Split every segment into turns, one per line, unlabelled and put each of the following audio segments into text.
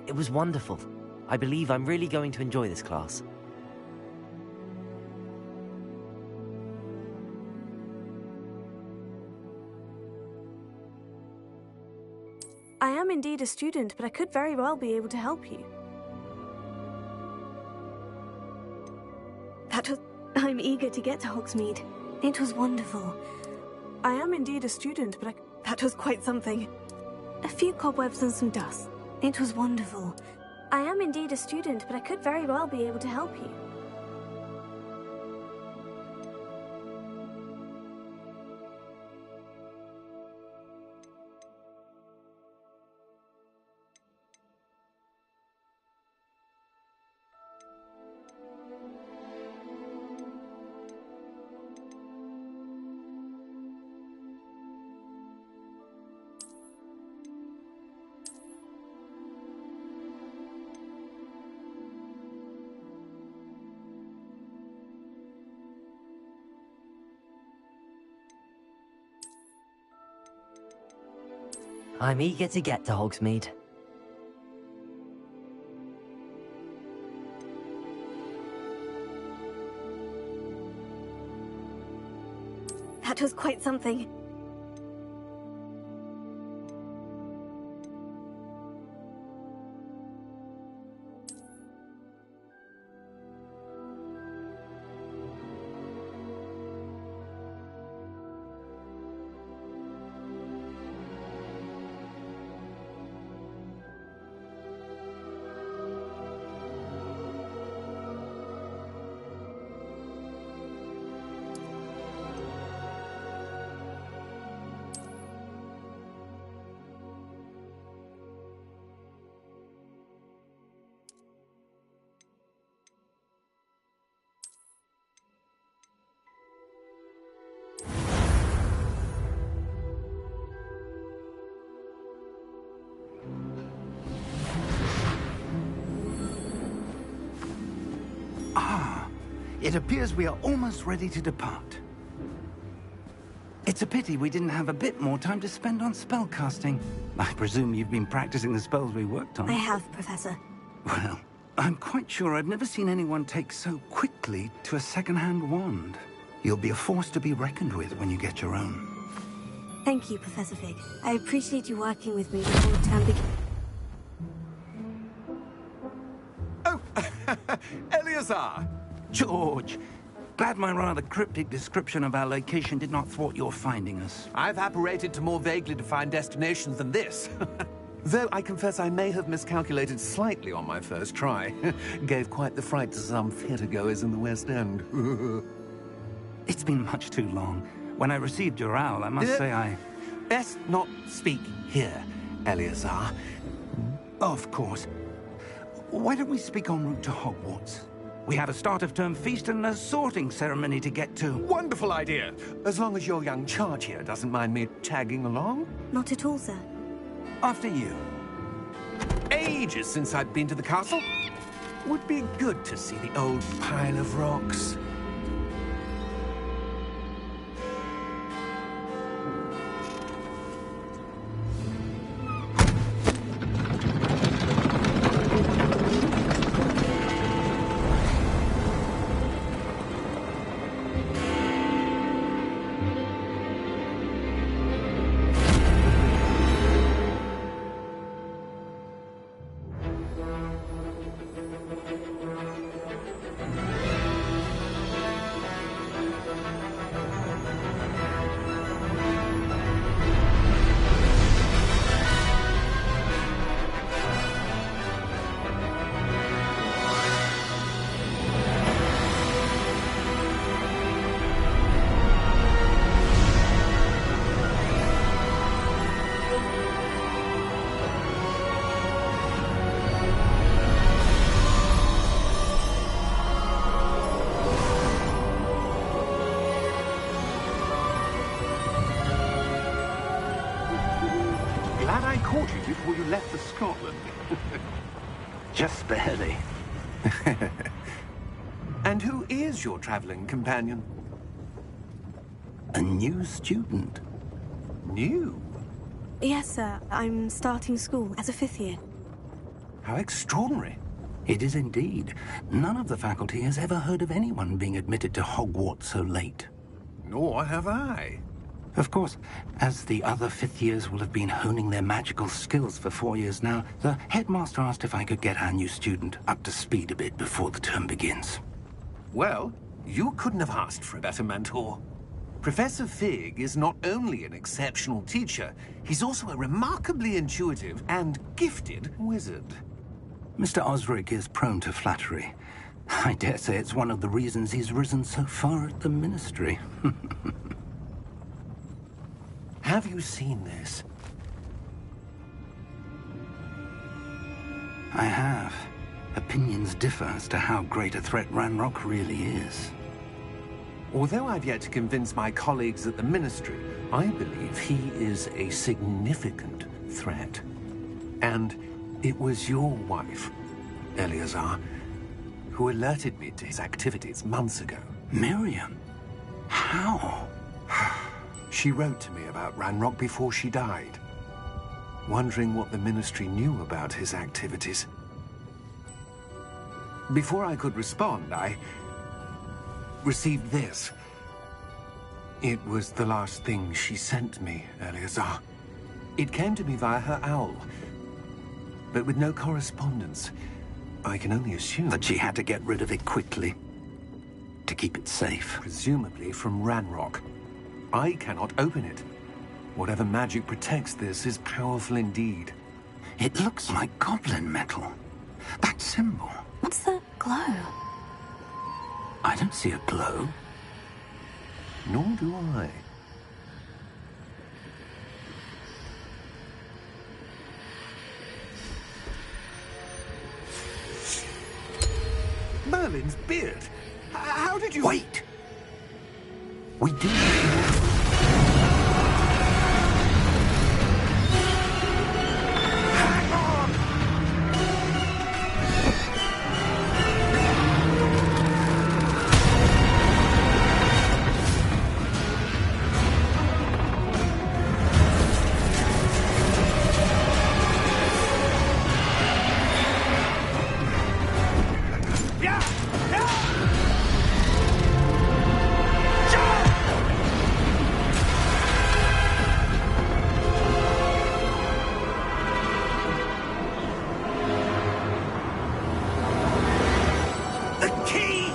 It was wonderful. I believe I'm really going to enjoy this class.
I am indeed a student, but I could very well be able to help you. I'm eager to get to Hogsmeade. It was wonderful. I am indeed a student, but that was quite something. A few cobwebs and some dust. It was wonderful. I am indeed a student, but I could very well be able to help you.
I'm eager to get to Hogsmeade.
That was quite something.
It appears we are almost ready to depart. It's a pity we didn't have a bit more time to spend on spellcasting. I presume you've been practicing the spells we worked on.
I have, Professor.
Well, I'm quite sure I've never seen anyone take so quickly to a second-hand wand. You'll be a force to be reckoned with when you get your own.
Thank you, Professor Fig. I appreciate you working with me before the term begins.
Oh, Eleazar!
George, glad my rather cryptic description of our location did not thwart your finding us.
I've apparated to more vaguely defined destinations than this. Though I confess I may have miscalculated slightly on my first try. Gave quite the fright to some theatre-goers in the West End.
It's been much too long. When I received your owl, I must say I...
Best not speak here, Eleazar.
Of course. Why don't we speak en route to Hogwarts? We have a start-of-term feast and a sorting ceremony to get to.
Wonderful idea! As long as your young charge here doesn't mind me tagging along.
Not at all, sir.
After you.
Ages since I've been to the castle. Would be good to see the old pile of rocks.
Glad I caught you before you left for Scotland. Just barely.
And who is your traveling companion?
A new student.
New?
Yes, sir. I'm starting school as a 5th year.
How extraordinary.
It is indeed. None of the faculty has ever heard of anyone being admitted to Hogwarts so late.
Nor have I.
Of course, as the other fifth years will have been honing their magical skills for 4 years now, the headmaster asked if I could get our new student up to speed a bit before the term begins.
Well, you couldn't have asked for a better mentor. Professor Fig is not only an exceptional teacher, he's also a remarkably intuitive and gifted wizard.
Mr. Osric is prone to flattery. I dare say it's one of the reasons he's risen so far at the Ministry.
Have you seen this?
I have. Opinions differ as to how great a threat Ranrock really is.
Although I've yet to convince my colleagues at the Ministry, I believe he is a significant threat. And it was your wife, Eleazar, who alerted me to his activities months ago.
Miriam? How?
She wrote to me about Ranrock before she died, wondering what the Ministry knew about his activities. Before I could respond, I received this. It was the last thing she sent me, Eleazar. It came to me via her owl, but with no correspondence. I can only assume
That she had to get rid of it quickly, to keep it safe.
presumably from Ranrock. I cannot open it. Whatever magic protects this is powerful indeed.
It looks like goblin metal. That symbol.
What's that glow?
I don't see a glow.
Nor do I. Merlin's beard. How did you...
Wait! We do...
Hang on! Yeah! Yeah! The key!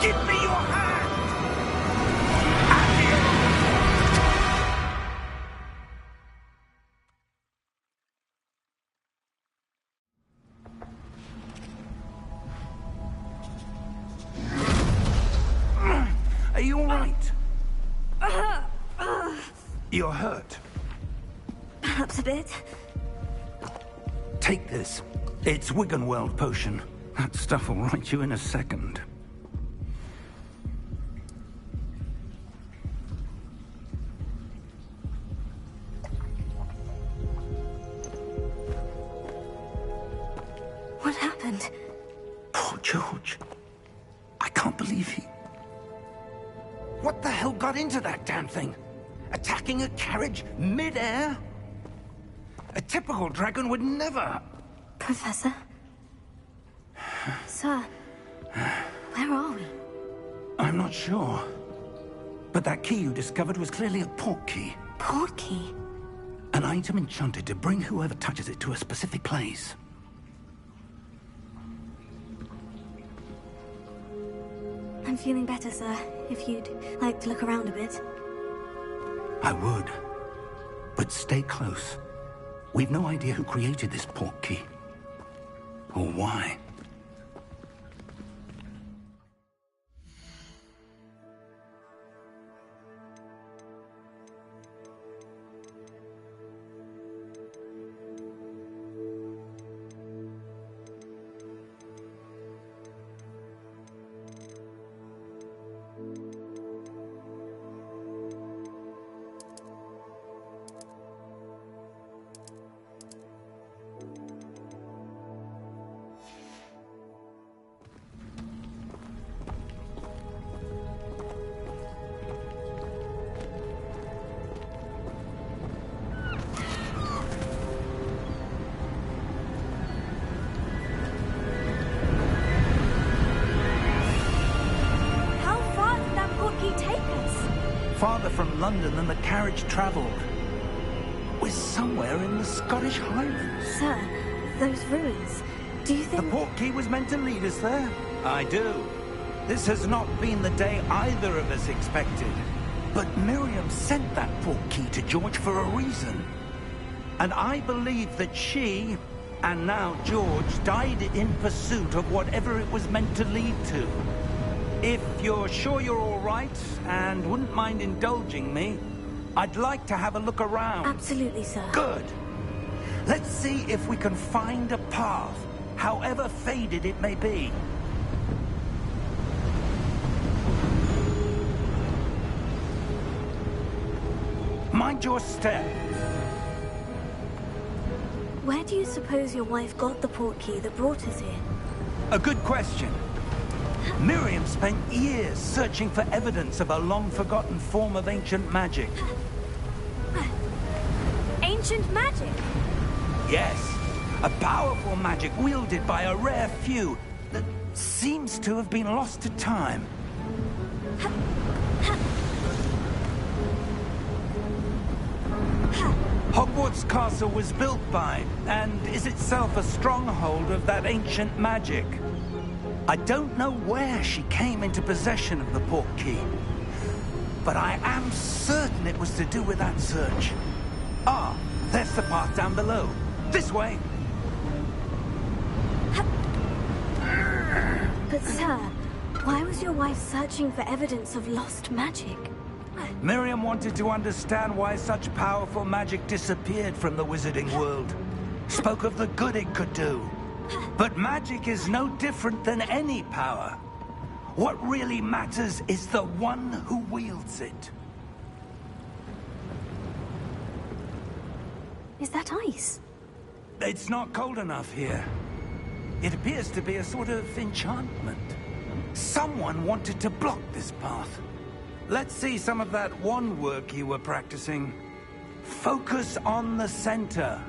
Give me your hand!
Are you all right? You're hurt.
Perhaps a bit.
Take this. It's Wiggenweld potion. That stuff will right you in a second.
What happened?
Poor George. I can't believe he... What the hell got into that damn thing? Attacking a carriage mid-air? A typical dragon would never...
Professor? Sir, where are we?
I'm not sure. But that key you discovered was clearly a port key.
Port key?
An item enchanted to bring whoever touches it to a specific place.
I'm feeling better, sir. If you'd like to look around a bit.
I would. But stay close. We've no idea who created this port key. Or why. from London than the carriage travelled. We're somewhere in the Scottish Highlands.
Sir, those ruins, do you think...
The portkey was meant to lead us there? I do. This has not been the day either of us expected. But Miriam sent that portkey to George for a reason. And I believe that she, and now George, died in pursuit of whatever it was meant to lead to. If you're sure you're all right, and wouldn't mind indulging me, I'd like to have a look around.
Absolutely, sir.
Good. Let's see if we can find a path, however faded it may be. Mind your step.
Where do you suppose your wife got the portkey that brought us here?
A good question. Miriam spent years searching for evidence of a long-forgotten form of ancient magic.
Ancient magic?
Yes, a powerful magic wielded by a rare few that seems to have been lost to time. Hogwarts Castle was built by, and is itself a stronghold of that ancient magic. I don't know where she came into possession of the portkey, but I am certain it was to do with that search. Ah, there's the path down below. This way.
But sir, why was your wife searching for evidence of lost magic?
Miriam wanted to understand why such powerful magic disappeared from the wizarding world. Spoke of the good it could do. But magic is no different than any power. What really matters is the one who wields it.
Is that ice?
It's not cold enough here. It appears to be a sort of enchantment. Someone wanted to block this path. Let's see some of that wand work you were practicing. Focus on the center.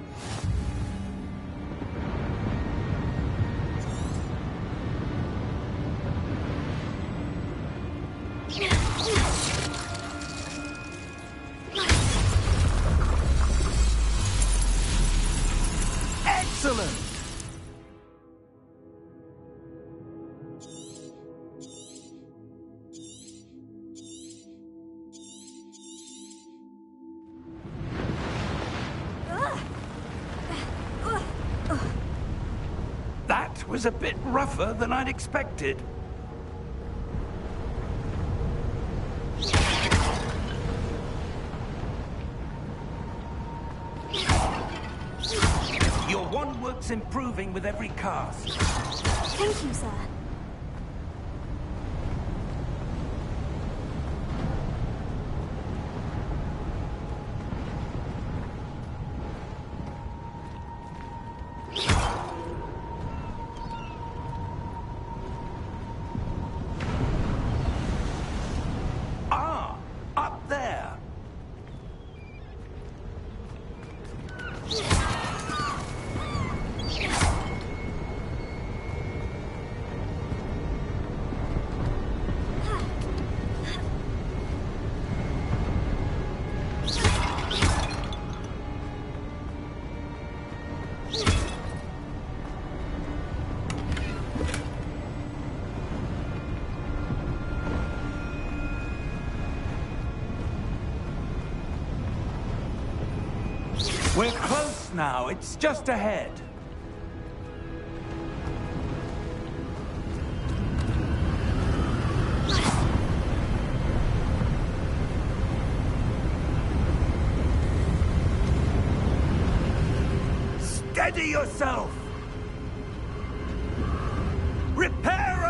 Excellent! That was a bit rougher than I'd expected. Your wand work's improving with every cast.
Thank you, sir.
Ah, up there. We're close now. It's just ahead. Steady yourself! Reparo!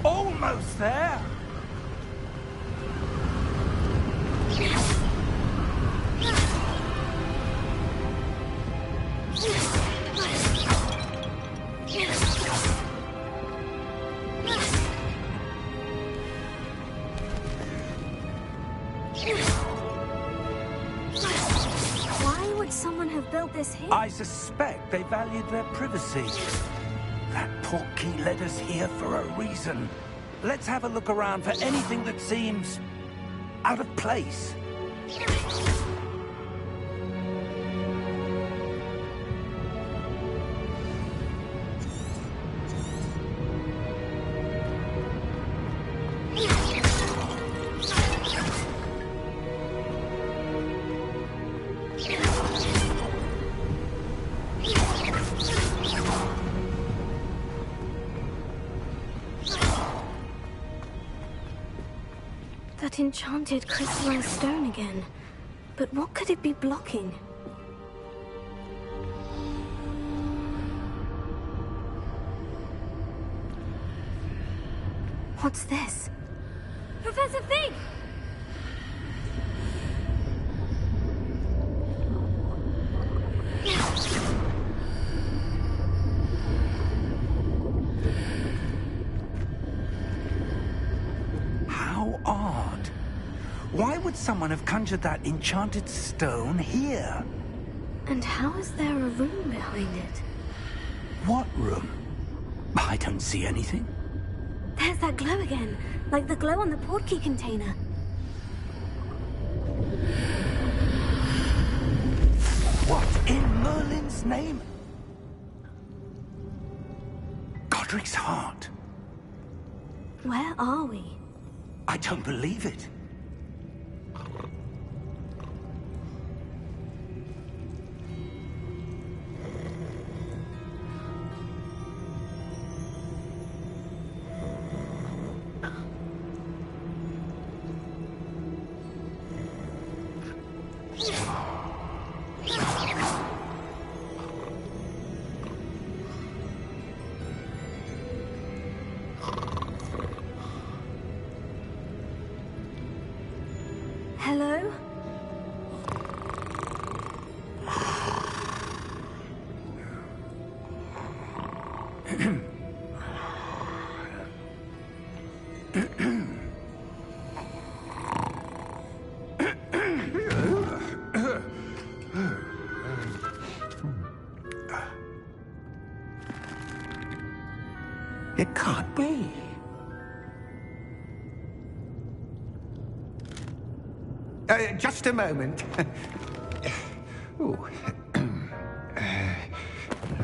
Almost there!
someone have built this here?
I suspect they valued their privacy. That portkey led us here for a reason. Let's have a look around for anything that seems out of place.
That enchanted crystallized stone again. But what could it be blocking? What's this? Professor Fig!
How odd. Why would someone have conjured that enchanted stone here?
And how is there a room behind it?
What room? I don't see anything.
There's that glow again, like the glow on the portkey container.
What in Merlin's name? Godric's heart.
Where are we?
I don't believe it.
Hello?
It can't be. Just a moment. Oh.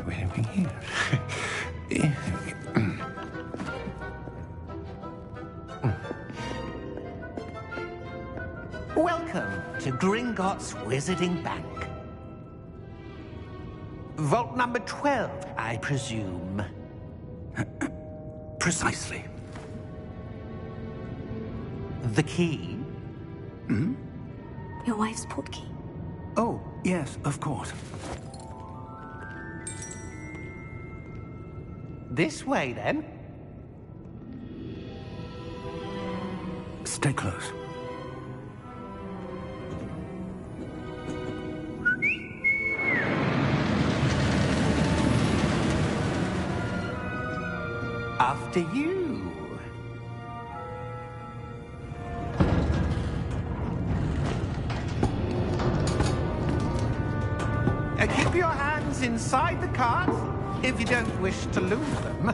Where are we here?
Welcome to Gringotts Wizarding Bank. Vault number 12, I presume.
Precisely.
The key?
Hmm?
Your wife's portkey.
Oh, yes, of course.
This way, then.
Stay close.
After you. Keep your hands inside the cart if you don't wish to lose them.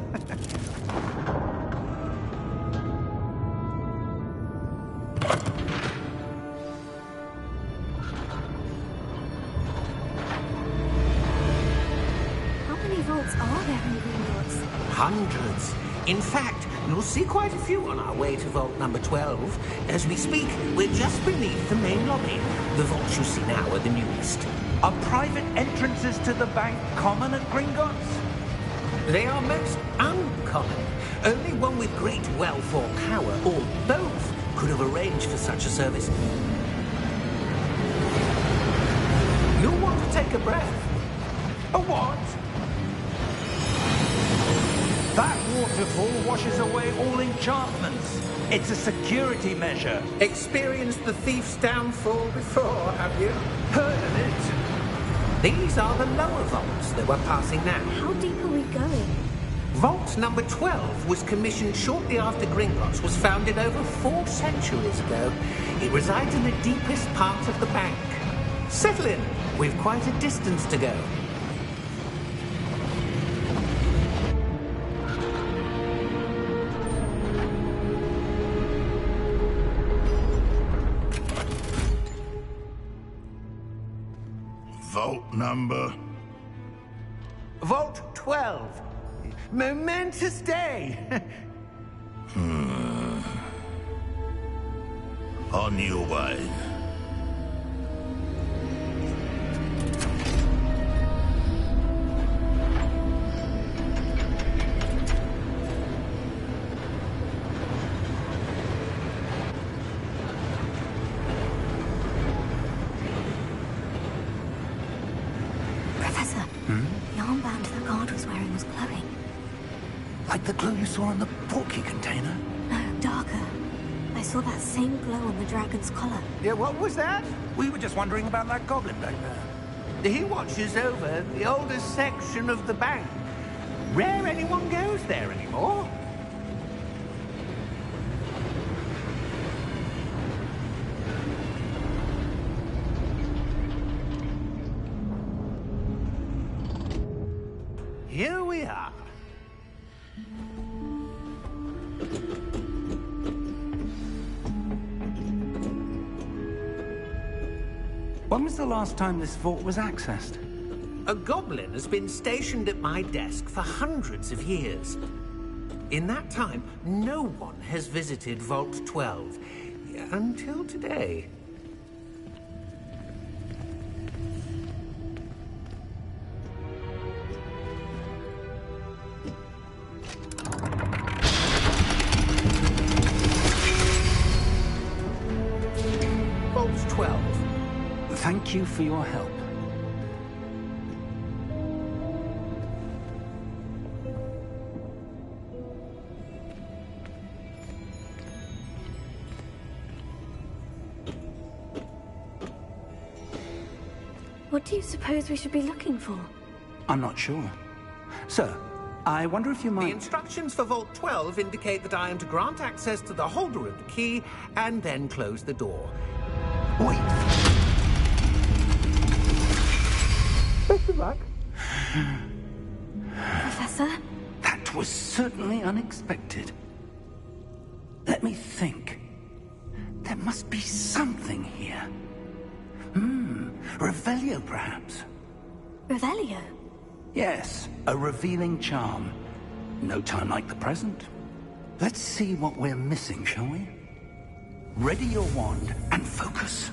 How many vaults are there in Gringotts?
Hundreds. In fact, you'll see quite a few on our way to vault number 12. As we speak, we're just beneath the main lobby. The vaults you see now are the newest.
Are private entrances to the bank common at Gringotts?
They are most uncommon. Only one with great wealth or power, or both, could have arranged for such a service. You'll want to take a breath.
A what? That waterfall washes away all enchantments. It's a security measure.
Experienced the thief's downfall before, have you?
Heard of it?
These are the lower vaults that we're passing now.
How deep are we going?
Vault number 12 was commissioned shortly after Gringotts was founded over 4 centuries ago. It resides in the deepest part of the bank. Settle in. We've quite a distance to go.
Vault number?
Vault 12. Momentous day.
On your way.
Professor, the armband the guard was wearing was glowing.
Like the glow you saw on the portkey container?
No, darker. I saw that same glow on the dragon's collar.
Yeah, what was that?
We were just wondering about that goblin back there.
He watches over the oldest section of the bank. Rare anyone goes there anymore. Here we are.
When was the last time this vault was accessed?
A goblin has been stationed at my desk for hundreds of years. In that time, no one has visited Vault 12. Until today. Vault 12.
Thank you for your help.
What do you suppose we should be looking for?
I'm not sure. Sir, I wonder if you
The
might...
instructions for Vault 12 indicate that I am to grant access to the holder of the key and then close the door.
Wait!
Best of luck.
Professor?
That was certainly unexpected. Let me think. There must be something here. Revelio, perhaps?
Revelio?
Yes, a revealing charm. No time like the present. Let's see what we're missing, shall we? Ready your wand and focus.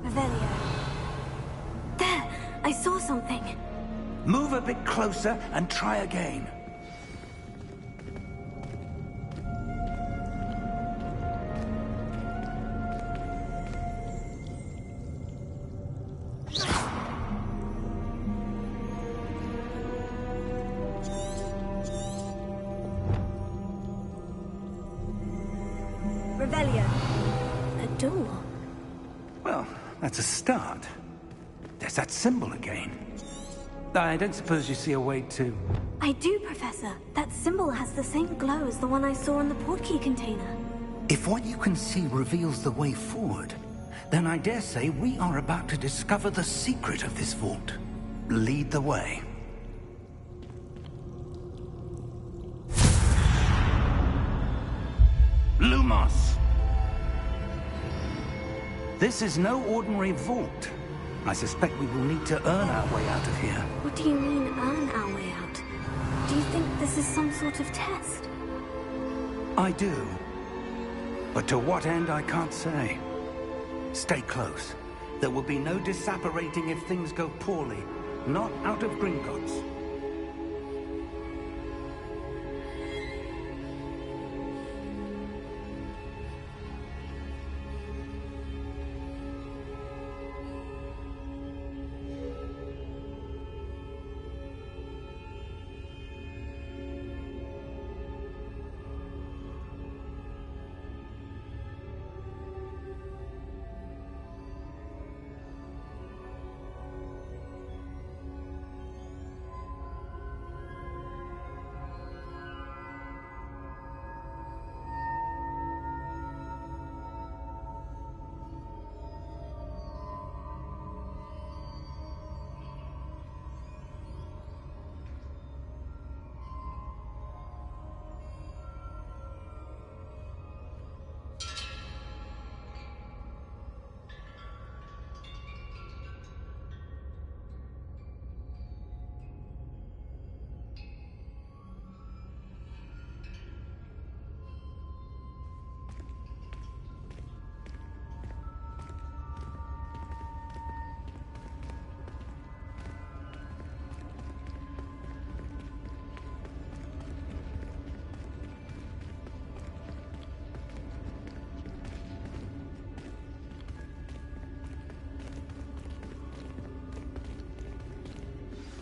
Revelio. There! I saw something.
Move a bit closer and try again.
Revelio. A door.
Well, that's a start. There's that symbol again. I don't suppose you see a way to...
I do, Professor. That symbol has the same glow as the one I saw in the portkey container.
If what you can see reveals the way forward, then I dare say we are about to discover the secret of this vault. Lead the way. Lumos! This is no ordinary vault. I suspect we will need to earn our way out of here.
What do you mean, earn our way out? Do you think this is some sort of test?
I do. But to what end, I can't say. Stay close. There will be no disapparating if things go poorly. Not out of Gringotts.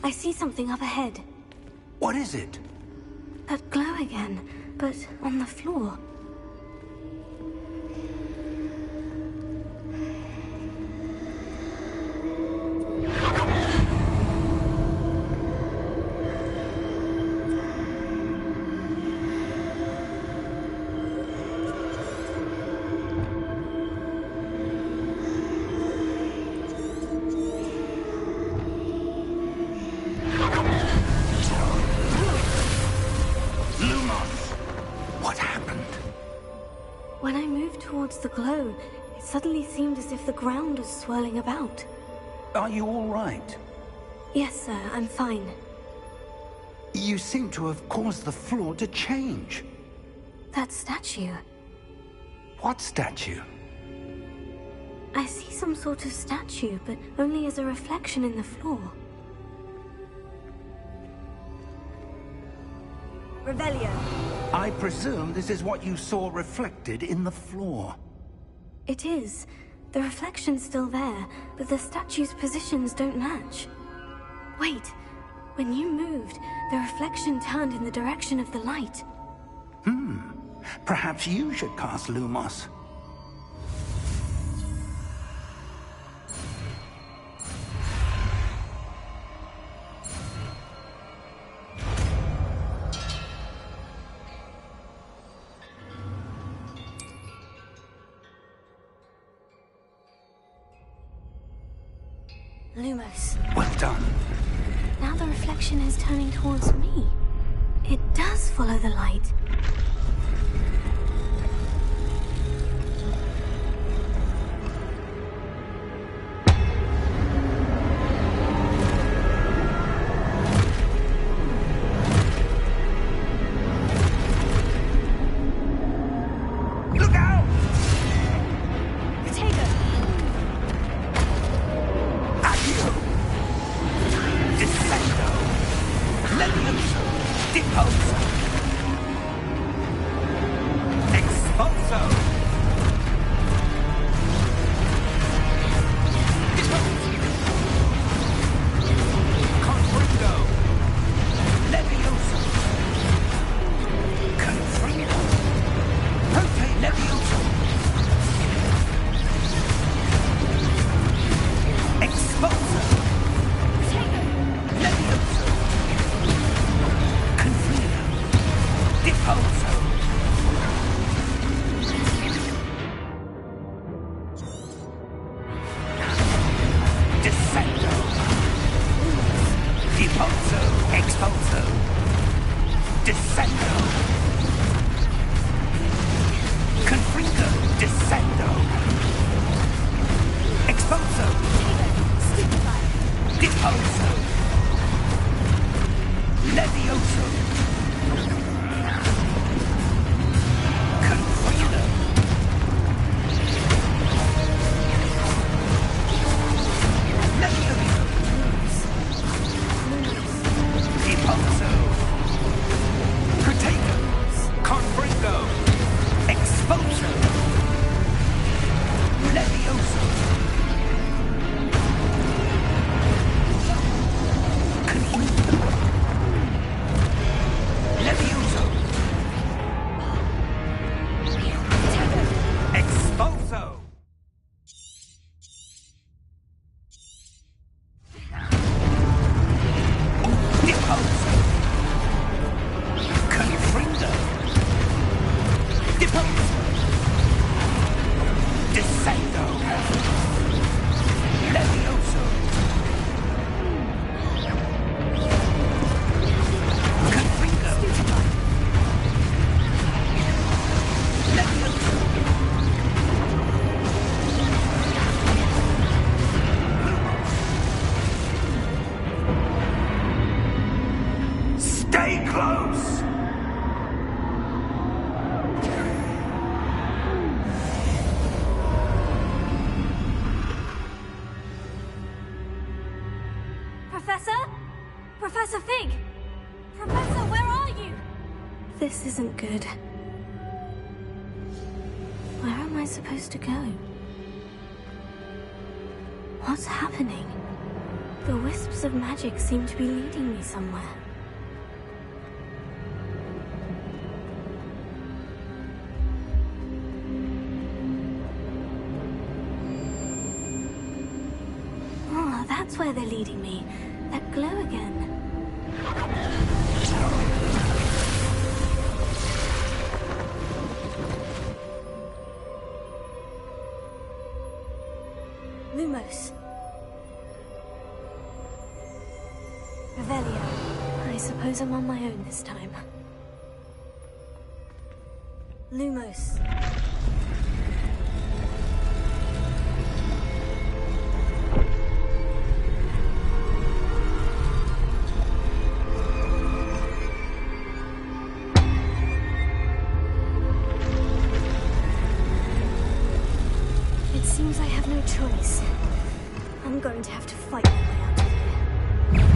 I see something up ahead.
What is it?
That glow again, but on the floor. When I moved towards the glow, it suddenly seemed as if the ground was swirling about.
Are you all right?
Yes, sir, I'm fine.
You seem to have caused the floor to change.
That statue.
What statue?
I see some sort of statue, but only as a reflection in the floor. Revelio.
I presume this is what you saw reflected in the floor.
It is. The reflection's still there, but the statue's positions don't match. Wait. When you moved, the reflection turned in the direction of the light.
Perhaps you should cast Lumos.
Lumos.
Well done.
Now the reflection is turning towards me. It does follow the light.
Look out!
Potato!
Accio! Descendo! Levioso! Deposo! Expulso! Confringo! Levioso! Confringo! Prote Levioso! Expulso! Levioso! Confringo! Deposo! Descendo! Deposo! Expulso! Descendo! Confringo! Descendo! Expulso! Deposo! Levioso! Confringo! Levioso! Deposo! Protego! Confringo! Expulso! Levioso! Confringo! Levioso! Expulso! Deposo! Confringo! Deposo! Descendo! Levioso! Confringo! Levioso! Stay close!
Professor? Professor Fig! Professor, where are you? This isn't good. Where am I supposed to go? What's happening? The wisps of magic seem to be leading me somewhere. Oh, that's where they're leading me. That glow again. Lumos. Revelio. I suppose I'm on my own this time. Lumos. It seems I have no choice. I'm going to have to fight my way out of here.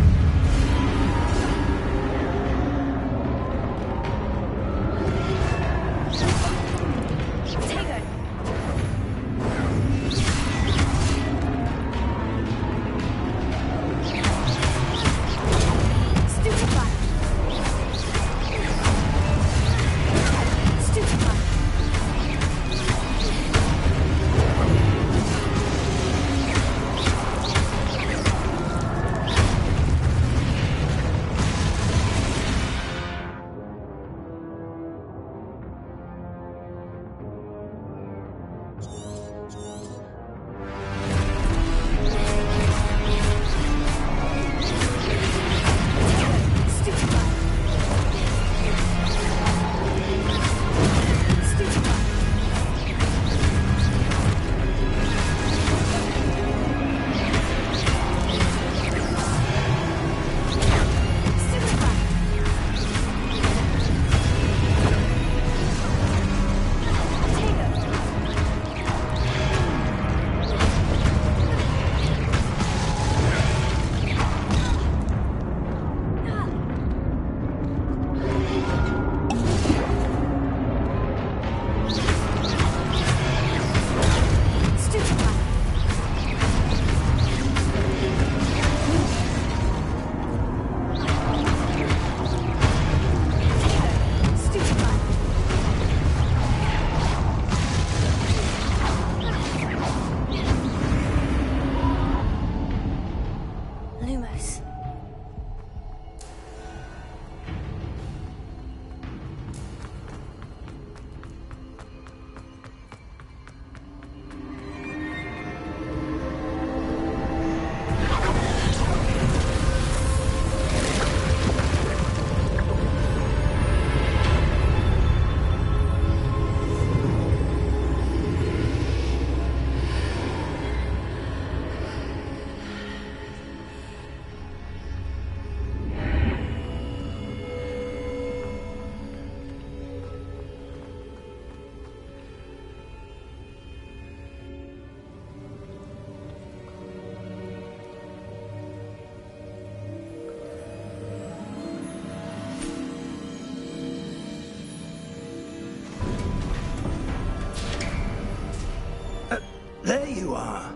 There you are.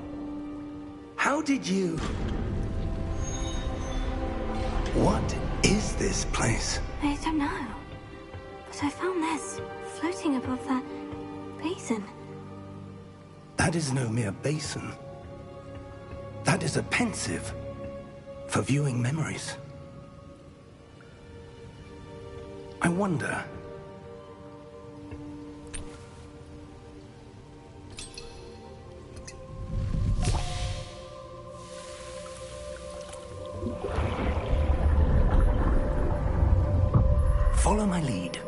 How did you... What is this place?
I don't know. But I found this floating above that basin.
That is no mere basin. That is a pensive for viewing memories. I wonder... Follow my lead.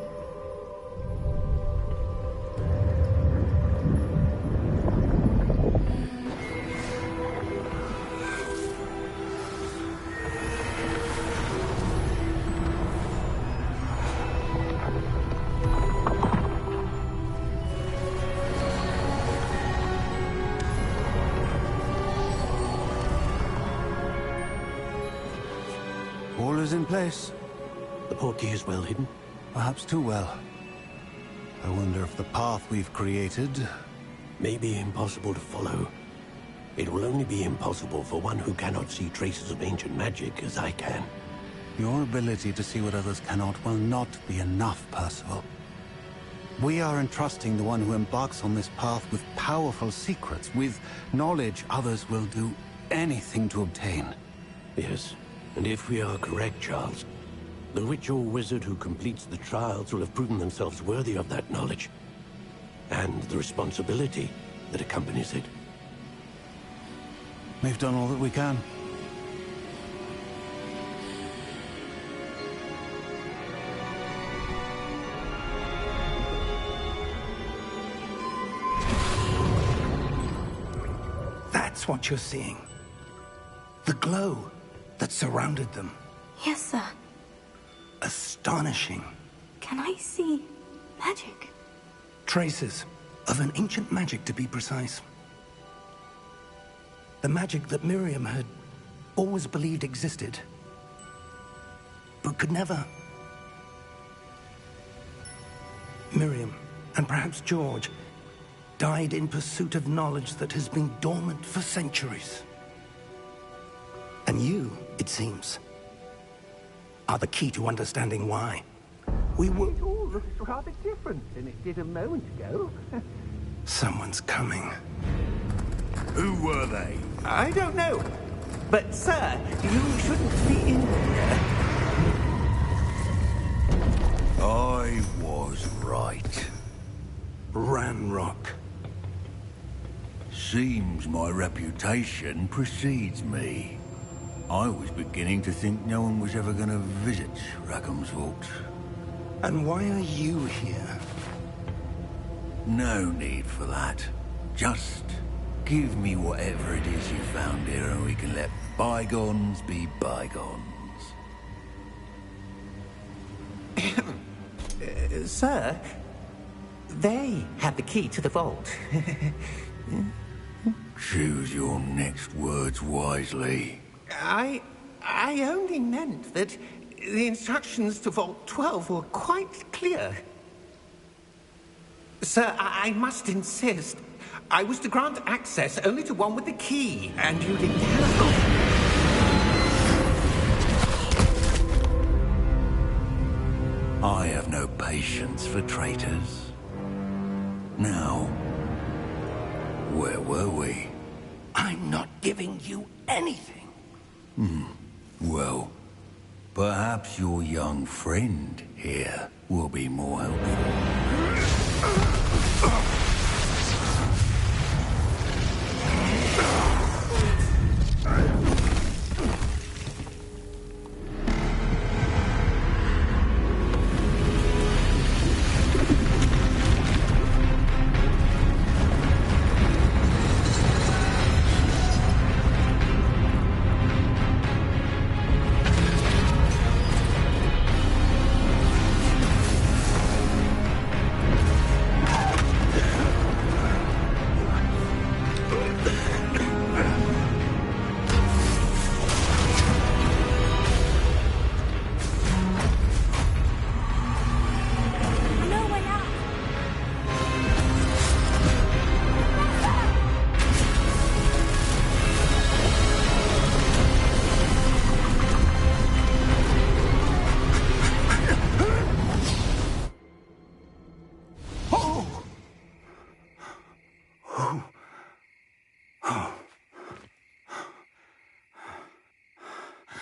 All is in place.
The portkey is well hidden.
Perhaps too well. I wonder if the path we've created...
May be impossible to follow. It will only be impossible for one who cannot see traces of ancient magic as I can.
Your ability to see what others cannot will not be enough, Percival. We are entrusting the one who embarks on this path with powerful secrets, with knowledge others will do anything to obtain.
Yes, and if we are correct, Charles, the witch or wizard who completes the trials will have proven themselves worthy of that knowledge, and the responsibility that accompanies it.
We've done all that we can.
That's what you're seeing. The glow that surrounded them.
Yes, sir.
Astonishing.
Can I see magic?
Traces of an ancient magic, to be precise. The magic that Miriam had always believed existed, but could never. Miriam, and perhaps George, died in pursuit of knowledge that has been dormant for centuries. And you, it seems, are the key to understanding why. We were...
It all looks rather different than it did a moment ago.
Someone's coming.
Who were they?
I don't know. But, sir, you shouldn't be in here.
I was right.
Ranrock.
Seems my reputation precedes me. I was beginning to think no one was ever going to visit Rackham's Vault.
And why are you here?
No need for that. Just give me whatever it is you found here and we can let bygones be bygones.
Sir, they had the key to the vault.
Choose your next words wisely.
I only meant that the instructions to Vault 12 were quite clear. Sir, I must insist. I was to grant access only to one with the key, and you didn't have...
I have no patience for traitors. Now, where were we?
I'm not giving you anything.
Well, perhaps your young friend here will be more helpful.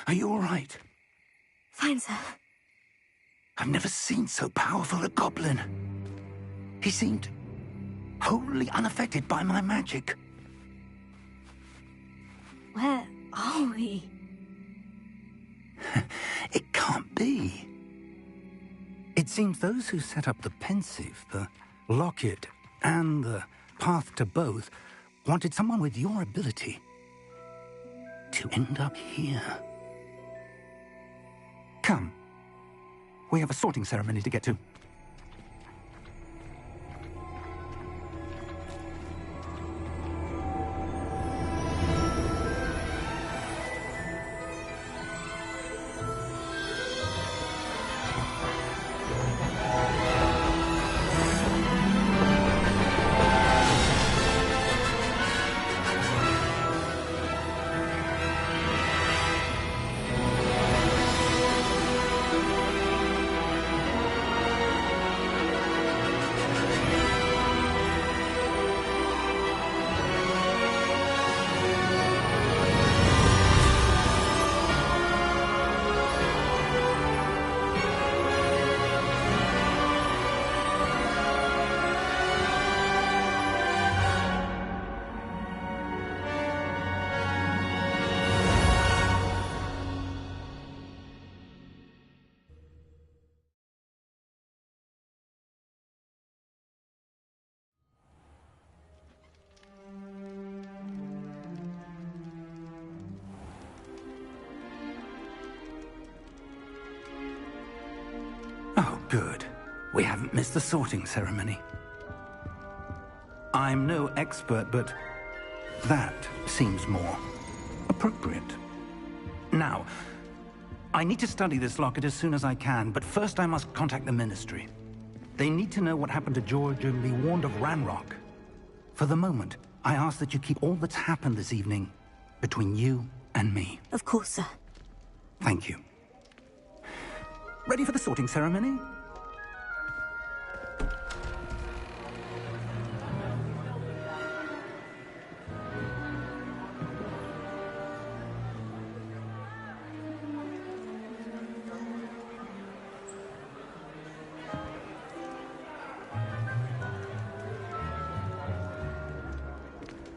Are you all right?
Fine, sir.
I've never seen so powerful a goblin. He seemed wholly unaffected by my magic.
Where are we?
It can't be. It seems those who set up the pensive, the locket, and the path to both wanted someone with your ability to end up here. Come. We have a sorting ceremony to get to. Good. We haven't missed the sorting ceremony. I'm no expert, but that seems more appropriate. Now, I need to study this locket as soon as I can, but first I must contact the Ministry. They need to know what happened to George and be warned of Ranrock. For the moment, I ask that you keep all that's happened this evening between you and me.
Of course, sir.
Thank you. Ready for the sorting ceremony?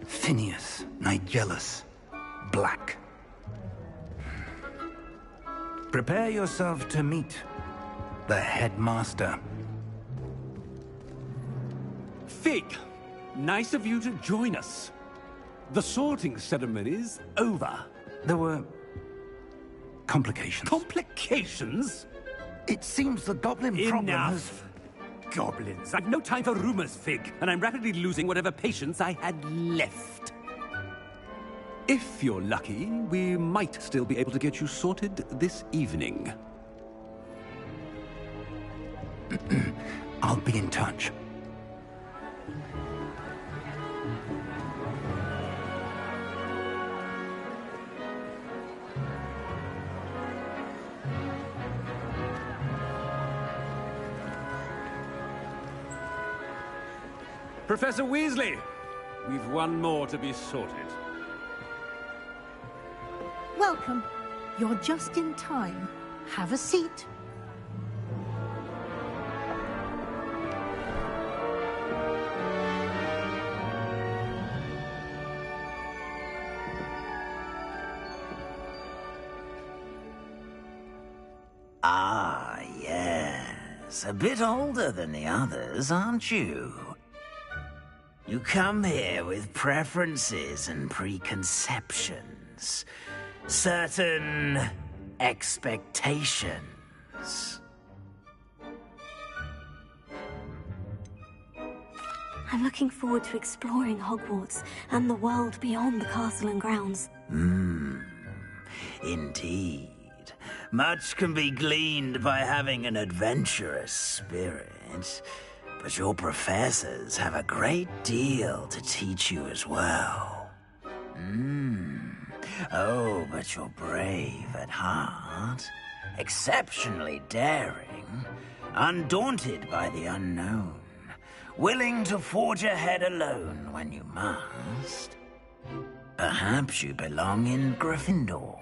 Phineas, Nigellus, Black. Prepare yourself to meet the headmaster.
Fig, nice of you to join us. The sorting ceremony's over.
There were complications.
Complications?
It seems the goblin problem has...
Enough! Goblins. I've no time for rumors, Fig, and I'm rapidly losing whatever patience I had left. If you're lucky, we might still be able to get you sorted this evening.
I'll be in touch.
Professor Weasley, we've one more to be sorted.
Welcome. You're just in time. Have a seat.
Ah, yes. A bit older than the others, aren't you? You come here with preferences and preconceptions. Certain expectations.
I'm looking forward to exploring Hogwarts and the world beyond the castle and grounds.
Indeed. Much can be gleaned by having an adventurous spirit, but your professors have a great deal to teach you as well. Oh, but you're brave at heart, exceptionally daring, undaunted by the unknown, willing to forge ahead alone when you must. Perhaps you belong in Gryffindor.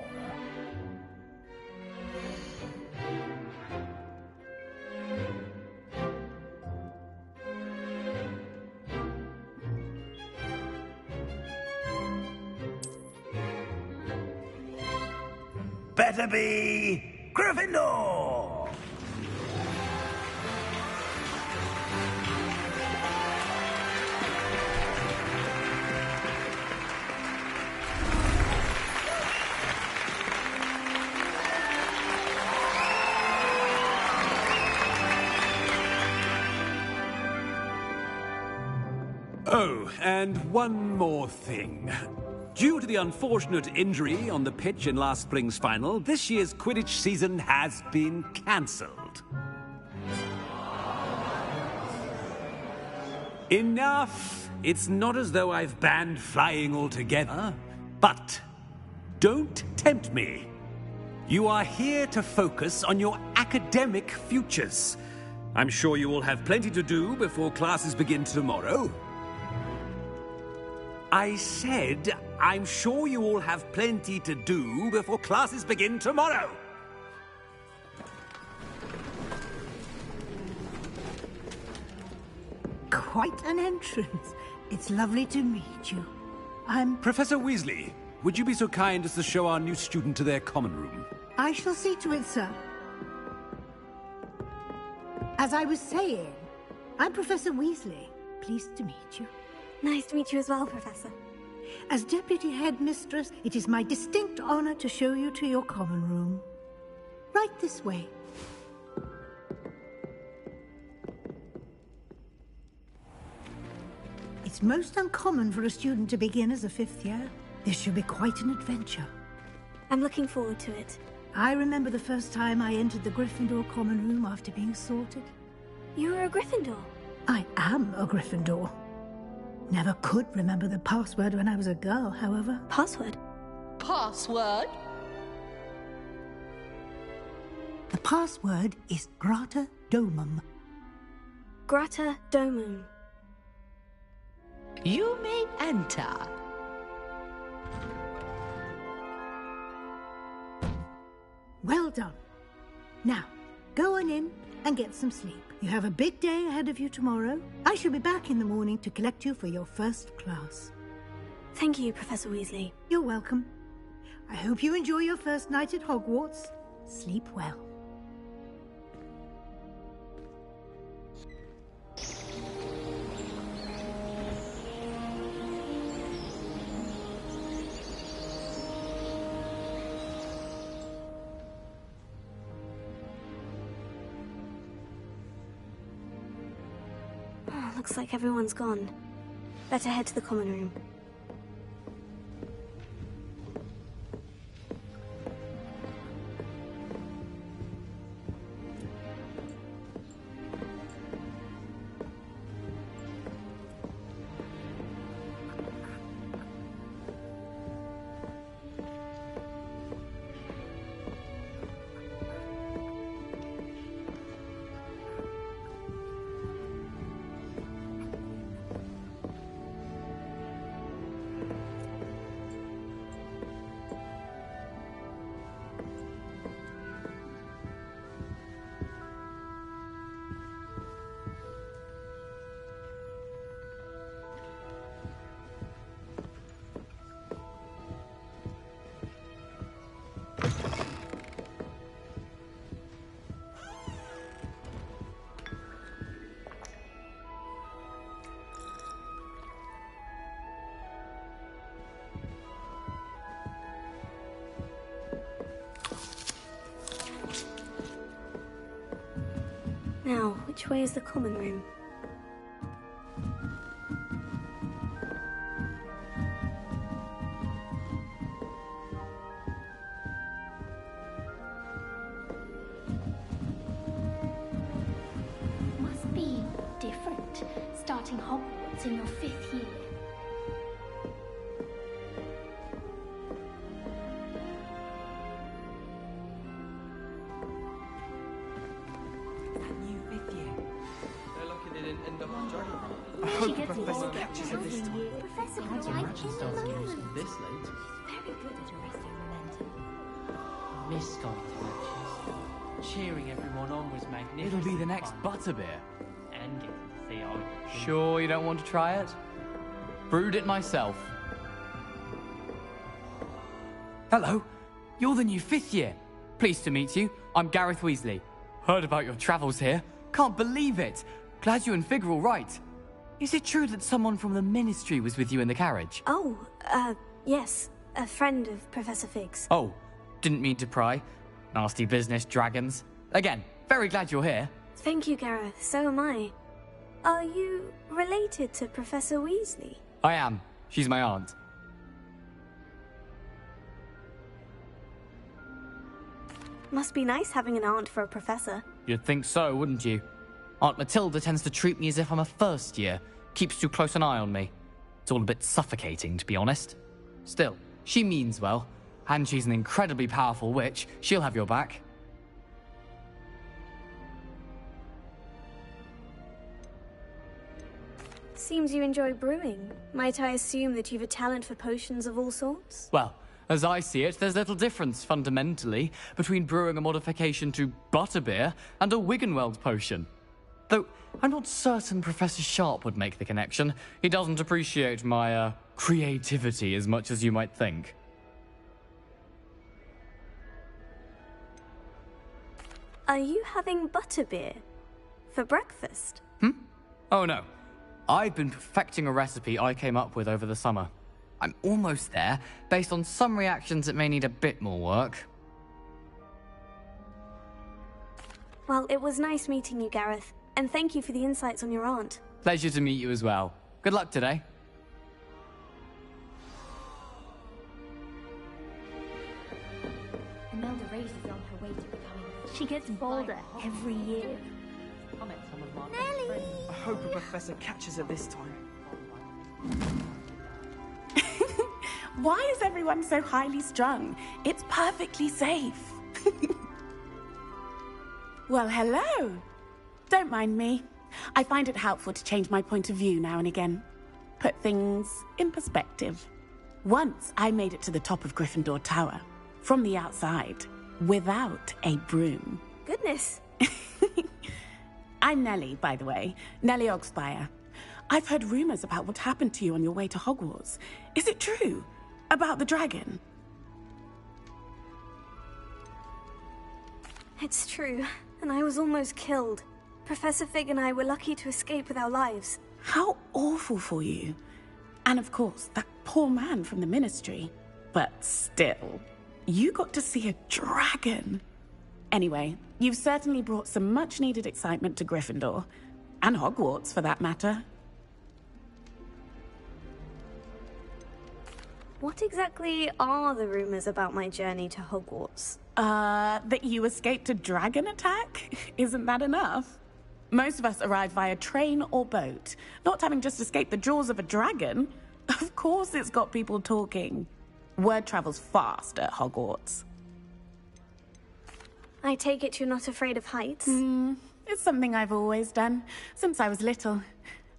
Better be Gryffindor!
Oh, and one more thing. Due to the unfortunate injury on the pitch in last spring's final, this year's Quidditch season has been cancelled. Enough! It's not as though I've banned flying altogether, but don't tempt me. You are here to focus on your academic futures. I'm sure you will have plenty to do before classes begin tomorrow. I said, I'm sure you all have plenty to do before classes begin tomorrow.
Quite an entrance. It's lovely to meet you.
Professor Weasley, would you be so kind as to show our new student to their common room?
I shall see to it, sir. As I was saying, I'm Professor Weasley. Pleased to meet you.
Nice to meet you as well, Professor.
As Deputy Headmistress, it is my distinct honor to show you to your common room. Right this way. It's most uncommon for a student to begin as a 5th year. This should be quite an adventure.
I'm looking forward to it.
I remember the first time I entered the Gryffindor common room after being sorted.
You were a Gryffindor?
I am a Gryffindor. Never could remember the password when I was a girl, however.
Password?
Password?
The password is Grata Domum.
Grata Domum.
You may enter.
Well done. Now, go on in and get some sleep. You have a big day ahead of you tomorrow. I shall be back in the morning to collect you for your first class.
Thank you, Professor Weasley.
You're welcome. I hope you enjoy your first night at Hogwarts. Sleep well.
Looks like everyone's gone. Better head to the common room. Now, which way is the common room?
Must be different, starting Hogwarts in your 5th year.
I hope the Professor catches it this time.
Professor
Can't
Polite
imagine
in
starting
the
new
moment.
school this late.
Very good at arresting momentum.
Miss going to lectures. Cheering everyone on was magnificent.
It'll be the next butterbeer.
And getting to see old.
Sure you don't want to try it? Brewed it myself. Hello, you're the new 5th year. Pleased to meet you. I'm Gareth Weasley. Heard about your travels here. Can't believe it. Glad you and Fig are all right. Is it true that someone from the Ministry was with you in the carriage?
Oh, yes. A friend of Professor Fig's.
Oh, didn't mean to pry. Nasty business, dragons. Again, very glad you're here.
Thank you, Gareth. So am I. Are you related to Professor Weasley?
I am. She's my aunt.
Must be nice having an aunt for a professor.
You'd think so, wouldn't you? Aunt Matilda tends to treat me as if I'm a first year. Keeps too close an eye on me. It's all a bit suffocating, to be honest. Still, she means well. And she's an incredibly powerful witch. She'll have your back.
Seems you enjoy brewing. Might I assume that you've a talent for potions of all sorts?
Well, as I see it, there's little difference, fundamentally, between brewing a modification to butterbeer and a Wiggenweld potion. Though, I'm not certain Professor Sharp would make the connection. He doesn't appreciate my, creativity as much as you might think.
Are you having butterbeer? For breakfast?
Oh no. I've been perfecting a recipe I came up with over the summer. I'm almost there, based on some reactions that may need a bit more work.
Well, it was nice meeting you, Gareth. And thank you for the insights on your aunt.
Pleasure to meet you as well. Good luck today.
her way to becoming... She gets bolder every year.
Nelly! I hope a professor catches her this time.
Why is everyone so highly strung? It's perfectly safe. Well, hello. Don't mind me. I find it helpful to change my point of view now and again. Put things in perspective. Once I made it to the top of Gryffindor Tower, from the outside, without a broom.
Goodness.
I'm Nellie, by the way. Nellie Ogspire. I've heard rumors about what happened to you on your way to Hogwarts. Is it true? About the dragon?
It's true, and I was almost killed. Professor Fig and I were lucky to escape with our lives.
How awful for you. And of course, that poor man from the Ministry. But still, you got to see a dragon. Anyway, you've certainly brought some much-needed excitement to Gryffindor. And Hogwarts, for that matter.
What exactly are the rumors about my journey to Hogwarts?
That you escaped a dragon attack? Isn't that enough? Most of us arrive via train or boat, not having just escaped the jaws of a dragon. Of course it's got people talking. Word travels fast at Hogwarts.
I take it you're not afraid of heights?
It's something I've always done, since I was little.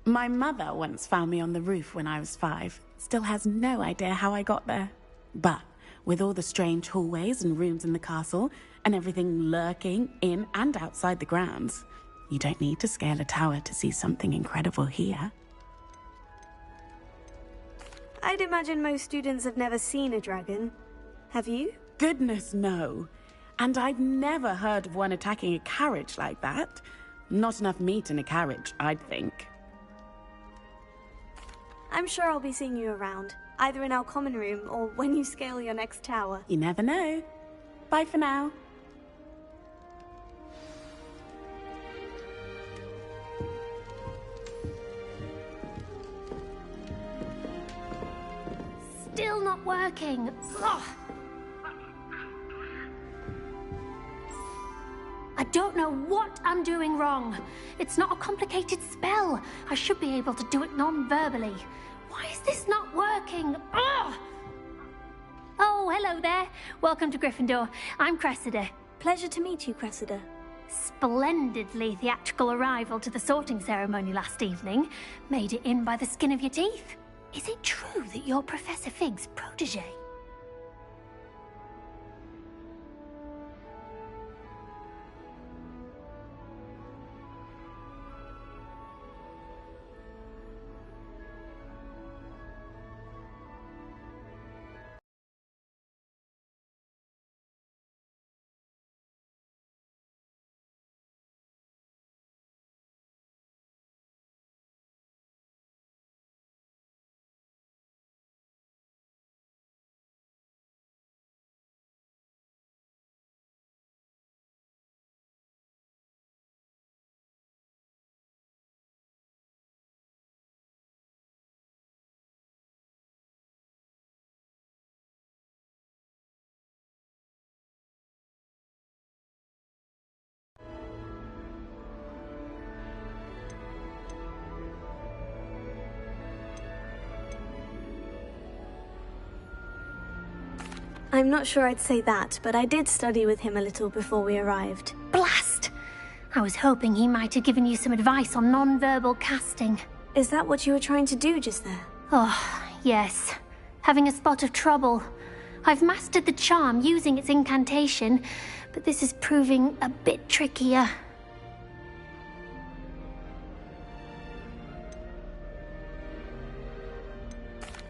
My mother once found me on the roof when I was 5. Still has no idea how I got there. But with all the strange hallways and rooms in the castle, and everything lurking in and outside the grounds, you don't need to scale a tower to see something incredible here.
I'd imagine most students have never seen a dragon. Have you?
Goodness, no. And I've never heard of one attacking a carriage like that. Not enough meat in a carriage, I'd think.
I'm sure I'll be seeing you around, either in our common room or when you scale your next tower.
You never know. Bye for now.
Still not working. Ugh. I don't know what I'm doing wrong. It's not a complicated spell. I should be able to do it non-verbally. Why is this not working? Ugh! Oh, hello there. Welcome to Gryffindor. I'm Cressida.
Pleasure to meet you, Cressida.
Splendidly theatrical arrival to the sorting ceremony last evening. Made it in by the skin of your teeth. Is it true that you're Professor Fig's protege?
I'm not sure I'd say that, but I did study with him a little before we arrived.
Blast! I was hoping he might have given you some advice on non-verbal casting.
Is that what you were trying to do just there?
Oh, yes. Having a spot of trouble. I've mastered the charm using its incantation, but this is proving a bit trickier.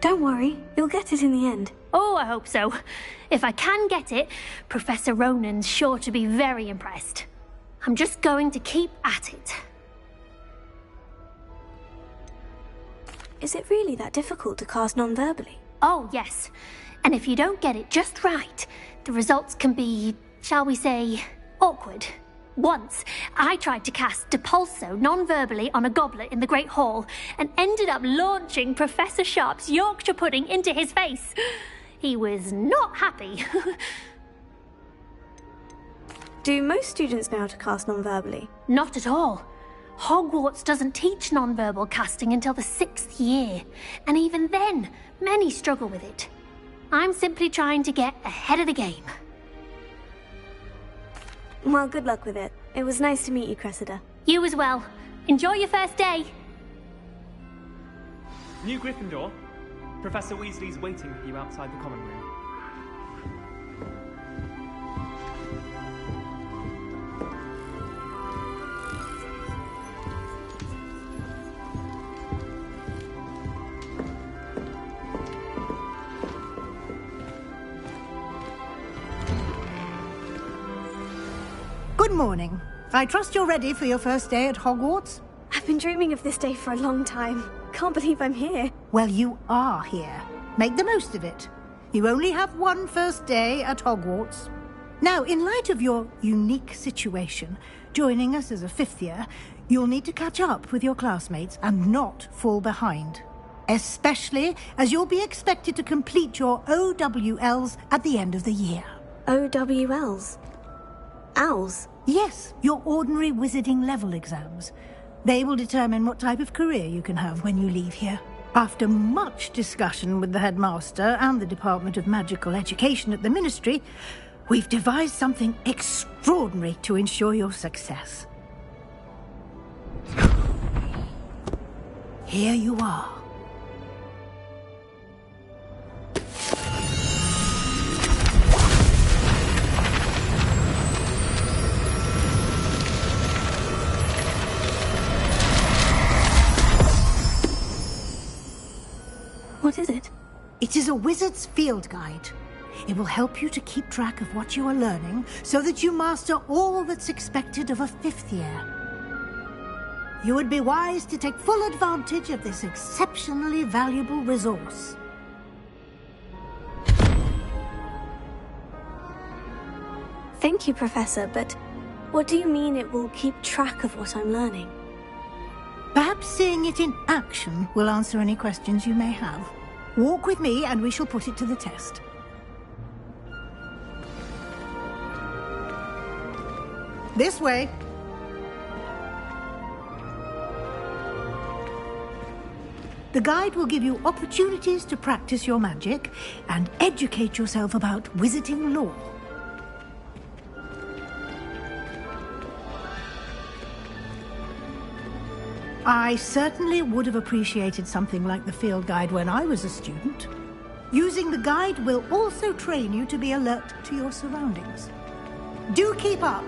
Don't worry, you'll get it in the end.
Oh, I hope so. If I can get it, Professor Ronan's sure to be very impressed. I'm just going to keep at it.
Is it really that difficult to cast non-verbally?
Oh, yes. And if you don't get it just right, the results can be, shall we say, awkward. Once, I tried to cast Depulso non-verbally on a goblet in the Great Hall and ended up launching Professor Sharp's Yorkshire pudding into his face. He was not happy.
Do most students know how to cast non-verbally?
Not at all. Hogwarts doesn't teach non-verbal casting until the 6th year, and even then, many struggle with it. I'm simply trying to get ahead of the game.
Well, good luck with it. It was nice to meet you, Cressida.
You as well. Enjoy your first day.
New Gryffindor. Professor Weasley's waiting for you outside the common room.
Good morning. I trust you're ready for your first day at Hogwarts?
I've been dreaming of this day for a long time. Can't believe I'm here.
Well, you are here. Make the most of it. You only have one first day at Hogwarts. Now, in light of your unique situation, joining us as a 5th year, you'll need to catch up with your classmates and not fall behind. Especially as you'll be expected to complete your OWLs at the end of the year.
OWLs? Owls?
Yes, your ordinary wizarding level exams. They will determine what type of career you can have when you leave here. After much discussion with the headmaster and the Department of Magical Education at the Ministry, we've devised something extraordinary to ensure your success. Here you are.
What is it?
It is a wizard's field guide. It will help you to keep track of what you are learning so that you master all that's expected of a 5th year. You would be wise to take full advantage of this exceptionally valuable resource.
Thank you, Professor, but what do you mean it will keep track of what I'm learning?
Perhaps seeing it in action will answer any questions you may have. Walk with me and we shall put it to the test. This way. The guide will give you opportunities to practice your magic and educate yourself about wizarding lore. I certainly would have appreciated something like the field guide when I was a student. Using the guide will also train you to be alert to your surroundings. Do keep up!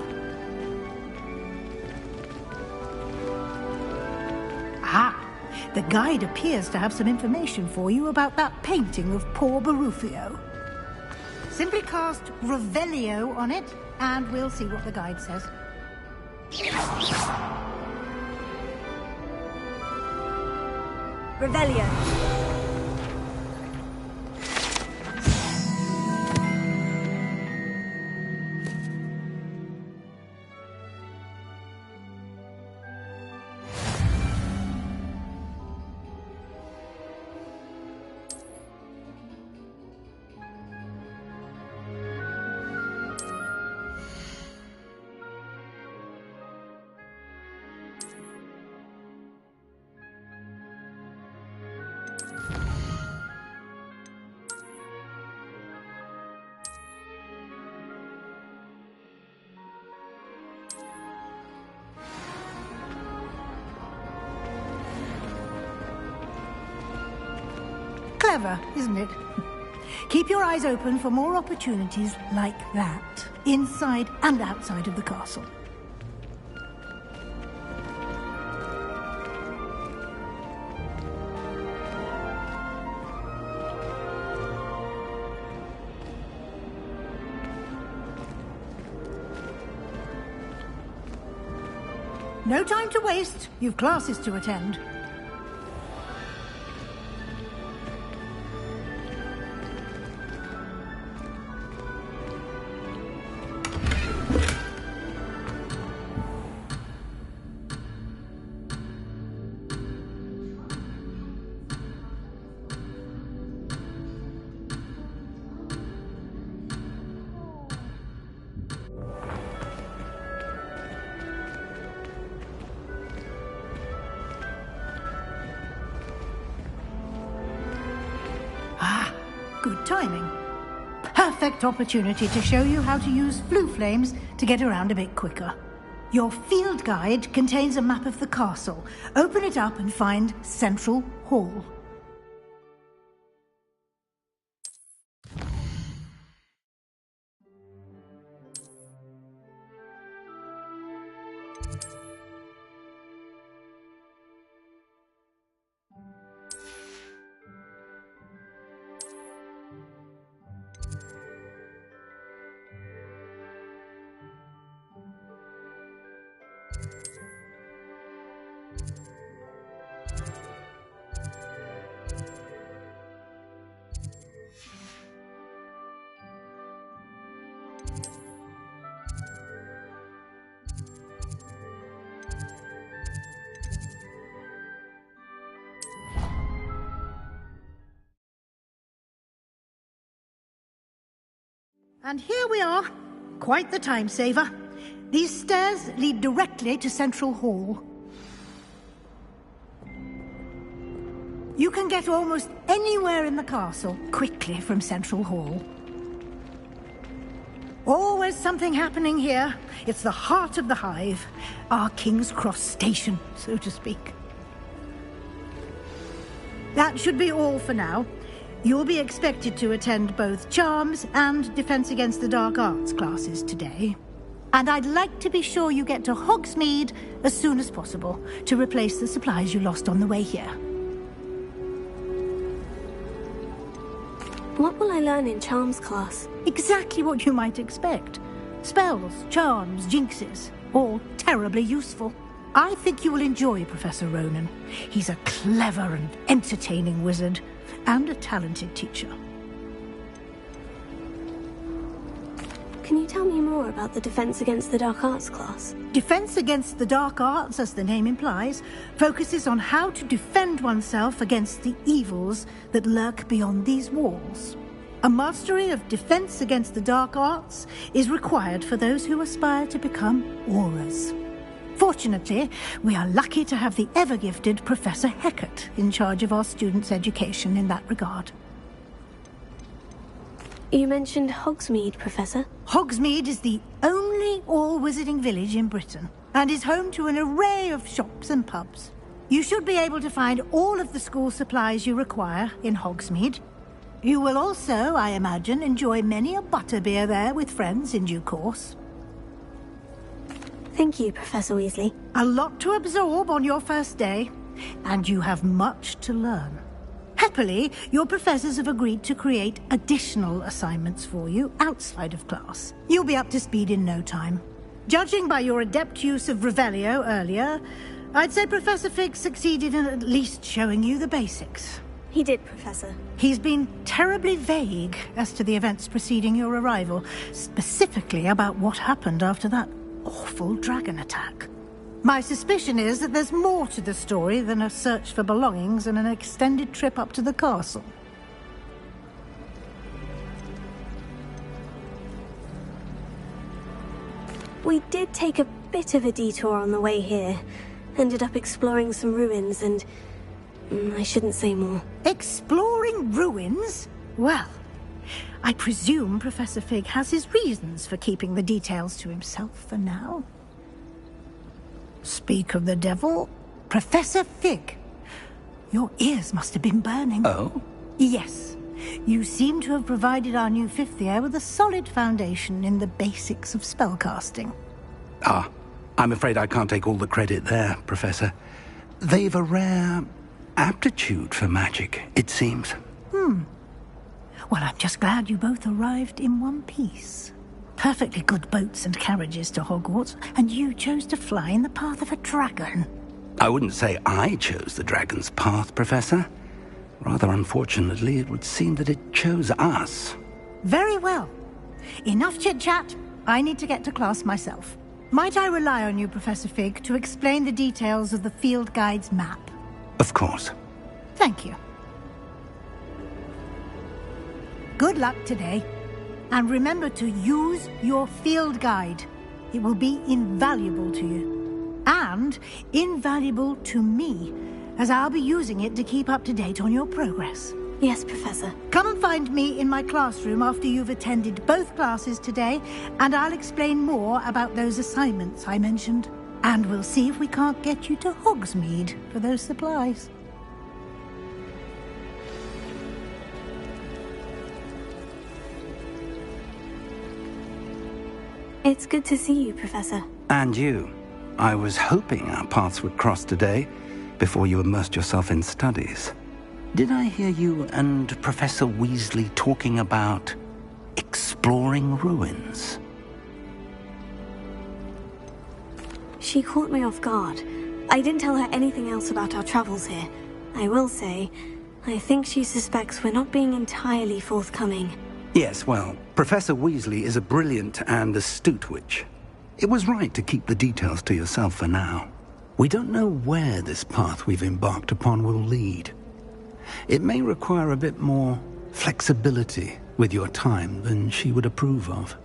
Ah, the guide appears to have some information for you about that painting of poor Barufio. Simply cast Revelio on it, and we'll see what the guide says.
Revelio.
Clever, isn't it? Keep your eyes open for more opportunities like that, inside and outside of the castle. No time to waste. You've classes to attend. good timing. Perfect opportunity to show you how to use flue flames to get around a bit quicker. Your field guide contains a map of the castle. Open it up and find Central Hall. And here we are. Quite the time saver. These stairs lead directly to Central Hall. You can get almost anywhere in the castle quickly from Central Hall. Always something happening here. It's the heart of the hive. Our King's Cross station, so to speak. That should be all for now. You'll be expected to attend both Charms and Defense Against the Dark Arts classes today. And I'd like to be sure you get to Hogsmeade as soon as possible to replace the supplies you lost on the way here.
What will I learn in Charms class?
Exactly what you might expect. Spells, charms, jinxes, all terribly useful. I think you will enjoy Professor Ronan. He's a clever and entertaining wizard, and a talented teacher.
Can you tell me more about the Defense Against the Dark Arts class?
Defense Against the Dark Arts, as the name implies, focuses on how to defend oneself against the evils that lurk beyond these walls. A mastery of Defense Against the Dark Arts is required for those who aspire to become auras. Fortunately, we are lucky to have the ever-gifted Professor Hecat in charge of our students' education in that regard.
You mentioned Hogsmeade, Professor.
Hogsmeade is the only all-wizarding village in Britain, and is home to an array of shops and pubs. You should be able to find all of the school supplies you require in Hogsmeade. You will also, I imagine, enjoy many a butterbeer there with friends in due course.
Thank you, Professor Weasley.
A lot to absorb on your first day, and you have much to learn. Happily, your professors have agreed to create additional assignments for you outside of class. You'll be up to speed in no time. Judging by your adept use of Revelio earlier, I'd say Professor Fig succeeded in at least showing you the basics.
He did, Professor.
He's been terribly vague as to the events preceding your arrival, specifically about what happened after that awful dragon attack. My suspicion is that there's more to the story than a search for belongings and an extended trip up to the castle.
We did take a bit of a detour on the way here. Ended up exploring some ruins and... I shouldn't say more.
Exploring ruins? Well, I presume Professor Fig has his reasons for keeping the details to himself for now. Speak of the devil, Professor Fig. Your ears must have been burning.
Oh?
Yes. You seem to have provided our new fifth year with a solid foundation in the basics of spellcasting.
Ah, I'm afraid I can't take all the credit there, Professor. They've a rare aptitude for magic, it seems.
Well, I'm just glad you both arrived in one piece. Perfectly good boats and carriages to Hogwarts, and you chose to fly in the path of a dragon.
I wouldn't say I chose the dragon's path, Professor. Rather unfortunately, it would seem that it chose us.
Very well. Enough chit-chat. I need to get to class myself. Might I rely on you, Professor Fig, to explain the details of the field guide's map?
Of course.
Thank you. Good luck today. And remember to use your field guide. It will be invaluable to you. And invaluable to me, as I'll be using it to keep up to date on your progress.
Yes, Professor.
Come and find me in my classroom after you've attended both classes today, and I'll explain more about those assignments I mentioned. And we'll see if we can't get you to Hogsmeade for those supplies.
It's good to see you, Professor.
And you. I was hoping our paths would cross today, before you immersed yourself in studies. Did I hear you and Professor Weasley talking about exploring ruins?
She caught me off guard. I didn't tell her anything else about our travels here. I will say, I think she suspects we're not being entirely forthcoming.
Yes, well, Professor Weasley is a brilliant and astute witch. It was right to keep the details to yourself for now. We don't know where this path we've embarked upon will lead. It may require a bit more flexibility with your time than she would approve of.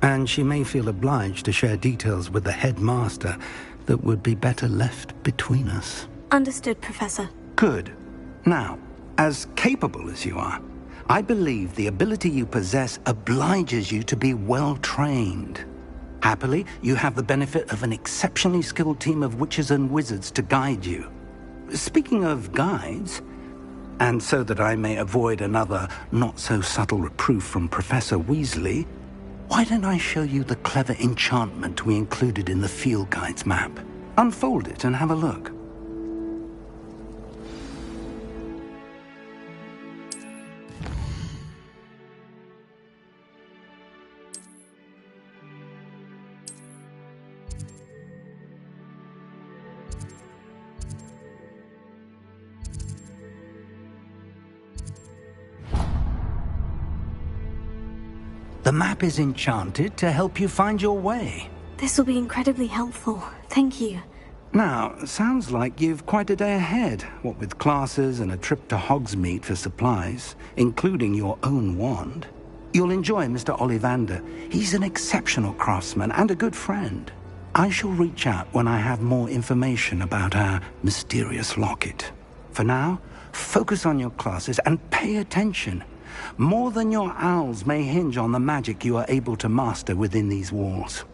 And she may feel obliged to share details with the headmaster that would be better left between us.
Understood, Professor.
Good. Now, as capable as you are, I believe the ability you possess obliges you to be well-trained. Happily, you have the benefit of an exceptionally skilled team of witches and wizards to guide you. Speaking of guides, and so that I may avoid another not-so-subtle reproof from Professor Weasley, why don't I show you the clever enchantment we included in the field guide's map? Unfold it and have a look. The map is enchanted to help you find your way.
This will be incredibly helpful. Thank you.
Now, sounds like you've quite a day ahead, what with classes and a trip to Hogsmeade for supplies, including your own wand. You'll enjoy Mr. Ollivander. He's an exceptional craftsman and a good friend. I shall reach out when I have more information about our mysterious locket. For now, focus on your classes and pay attention. More than your owls may hinge on the magic you are able to master within these walls.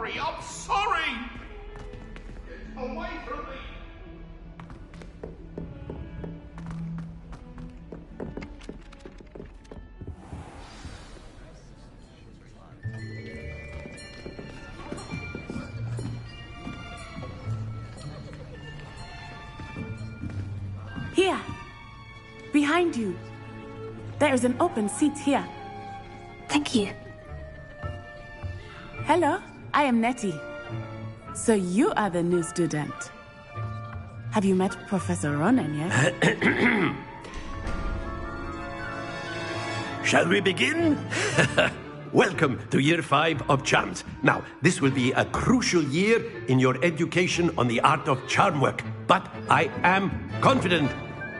I'm sorry! Get away from me!
Here. Behind you. There is an open seat here.
Thank you.
Hello, I am Nettie. So you are the new student. Have you met Professor Ronan yet?
Shall we begin? Welcome to Year 5 of Charms. Now, this will be a crucial year in your education on the art of charm work, but I am confident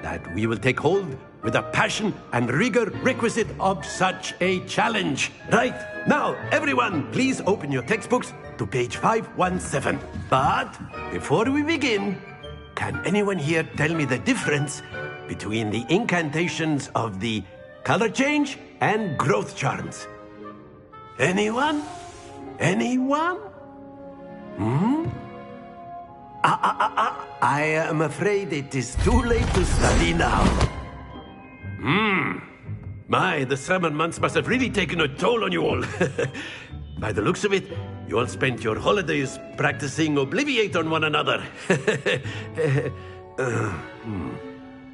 that we will take hold with the passion and rigor requisite of such a challenge. Right, now, everyone, please open your textbooks to page 517. But before we begin, can anyone here tell me the difference between the incantations of the color change and growth charms? Anyone? Anyone? I am afraid it is too late to study now. My, the summer months must have really taken a toll on you all. By the looks of it, you all spent your holidays practicing Obliviate on one another.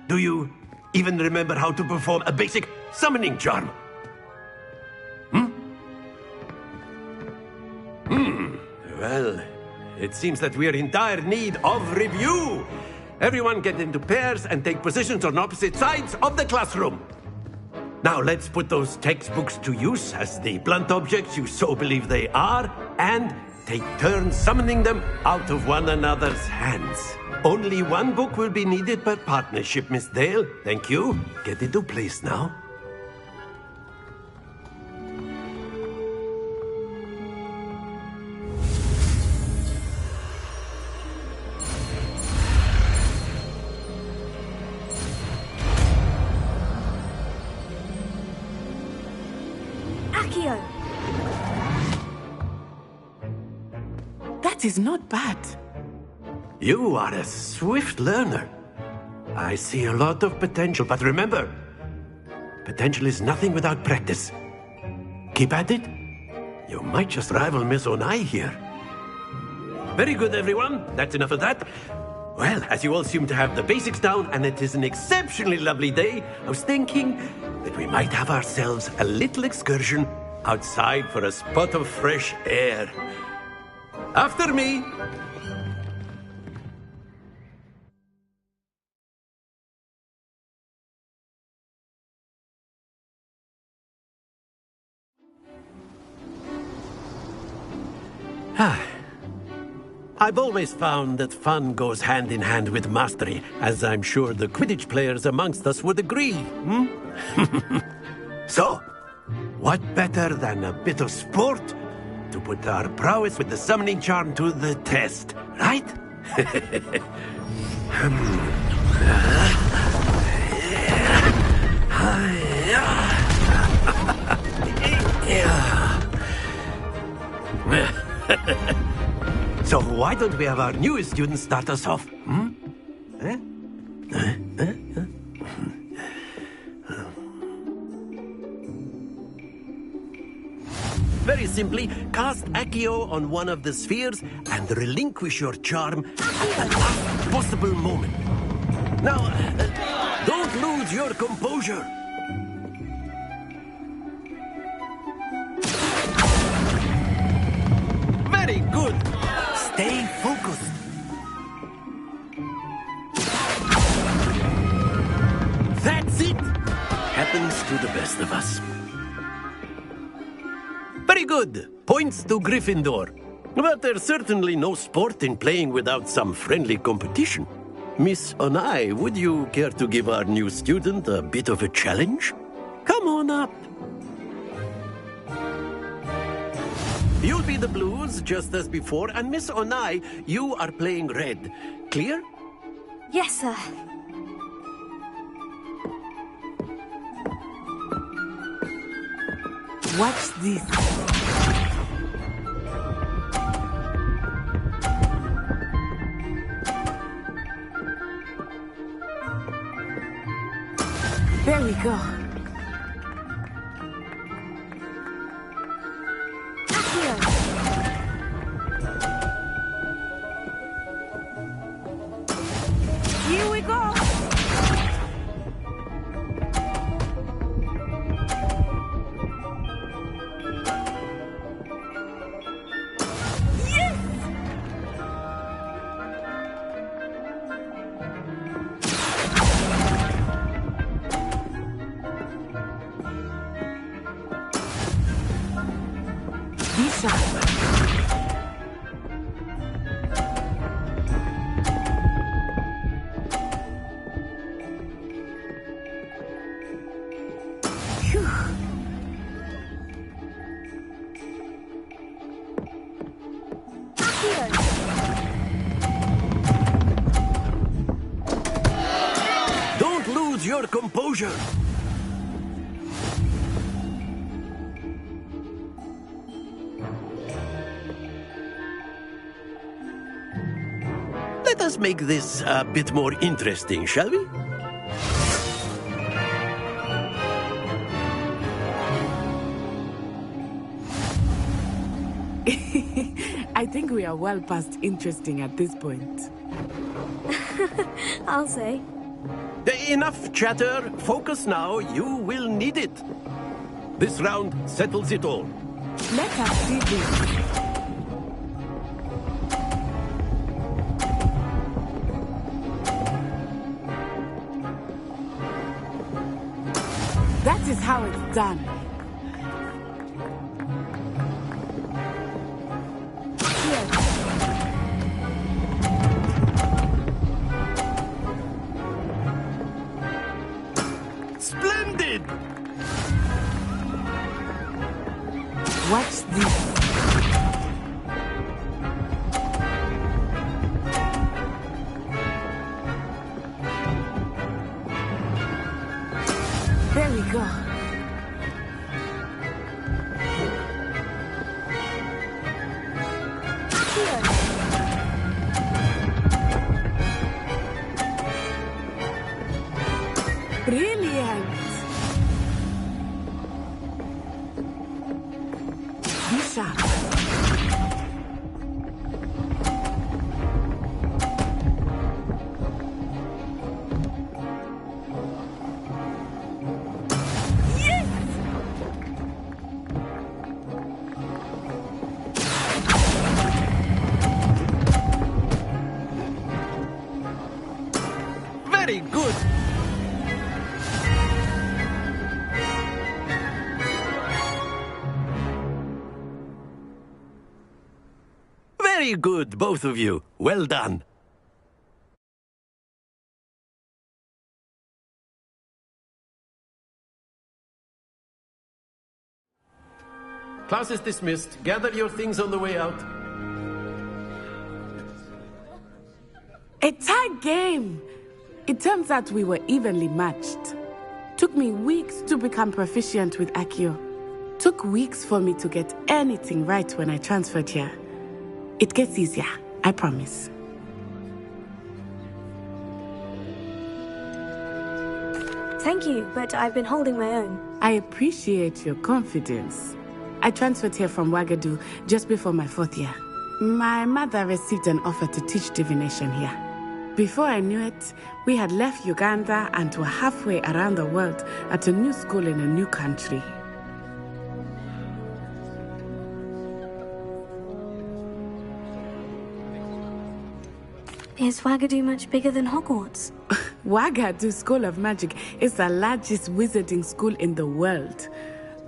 Do you even remember how to perform a basic summoning charm? Well, it seems that we are in dire need of review. Everyone get into pairs and take positions on opposite sides of the classroom. Now let's put those textbooks to use as the blunt objects you so believe they are, and take turns summoning them out of one another's hands. Only one book will be needed per partnership, Miss Dale. Thank you. Get into place now.
Accio!
That is not bad.
You are a swift learner. I see a lot of potential, but remember, potential is nothing without practice. Keep at it. You might just rival Miss Onai here. Very good, everyone. That's enough of that. Well, as you all seem to have the basics down, and it is an exceptionally lovely day, I was thinking that we might have ourselves a little excursion outside for a spot of fresh air. After me. I've always found that fun goes hand in hand with mastery, as I'm sure the Quidditch players amongst us would agree. So, what better than a bit of sport to put our prowess with the summoning charm to the test, right? So why don't we have our newest student start us off? Very simply, cast Accio on one of the spheres and relinquish your charm at the last possible moment. Now, don't lose your composure. Very good. Stay focused. That's it. Happens to the best of us. Very good. Points to Gryffindor. But there's certainly no sport in playing without some friendly competition. Miss Onai, would you care to give our new student a bit of a challenge? Come on up. You'll be the blues, just as before, and Miss Onai, you are playing red. Clear?
Yes, sir.
What's this? There we go.
Here we go!
Don't lose your composure. Let us make this a bit more interesting, shall we?
I think we are well past interesting at this point.
I'll say.
Enough chatter. Focus now. You will need it. This round settles it all.
Let us see this. That is how it's done.
Splendid!
Watch this. There we go. Brilliant. Be sharp.
Very good. Very good, both of you. Well done. Class is dismissed. Gather your things on the way out.
A tag game! It turns out we were evenly matched. Took me weeks to become proficient with Accio. Took weeks for me to get anything right when I transferred here. It gets easier, I promise.
Thank you, but I've been holding my own.
I appreciate your confidence. I transferred here from Wagadu just before my 4th year. My mother received an offer to teach divination here. Before I knew it, we had left Uganda and were halfway around the world at a new school in a new country.
Is Wagadu much bigger than Hogwarts?
Wagadu School of Magic is the largest wizarding school in the world.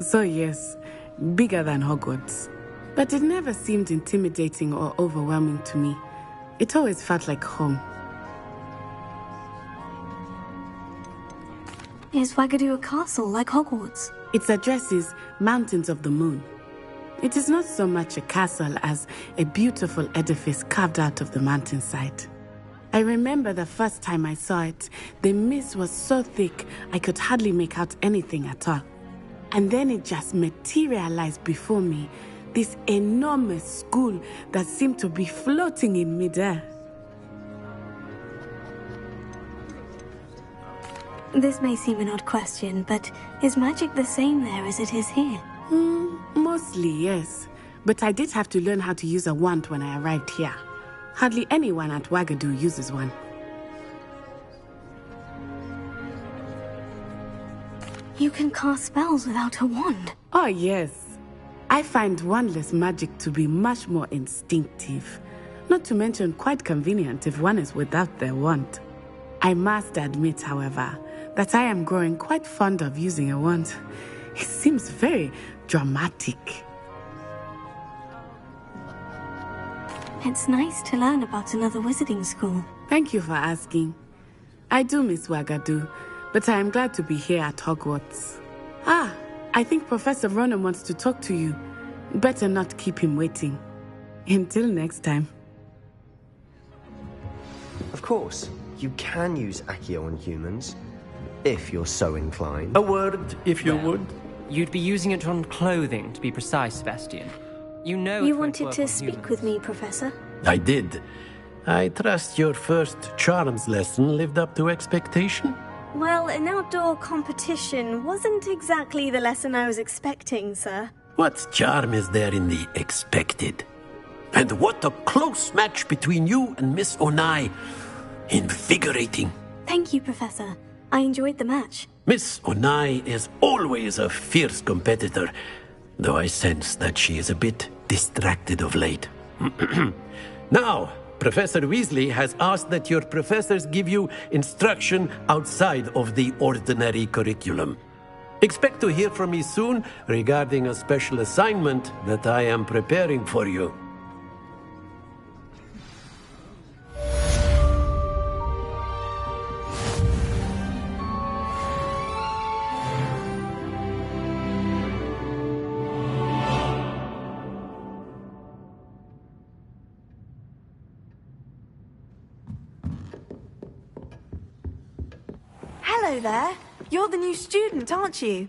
So yes, bigger than Hogwarts. But it never seemed intimidating or overwhelming to me. It always felt like home.
Is Wagadu a castle like Hogwarts?
Its address is Mountains of the Moon. It is not so much a castle as a beautiful edifice carved out of the mountainside. I remember the first time I saw it, the mist was so thick I could hardly make out anything at all. And then it just materialized before me, this enormous school that seemed to be floating in midair.
This may seem an odd question, but is magic the same there as it is here?
Mostly, yes. But I did have to learn how to use a wand when I arrived here. Hardly anyone at Wagadu uses one.
You can cast spells without a wand?
Oh, yes. I find wandless magic to be much more instinctive. Not to mention quite convenient if one is without their wand. I must admit, however, that I am growing quite fond of using a wand. It seems very dramatic.
It's nice to learn about another wizarding school.
Thank you for asking. I do miss Wagadu, but I am glad to be here at Hogwarts. Ah, I think Professor Ronan wants to talk to you. Better not keep him waiting. Until next time.
Of course, you can use Accio on humans, if you're so inclined.
A word, if you would.
You'd be using it on clothing, to be precise, Sebastian. You know
you wanted to speak with me, Professor?
I did. I trust your first charms lesson lived up to expectation?
Well, an outdoor competition wasn't exactly the lesson I was expecting, sir.
What charm is there in the expected? And what a close match between you and Miss Onai. Invigorating.
Thank you, Professor. I enjoyed the match.
Miss Onai is always a fierce competitor, though I sense that she is a bit distracted of late. Now, Professor Weasley has asked that your professors give you instruction outside of the ordinary curriculum. Expect to hear from me soon regarding a special assignment that I am preparing for you.
Hello there. You're the new student, aren't you?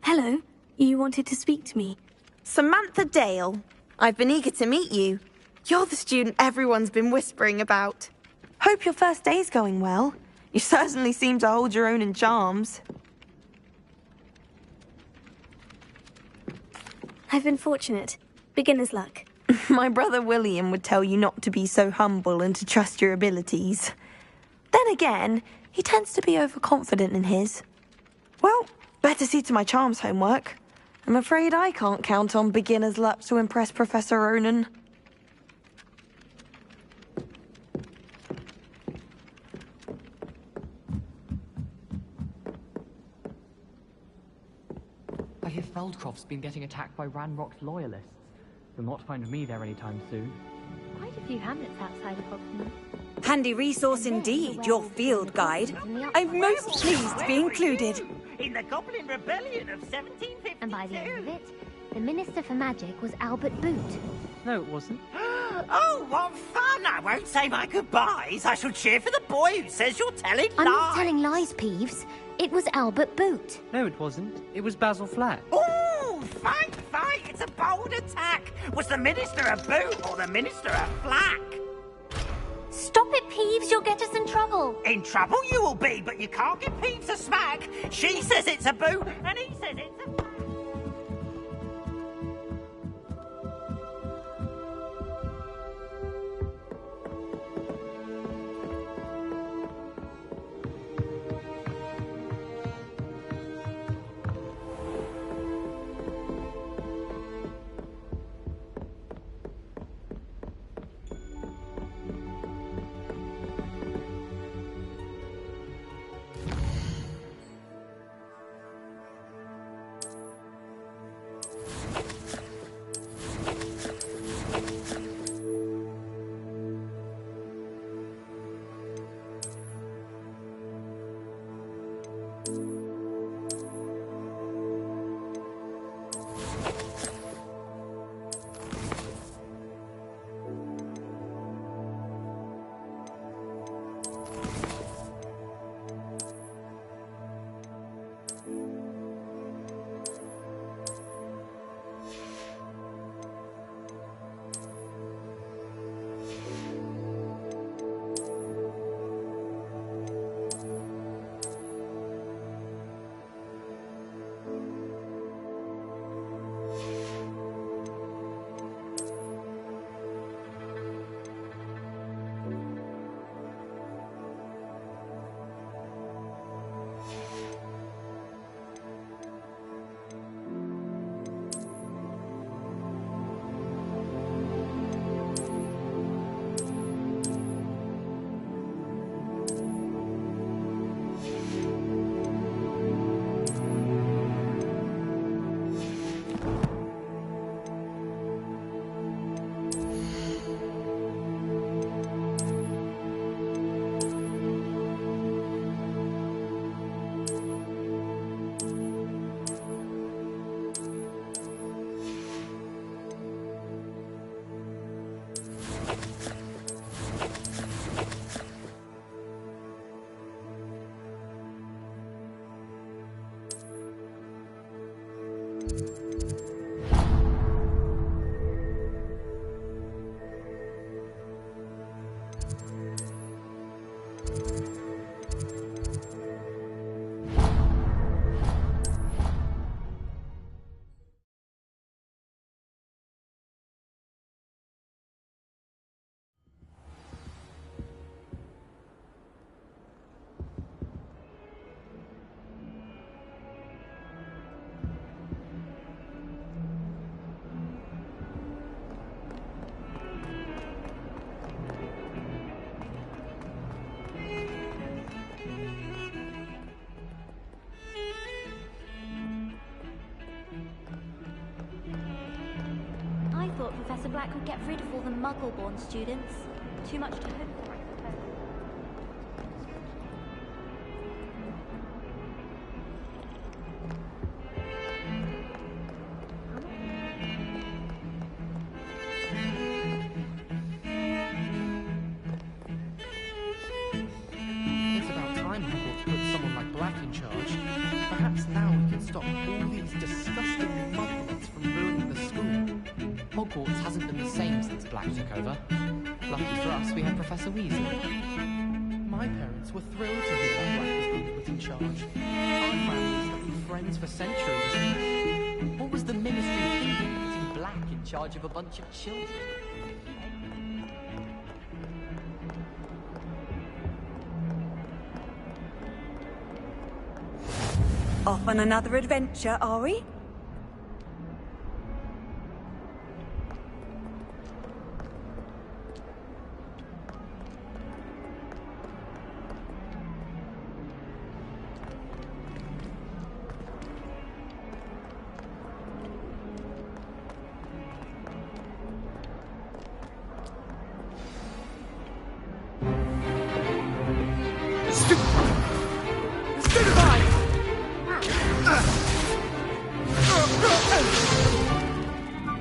Hello. You wanted to speak to me.
Samantha Dale. I've been eager to meet you. You're the student everyone's been whispering about. Hope your first day's going well. You certainly seem to hold your own in charms.
I've been fortunate. Beginner's luck.
My brother William would tell you not to be so humble and to trust your abilities. Then again, he tends to be overconfident in his. Well, better see to my charms homework. I'm afraid I can't count on beginner's luck to impress Professor Ronan.
I hear Feldcroft's been getting attacked by Ranrock's loyalists. You'll not find me there anytime soon.
Quite a few hamlets outside of Hogsmeade.
Handy resource indeed, your field guide. I'm most pleased to be included.
In the Goblin Rebellion of 1752.
And by the end of it, the Minister for Magic was Albert Boot.
No, it wasn't.
Oh, what fun! I won't say my goodbyes. I shall cheer for the boy who says you're telling lies.
I'm not telling lies, Peeves. It was Albert Boot.
No, it wasn't. It was Basil Flack.
Ooh, fight! It's a bold attack. Was the Minister a boot or the Minister a flack?
Stop it, Peeves. You'll get us in trouble.
In trouble you will be, but you can't give Peeves a smack. She says it's a boot, and he says it's a flack.
Professor Black would get rid of all the Muggle-born students. Too much to hope for, I suppose.
It's about time Hogwarts put someone like Black in charge. Perhaps now we can stop all these disgusting Muggles from ruining the school.
Hogwarts hasn't been the same since Black took over. Lucky for us, we have Professor Weasley.
My parents were thrilled to hear that Black was being put in charge. Our families have been friends for centuries.
What was the Ministry thinking putting Black in charge of a bunch of children?
Off on another adventure, are we?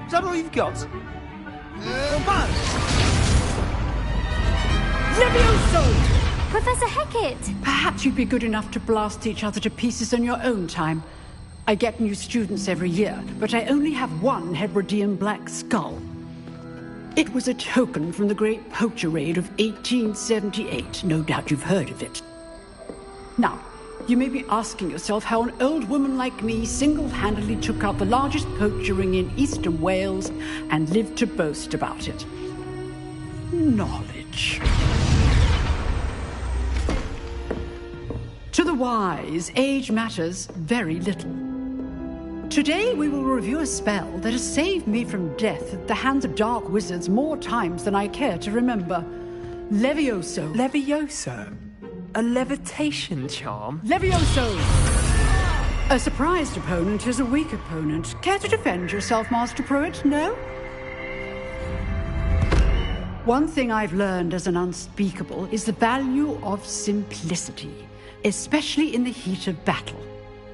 Is that all you've got?
Levioso!
Professor Hecat!
Perhaps you'd be good enough to blast each other to pieces in your own time. I get new students every year, but I only have one Hebridean black skull. It was a token from the Great Poacher Raid of 1878. No doubt you've heard of it. Now, you may be asking yourself how an old woman like me single-handedly took out the largest poacher ring in eastern Wales and lived to boast about it. Knowledge. To the wise, age matters very little. Today we will review a spell that has saved me from death at the hands of dark wizards more times than I care to remember. Levioso.
Levioso? A levitation charm?
Levioso! A surprised opponent is a weak opponent. Care to defend yourself, Master Pruitt? No? One thing I've learned as an unspeakable is the value of simplicity, especially in the heat of battle.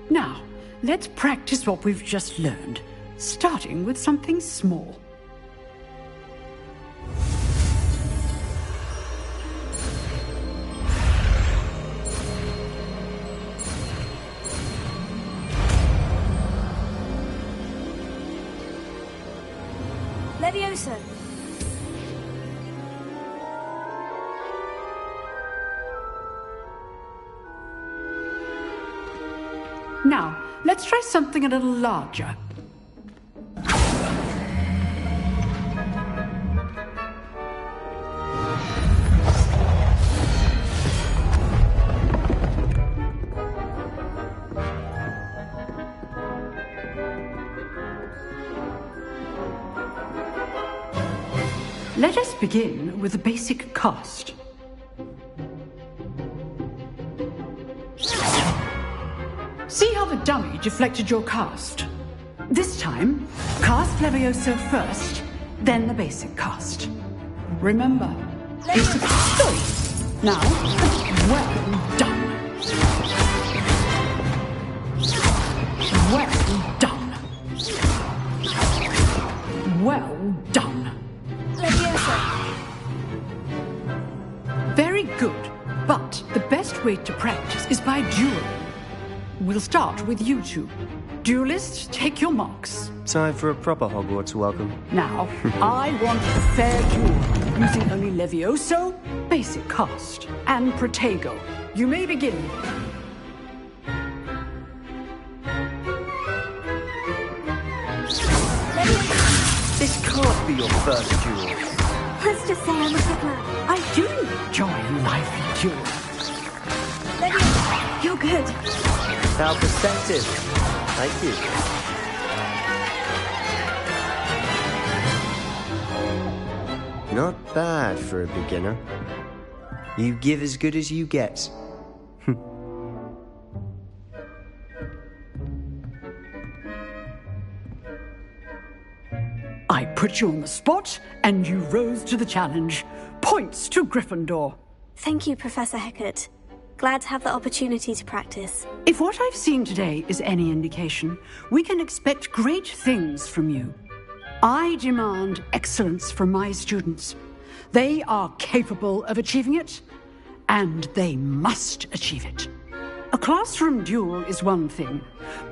Now, let's practice what we've just learned, starting with something small.
Levioso!
Now, let's try something a little larger. Let us begin with the basic cast. See how the dummy deflected your cast? This time, cast Levioso first, then the basic cast. Remember, it's a story. Now, well done. Well done. Well done. Very good, but the best way to practice is by dueling. We'll start with you two. Duelists, take your marks.
Time for a proper Hogwarts welcome.
Now, I want a fair duel, using only Levioso, basic cast, and Protego. You may begin.
This can't be your first duel.
Let's just say I'm a fiddler.
I do enjoy lively duels.
Levioso, you're good.
How perceptive. Thank you. Not bad for a beginner. You give as good as you get.
I put you on the spot, and you rose to the challenge. Points to Gryffindor.
Thank you, Professor Hecat. Glad to have the opportunity to practice.
If what I've seen today is any indication, we can expect great things from you. I demand excellence from my students. They are capable of achieving it, and they must achieve it. A classroom duel is one thing,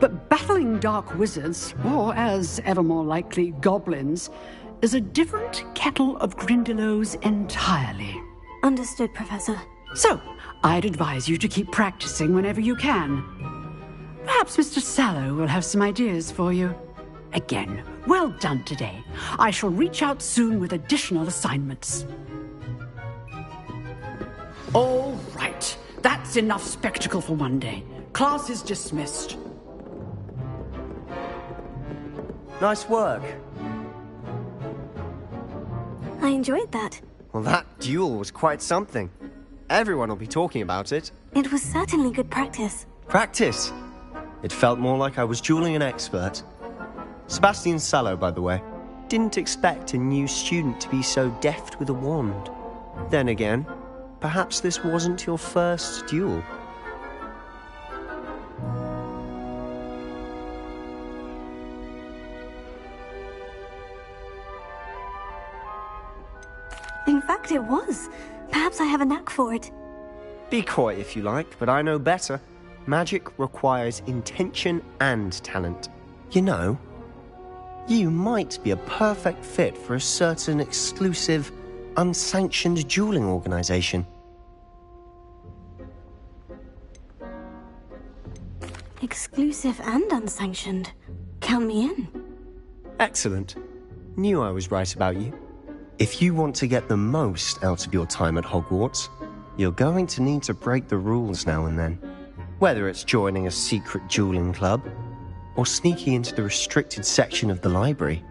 but battling dark wizards, or as ever more likely, goblins, is a different kettle of Grindylows entirely.
Understood, Professor.
So, I'd advise you to keep practicing whenever you can. Perhaps Mr. Sallow will have some ideas for you. Again, well done today. I shall reach out soon with additional assignments. All right. That's enough spectacle for one day. Class is dismissed.
Nice work.
I enjoyed that.
Well, that duel was quite something. Everyone will be talking about it.
It was certainly good practice.
Practice? It felt more like I was dueling an expert. Sebastian Sallow, by the way. Didn't expect a new student to be so deft with a wand. Then again, perhaps this wasn't your first duel.
In fact, it was. Perhaps I have a knack for it.
Be coy if you like, but I know better. Magic requires intention and talent. You know, you might be a perfect fit for a certain exclusive, unsanctioned dueling organization.
Exclusive and unsanctioned. Count me in.
Excellent. Knew I was right about you. If you want to get the most out of your time at Hogwarts, you're going to need to break the rules now and then. Whether it's joining a secret dueling club, or sneaking into the restricted section of the library,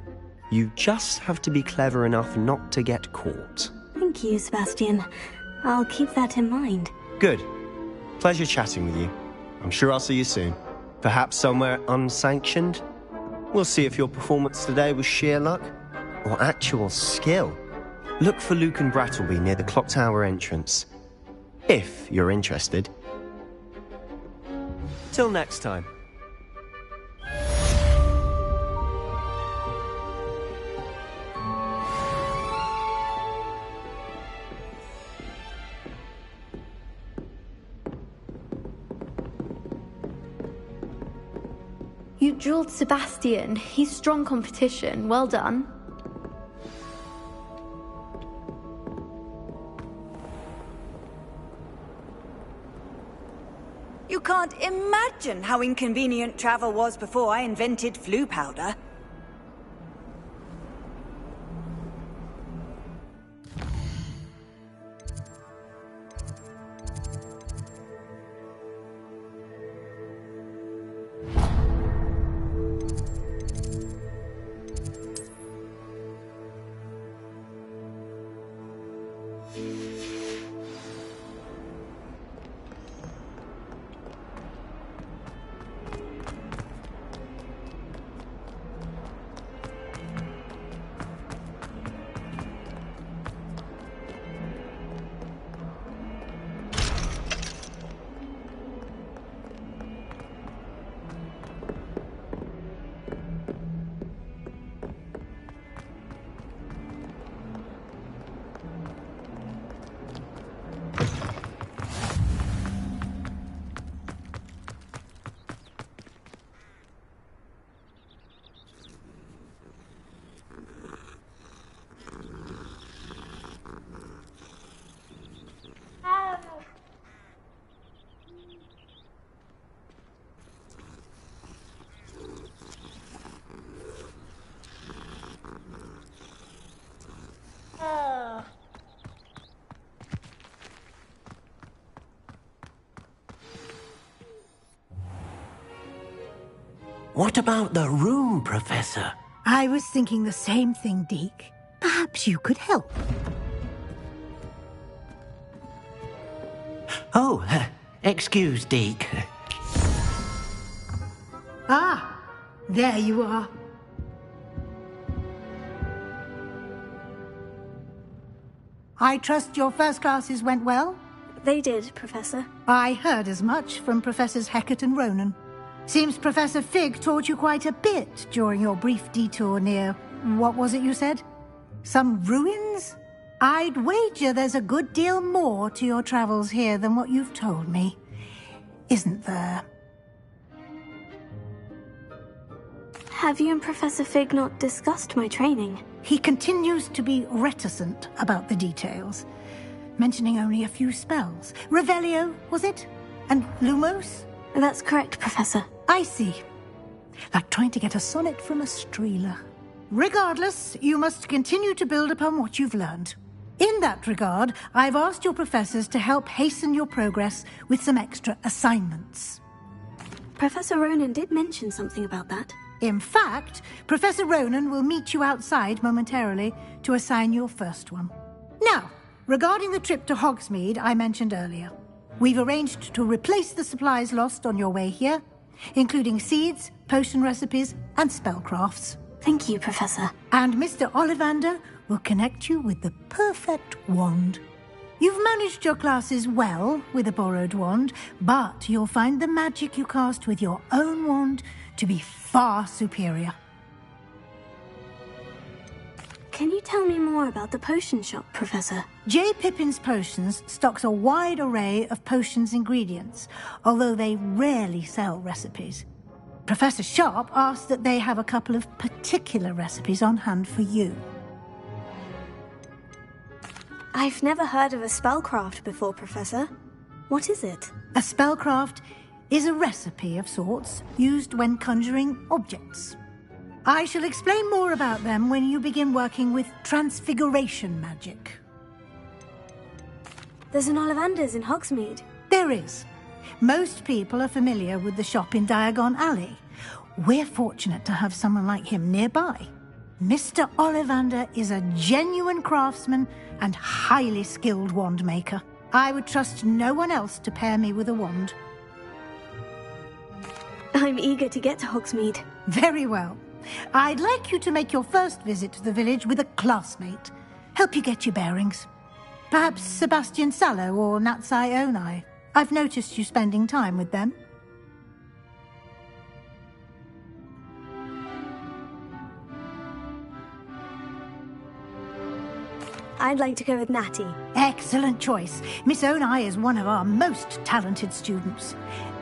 you just have to be clever enough not to get caught.
Thank you, Sebastian. I'll keep that in mind.
Good. Pleasure chatting with you. I'm sure I'll see you soon. Perhaps somewhere unsanctioned? We'll see if your performance today was sheer luck or actual skill. Look for Luke and Brattleby near the clock tower entrance, if you're interested. Till next time.
You dueled Sebastian. He's strong competition. Well done.
You can't imagine how inconvenient travel was before I invented flu powder.
What about the room, Professor?
I was thinking the same thing, Deke. Perhaps you could help.
Oh, excuse, Deke.
Ah, there you are. I trust your first classes went well?
They did, Professor.
I heard as much from Professors Hecat and Ronan. Seems Professor Fig taught you quite a bit during your brief detour near... what was it you said? Some ruins? I'd wager there's a good deal more to your travels here than what you've told me. Isn't there?
Have you and Professor Fig not discussed my training?
He continues to be reticent about the details, mentioning only a few spells. Revelio, was it? And Lumos?
That's correct, Professor.
I see. Like trying to get a sonnet from a streeler. Regardless, you must continue to build upon what you've learned. In that regard, I've asked your professors to help hasten your progress with some extra assignments.
Professor Ronan did mention something about that.
In fact, Professor Ronan will meet you outside momentarily to assign your first one. Now, regarding the trip to Hogsmeade I mentioned earlier, we've arranged to replace the supplies lost on your way here, including seeds, potion recipes, and spellcrafts.
Thank you, Professor.
And Mr. Ollivander will connect you with the perfect wand. You've managed your classes well with a borrowed wand, but you'll find the magic you cast with your own wand to be far superior.
Can you tell me more about the potion shop, Professor?
J. Pippin's Potions stocks a wide array of potions ingredients, although they rarely sell recipes. Professor Sharp asked that they have a couple of particular recipes on hand for you.
I've never heard of a spellcraft before, Professor. What is it?
A spellcraft is a recipe of sorts used when conjuring objects. I shall explain more about them when you begin working with transfiguration magic.
There's an Ollivander's in Hogsmeade.
There is. Most people are familiar with the shop in Diagon Alley. We're fortunate to have someone like him nearby. Mr. Ollivander is a genuine craftsman and highly skilled wand maker. I would trust no one else to pair me with a wand.
I'm eager to get to Hogsmeade.
Very well. I'd like you to make your first visit to the village with a classmate. Help you get your bearings. Perhaps Sebastian Sallow or Natsai Onai. I've noticed you spending time with them.
I'd like to go with Natty.
Excellent choice. Miss Onai is one of our most talented students.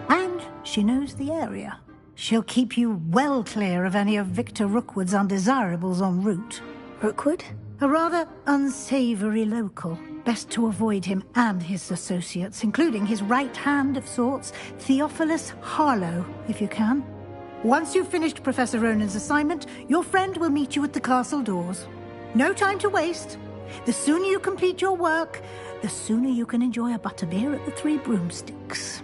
And she knows the area. She'll keep you well clear of any of Victor Rookwood's undesirables en route.
Rookwood?
A rather unsavoury local. Best to avoid him and his associates, including his right hand of sorts, Theophilus Harlow, if you can. Once you've finished Professor Ronan's assignment, your friend will meet you at the castle doors. No time to waste. The sooner you complete your work, the sooner you can enjoy a butterbeer at the Three Broomsticks.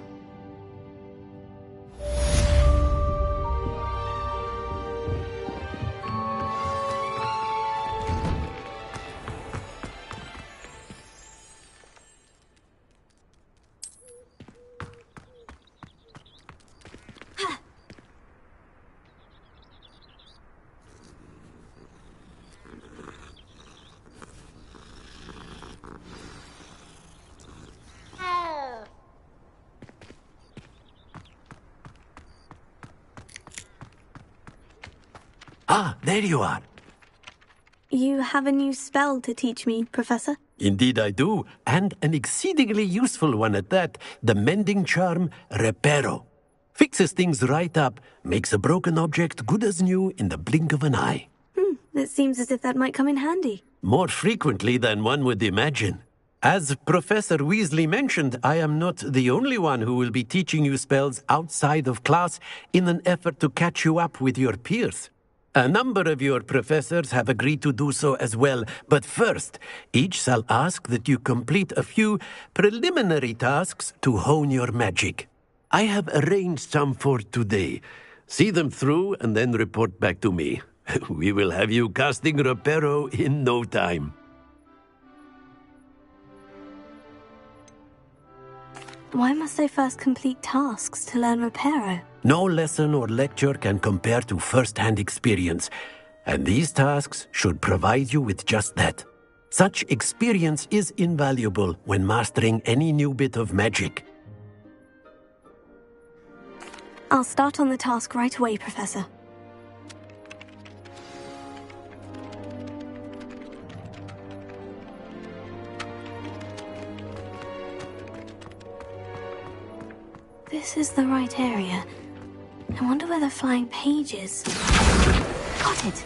Ah, there you are.
You have a new spell to teach me, Professor?
Indeed I do, and an exceedingly useful one at that. The mending charm, Reparo. Fixes things right up, makes a broken object good as new in the blink of an eye.
It seems as if that might come in handy.
More frequently than one would imagine. As Professor Weasley mentioned, I am not the only one who will be teaching you spells outside of class in an effort to catch you up with your peers. A number of your professors have agreed to do so as well, but first, each shall ask that you complete a few preliminary tasks to hone your magic. I have arranged some for today. See them through and then report back to me. We will have you casting Reparo in no time.
Why must I first complete tasks to learn Reparo?
No lesson or lecture can compare to first-hand experience, and these tasks should provide you with just that. Such experience is invaluable when mastering any new bit of magic.
I'll start on the task right away, Professor. This is the right area. I wonder where the flying page is. Got it!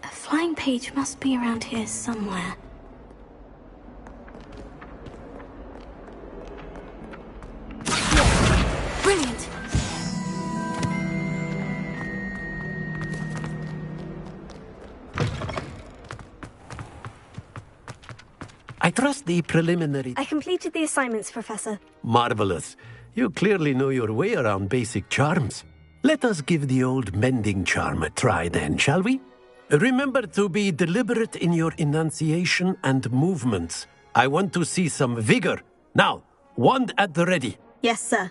A flying page must be around here somewhere. Brilliant!
I trust the preliminary...
I completed the assignments, Professor.
Marvelous. You clearly know your way around basic charms. Let us give the old mending charm a try then, shall we? Remember to be deliberate in your enunciation and movements. I want to see some vigor. Now, wand at the ready.
Yes, sir.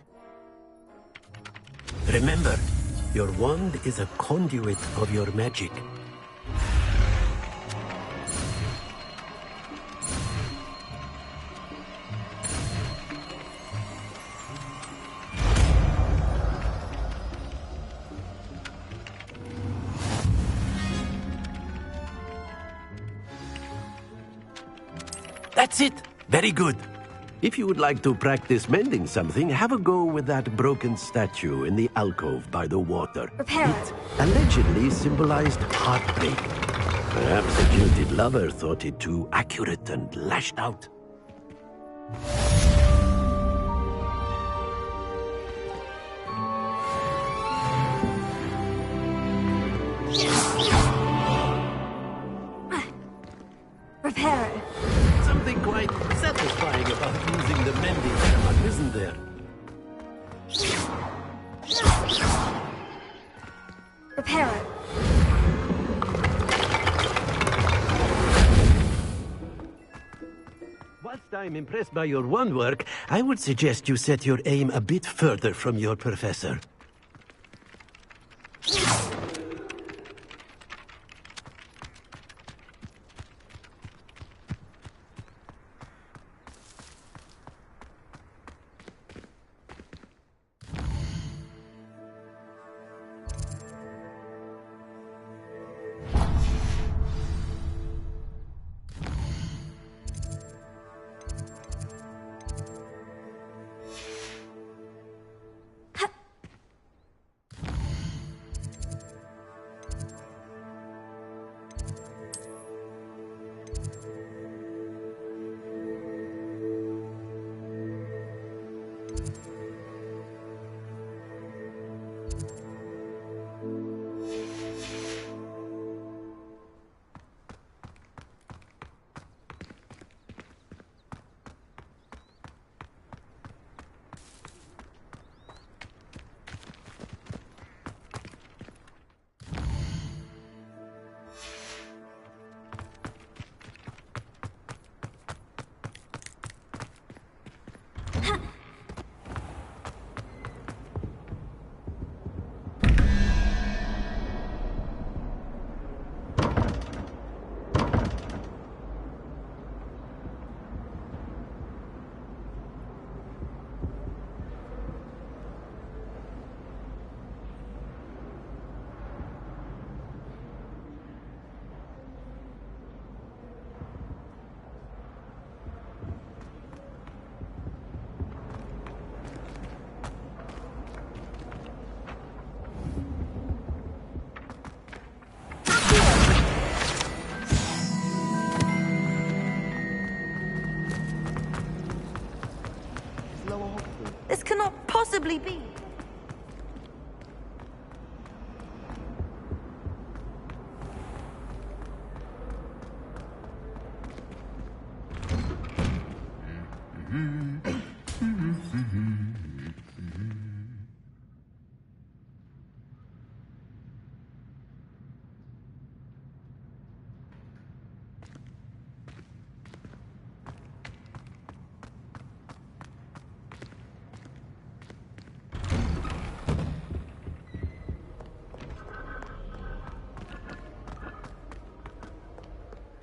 Remember, your wand is a conduit of your magic. That's it! Very good. If you would like to practice mending something, have a go with that broken statue in the alcove by the water.
Repair it.
Allegedly symbolized heartbreak. Perhaps a jilted lover thought it too accurate and lashed out.
Repair it.
Something quite satisfying about using the mending hammer, isn't there?
Repair it.
Whilst I'm impressed by your wand work, I would suggest you set your aim a bit further from your professor.
This cannot possibly be.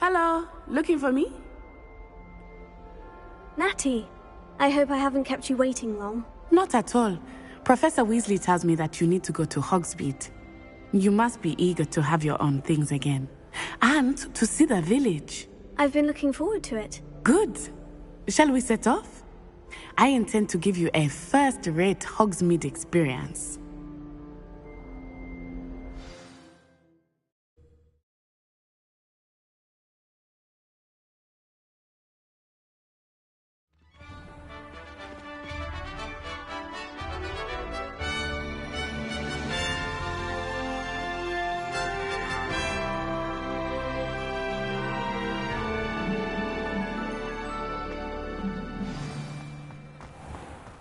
Hello, looking for me?
Natty, I hope I haven't kept you waiting long.
Not at all. Professor Weasley tells me that you need to go to Hogsmeade. You must be eager to have your own things again. And to see the village.
I've been looking forward to it.
Good. Shall we set off? I intend to give you a first-rate Hogsmeade experience.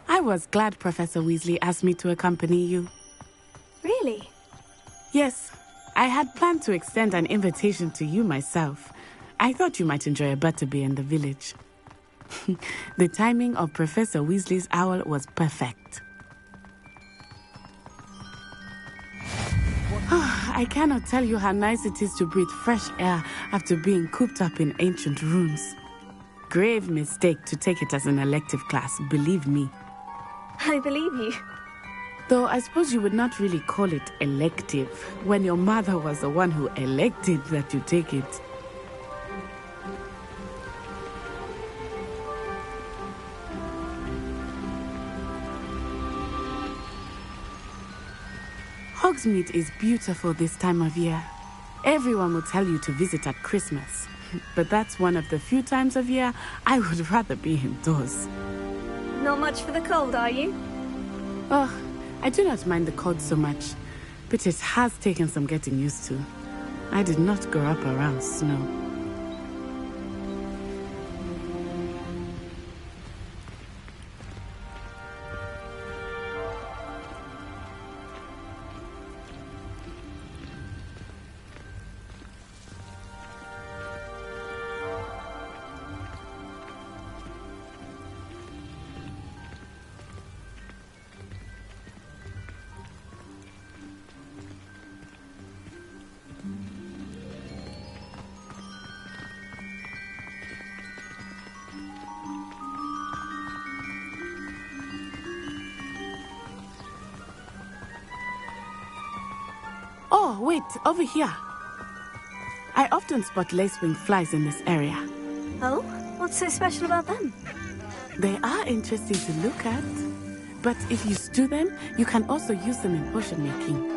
I was glad Professor Weasley asked me to accompany you.
Really?
Yes. I had planned to extend an invitation to you myself. I thought you might enjoy a butterbeer in the village. The timing of Professor Weasley's owl was perfect. I cannot tell you how nice it is to breathe fresh air after being cooped up in ancient rooms. Grave mistake to take it as an elective class, believe me.
I believe you.
Though I suppose you would not really call it elective when your mother was the one who elected that you take it. Hogsmeade is beautiful this time of year. Everyone will tell you to visit at Christmas. But that's one of the few times of year I would rather be indoors.
Not much for the cold, are you?
Oh, I do not mind the cold so much, but it has taken some getting used to. I did not grow up around snow. Oh, wait, over here. I often spot lacewing flies in this area.
Oh? What's so special about them?
They are interesting to look at. But if you stew them, you can also use them in potion making.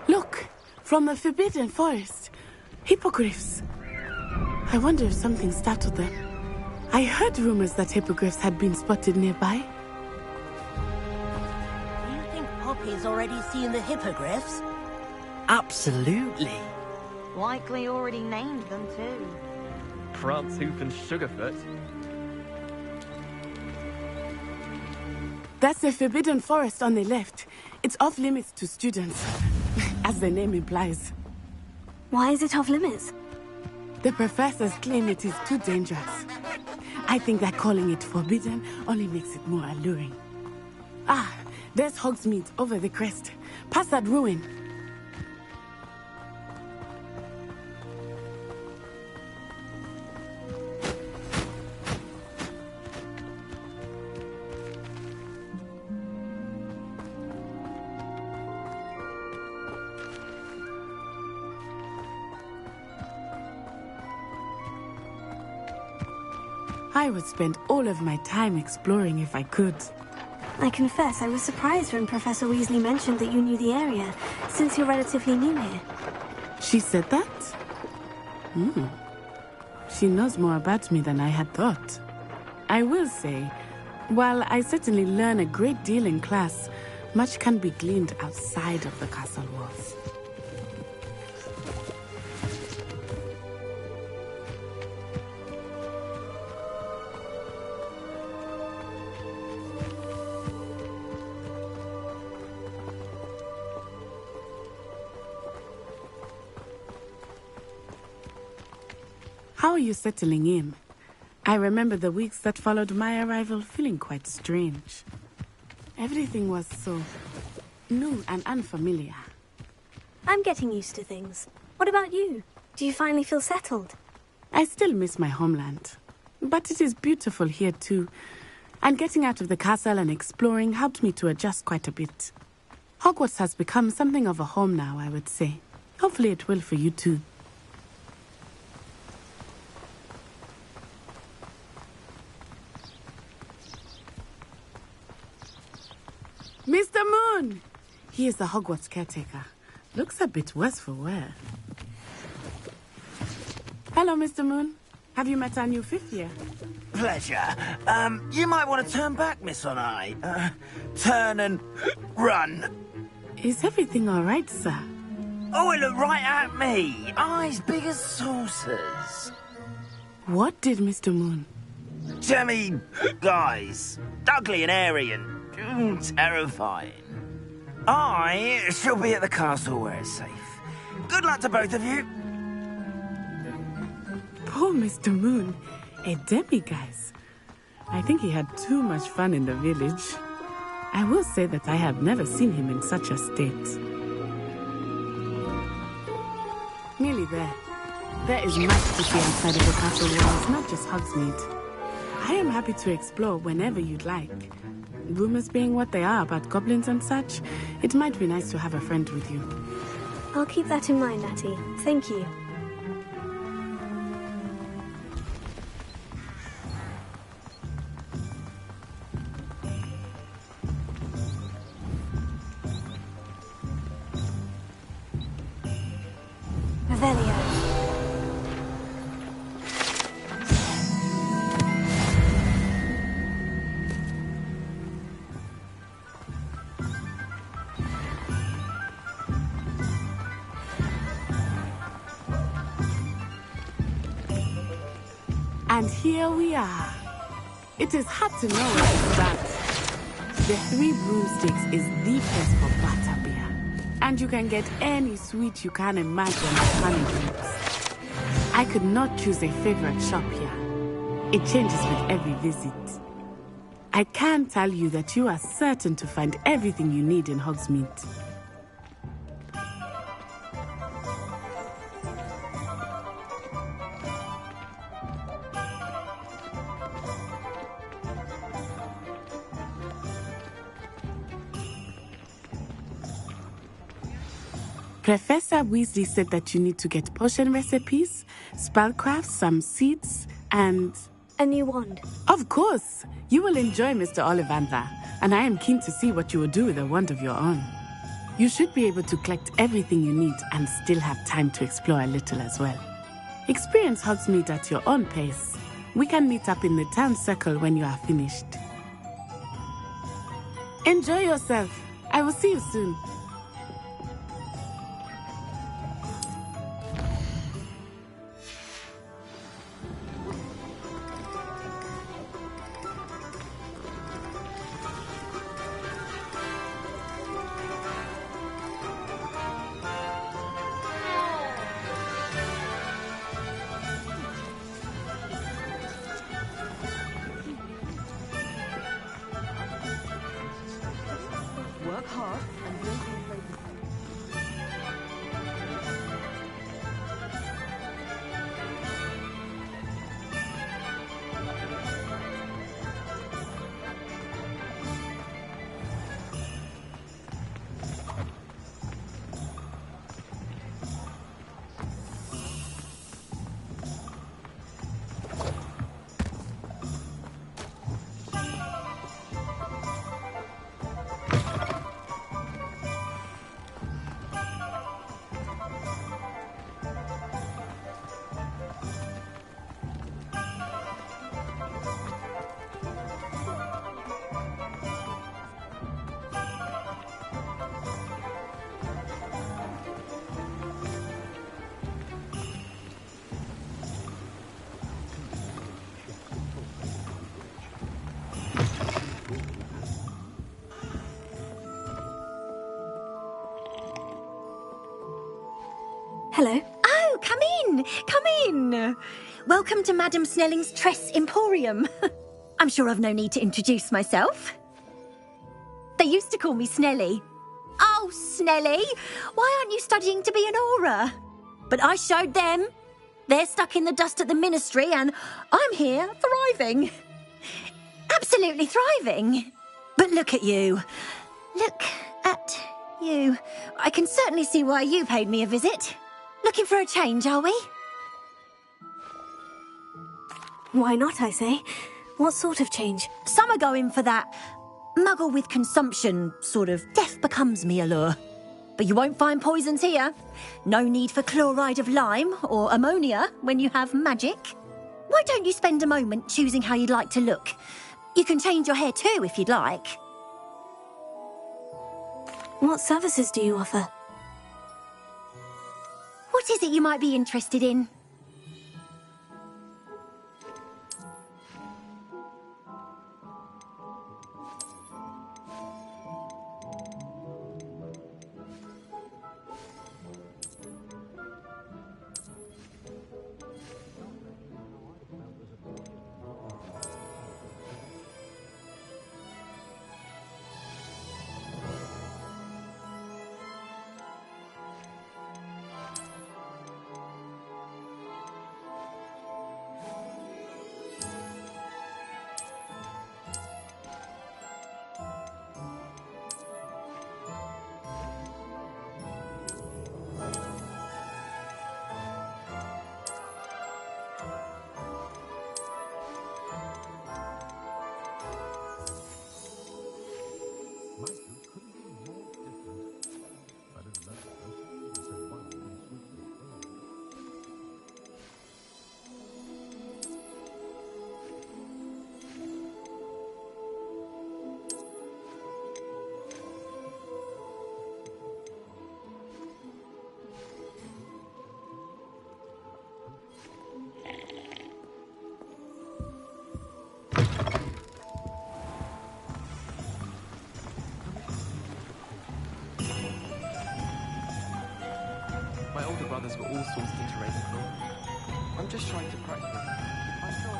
Look, from the Forbidden Forest. Hippogriffs. I wonder if something startled them. I heard rumors that hippogriffs had been spotted nearby.
Do you think Poppy's already seen the hippogriffs? Absolutely.
Likely already named them too.
Prantzhoof and Sugarfoot.
That's the Forbidden Forest on the left. It's off limits to students, as the name implies.
Why is it off limits?
The professors claim it is too dangerous. I think that calling it forbidden only makes it more alluring. Ah, there's Hogsmeade over the crest. Past that ruin. I would spend all of my time exploring if I could.
I confess I was surprised when Professor Weasley mentioned that you knew the area, since you're relatively new here.
She said that? She knows more about me than I had thought. I will say, while I certainly learn a great deal in class, much can be gleaned outside of the castle walls. How are you settling in? I remember the weeks that followed my arrival feeling quite strange. Everything was so new and unfamiliar.
I'm getting used to things. What about you? Do you finally feel settled?
I still miss my homeland, but it is beautiful here too. And getting out of the castle and exploring helped me to adjust quite a bit. Hogwarts has become something of a home now, I would say. Hopefully it will for you too. Mr. Moon! He is the Hogwarts caretaker. Looks a bit worse for wear. Hello, Mr. Moon. Have you met our new fifth year?
Pleasure. You might want to turn back, Miss Onai. Turn and run.
Is everything all right, sir?
Oh, it looked right at me. Eyes big as saucers.
What did Mr. Moon?
Jemmy, guys. Ugly and airy and terrifying. I shall be at the castle where it's safe. Good luck to both of you.
Poor Mr. Moon. A demi-guise. I think he had too much fun in the village. I will say that I have never seen him in such a state. Nearly there. There is much to see outside of the castle walls, not just Hogsmeade. I am happy to explore whenever you'd like. Rumors being what they are about goblins and such, it might be nice to have a friend with you.
I'll keep that in mind, Natty. Thank you. Revelio.
And here we are. It is hard to know where to start. The Three Broomsticks is the place for butterbeer. And you can get any sweet you can imagine at Honeydukes. I could not choose a favorite shop here. It changes with every visit. I can tell you that you are certain to find everything you need in Hogsmeade. Professor Weasley said that you need to get potion recipes, spellcraft, some seeds, and...
a new wand.
Of course! You will enjoy Mr. Ollivander, and I am keen to see what you will do with a wand of your own. You should be able to collect everything you need and still have time to explore a little as well. Experience Hogsmeade at your own pace. We can meet up in the town circle when you are finished. Enjoy yourself. I will see you soon.
Work hard and don't be afraid to
Hello.
Oh, come in! Come in! Welcome to Madame Snelling's Tress Emporium. I'm sure I've no need to introduce myself. They used to call me Snelly. Oh, Snelly! Why aren't you studying to be an aura? But I showed them. They're stuck in the dust at the ministry, and I'm here, thriving. Absolutely thriving. But look at you. Look at you. I can certainly see why you paid me a visit. Looking for a change, are we?
Why not, I say? What sort of change?
Some are going for that muggle with consumption, sort of death becomes me allure. But you won't find poisons here. No need for chloride of lime or ammonia when you have magic. Why don't you spend a moment choosing how you'd like to look? You can change your hair too if you'd like.
What services do you offer?
What is it you might be interested in?
My older brothers were all sourced into Ravenclaw. I'm just trying to practice. I'm sure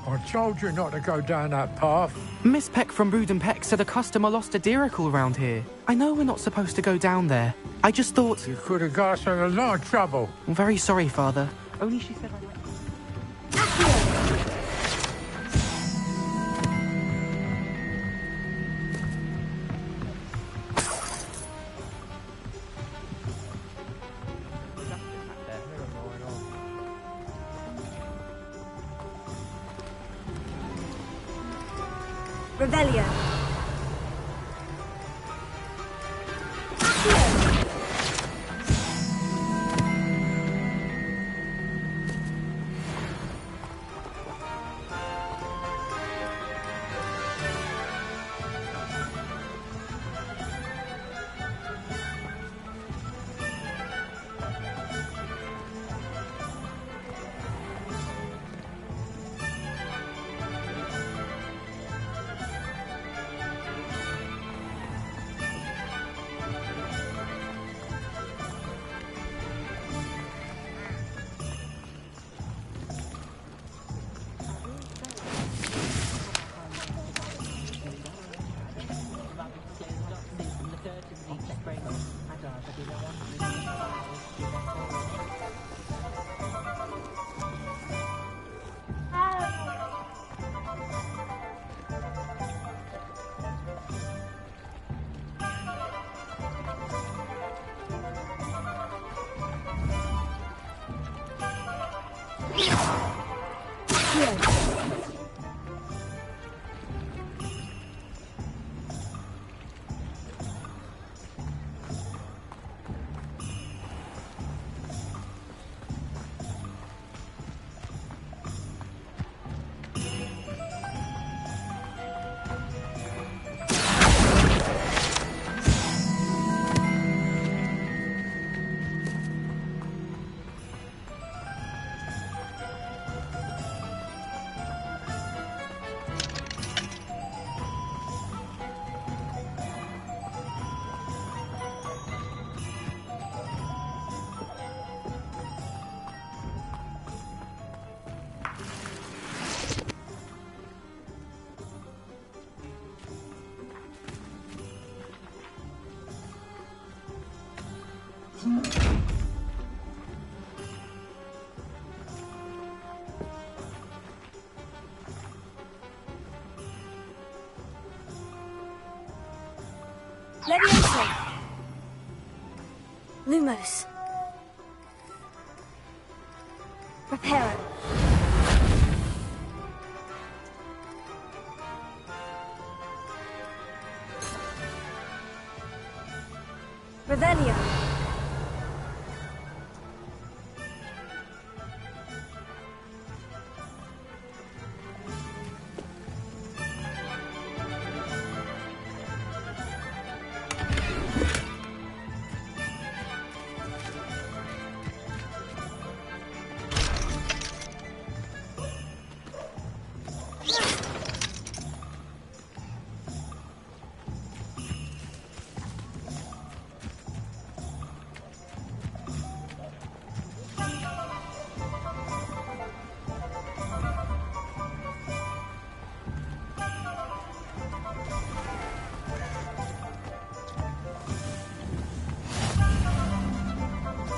I told you not to go down that path.
Miss Peck from Brood and Peck said a customer lost a deeracle around here. I know we're not supposed to go down there. I just thought...
You could have got us in a lot of trouble.
I'm very sorry, Father. Only she said I...
Revelio. Leviosa! Lumos. Reparo. Revelio.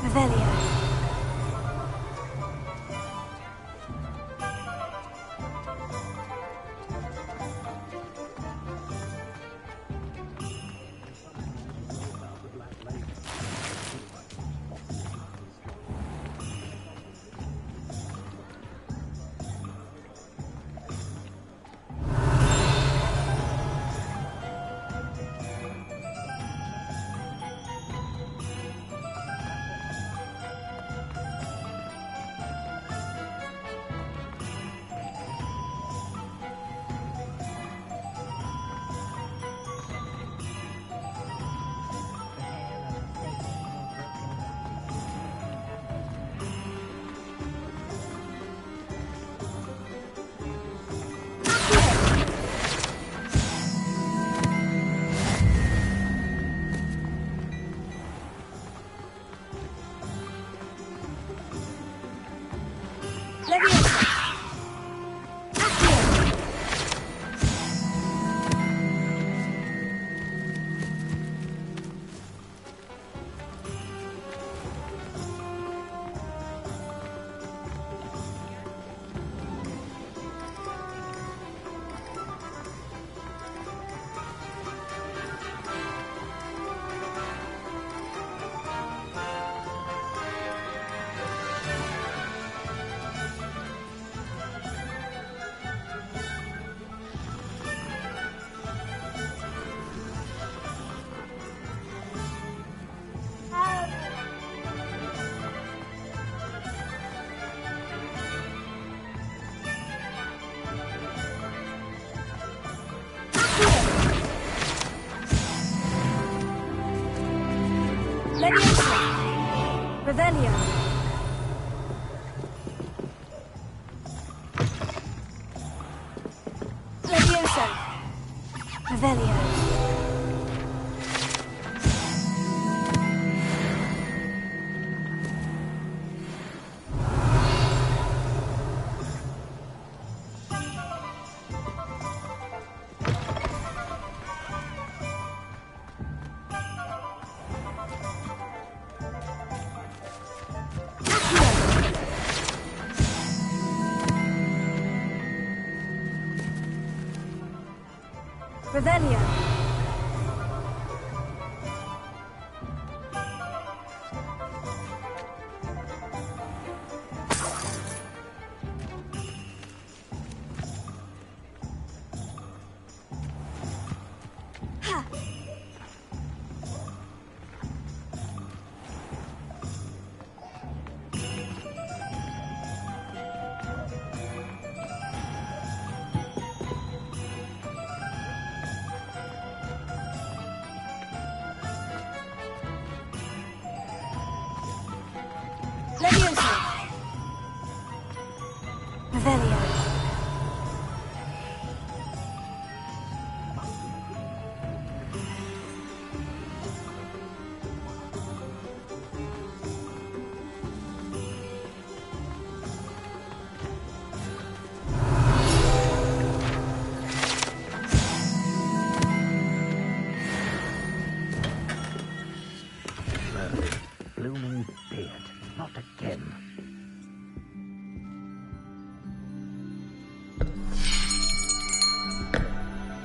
Revelio. Revelio. Leviosa. Revelio. Revelio. Ha.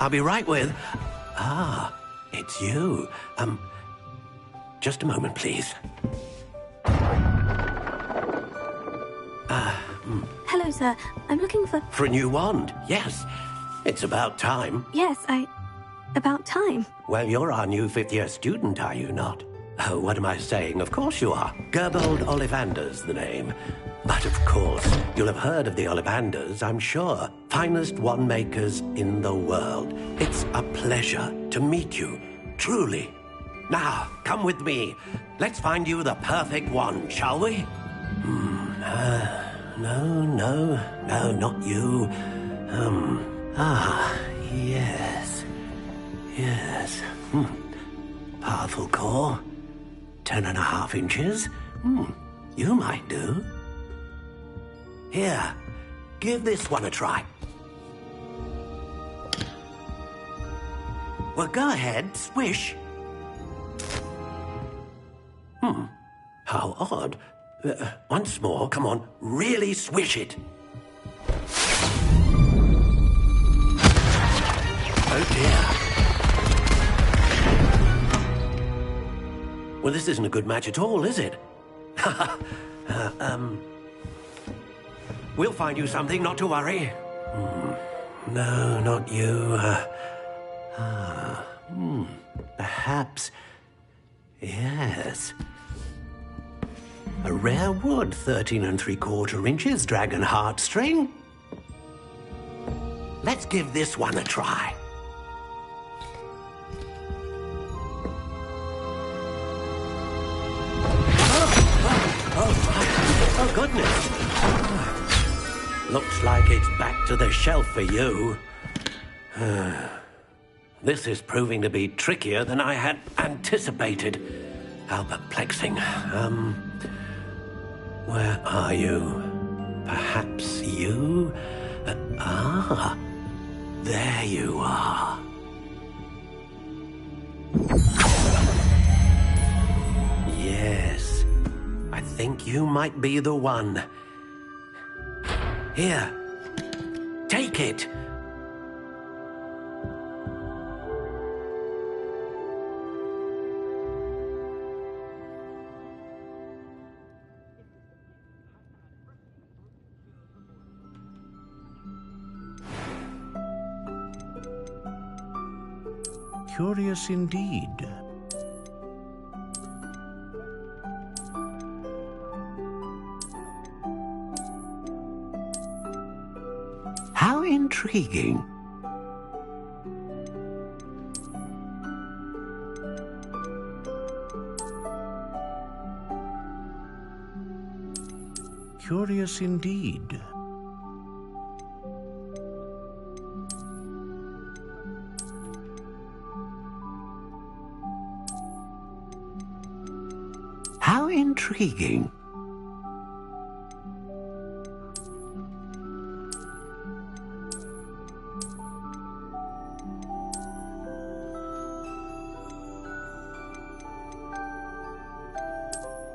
I'll be right with... Ah, it's you. Just a moment, please.
Hello, sir. I'm looking for...
For a new wand, yes. It's about time.
Yes, about time.
Well, you're our new fifth-year student, are you not? Oh, what am I saying? Of course you are. Gerbold Ollivander's the name. But of course, you'll have heard of the Ollivanders, I'm sure. Finest wand makers in the world. It's a pleasure to meet you, truly. Now, come with me. Let's find you the perfect wand, shall we? No, not you. Yes. Powerful core. 10.5 inches. You might do. Here, give this one a try. Well, go ahead, swish. How odd. Once more, come on, really swish it. Oh dear. Well, this isn't a good match at all, is it? We'll find you something, not to worry. No, not you. Perhaps... Yes. A rare wood, 13 3/4 inches, dragon heartstring. Let's give this one a try. Oh, goodness. Looks like it's back to the shelf for you. This is proving to be trickier than I had anticipated. How perplexing. Where are you? Perhaps you? There you are. Yes, I think you might be the one. Here, take it.
Curious indeed.
How intriguing.
Curious indeed.
How intriguing.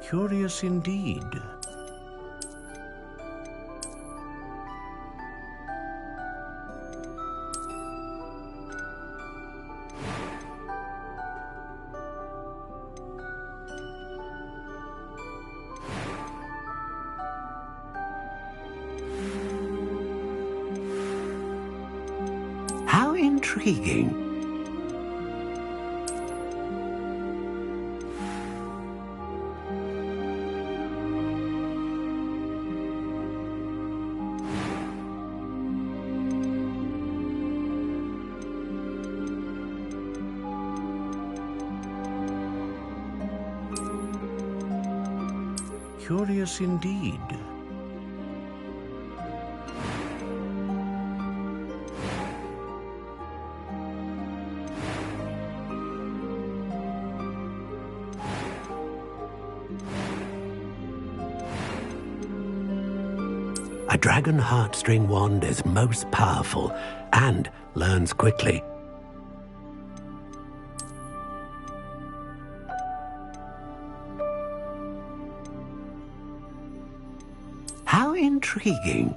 Curious indeed.
How intriguing.
Curious indeed.
A dragon heartstring wand is most powerful and learns quickly. How intriguing.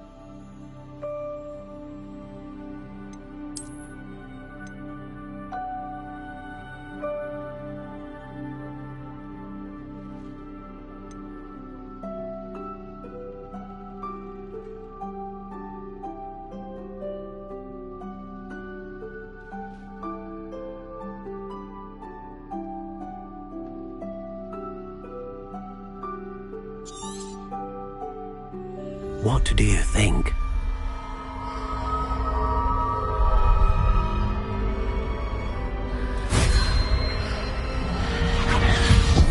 What do you think?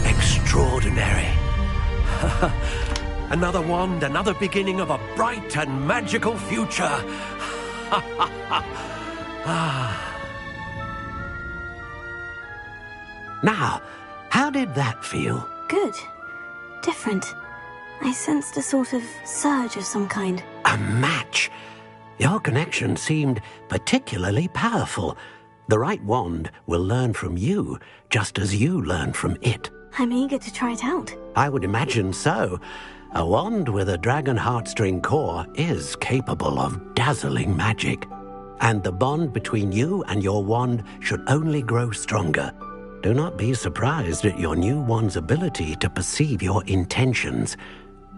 Extraordinary. Another wand, another beginning of a bright and magical future. Now, how did that feel?
Good. Different. I sensed a sort of surge of some kind.
A match. Your connection seemed particularly powerful. The right wand will learn from you, just as you learn from it.
I'm eager to try it out.
I would imagine so. A wand with a dragon heartstring core is capable of dazzling magic. And the bond between you and your wand should only grow stronger. Do not be surprised at your new wand's ability to perceive your intentions,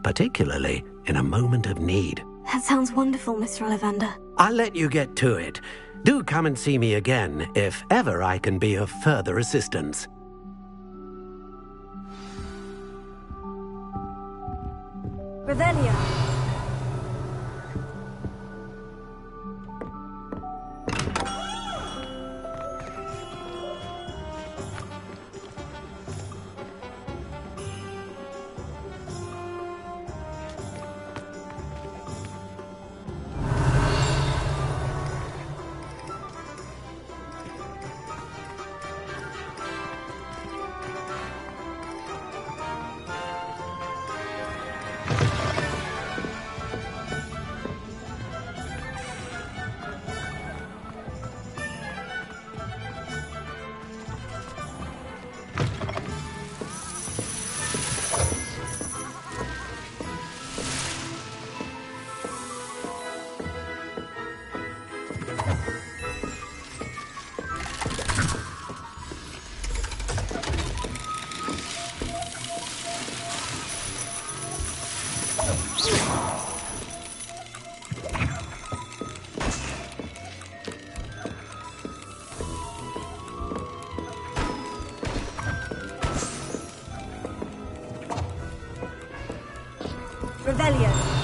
particularly in a moment of need.
That sounds wonderful, Mr. Ollivander.
I'll let you get to it. Do come and see me again if ever I can be of further assistance.
Revelia! Revelio.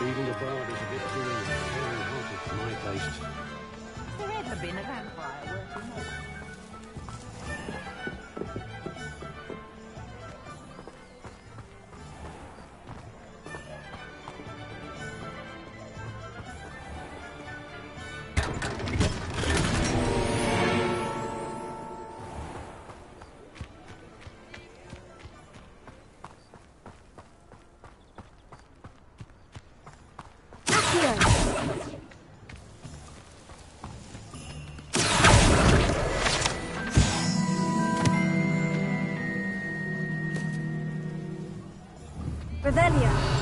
Even the bard is a bit too hearted for my taste.
Has there ever been a vampire working on?
Revelio.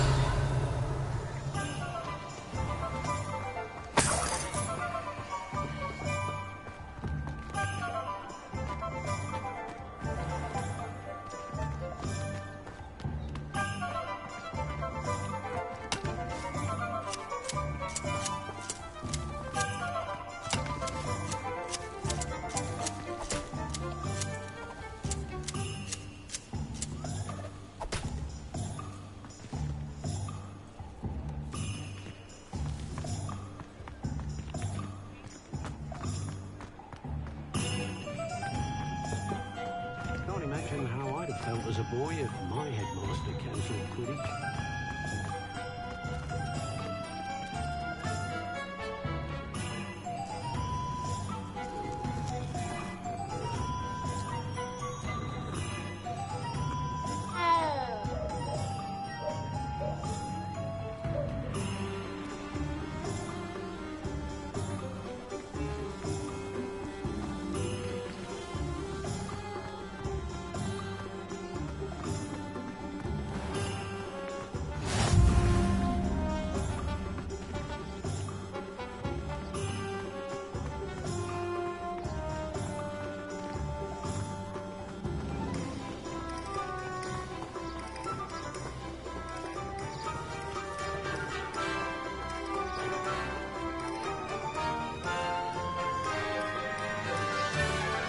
Can't imagine how I'd have felt as a boy if my headmaster cancelled Quidditch.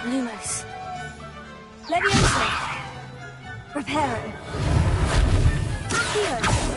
Lumos. Levioso. Reparo. Accio.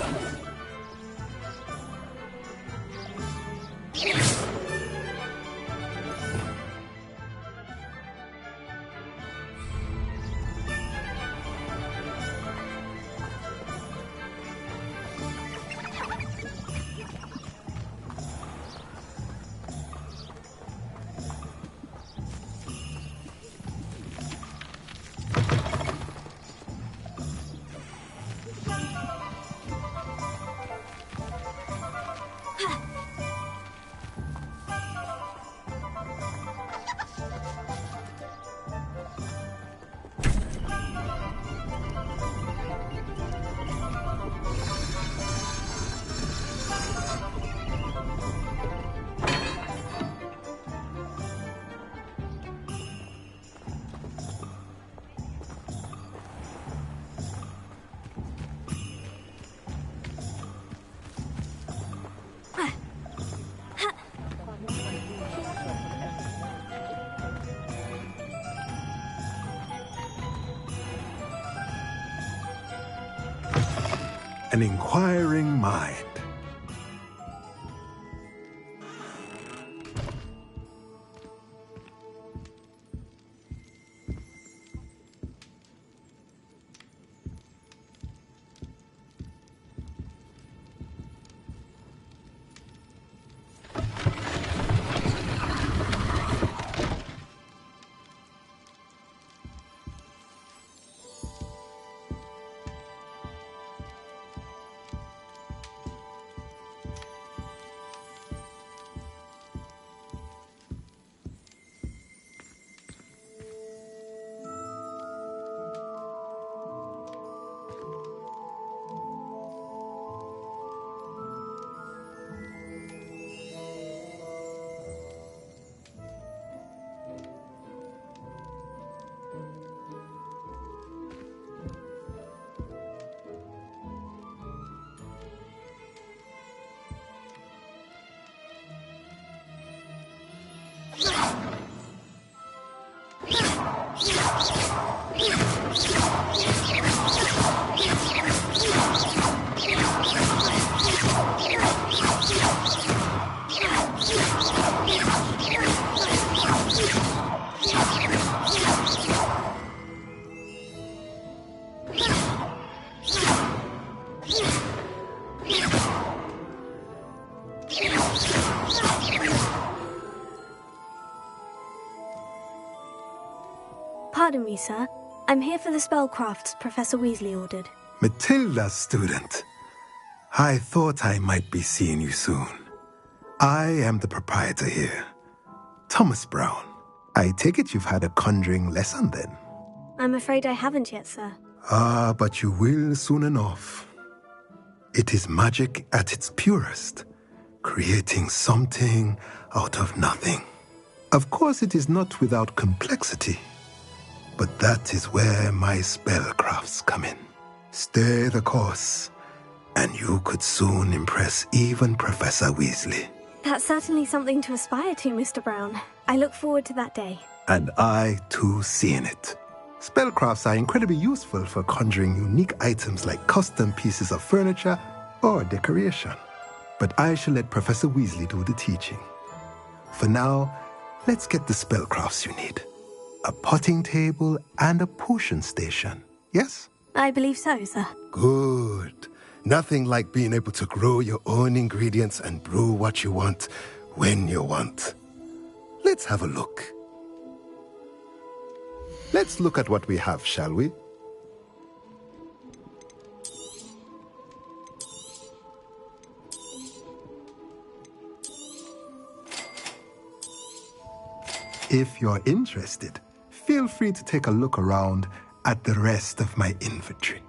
An inquiring mind.
Pardon me, sir. I'm here for the spellcrafts Professor Weasley ordered.
Matilda's student. I thought I might be seeing you soon. I am the proprietor here, Thomas Brown. I take it you've had a conjuring lesson then?
I'm afraid I haven't yet, sir.
Ah, but you will soon enough. It is magic at its purest, creating something out of nothing. Of course, it is not without complexity, but that is where my spellcrafts come in. Stay the course, and you could soon impress even Professor Weasley.
That's certainly something to aspire to, Mr. Brown. I look forward to that day.
And I, too, seeing it. Spellcrafts are incredibly useful for conjuring unique items like custom pieces of furniture or decoration. But I shall let Professor Weasley do the teaching. For now, let's get the spellcrafts you need. A potting table and a potion station, yes?
I believe so, sir.
Good. Nothing like being able to grow your own ingredients and brew what you want when you want. Let's have a look. Let's look at what we have, shall we? If you're interested, feel free to take a look around at the rest of my inventory.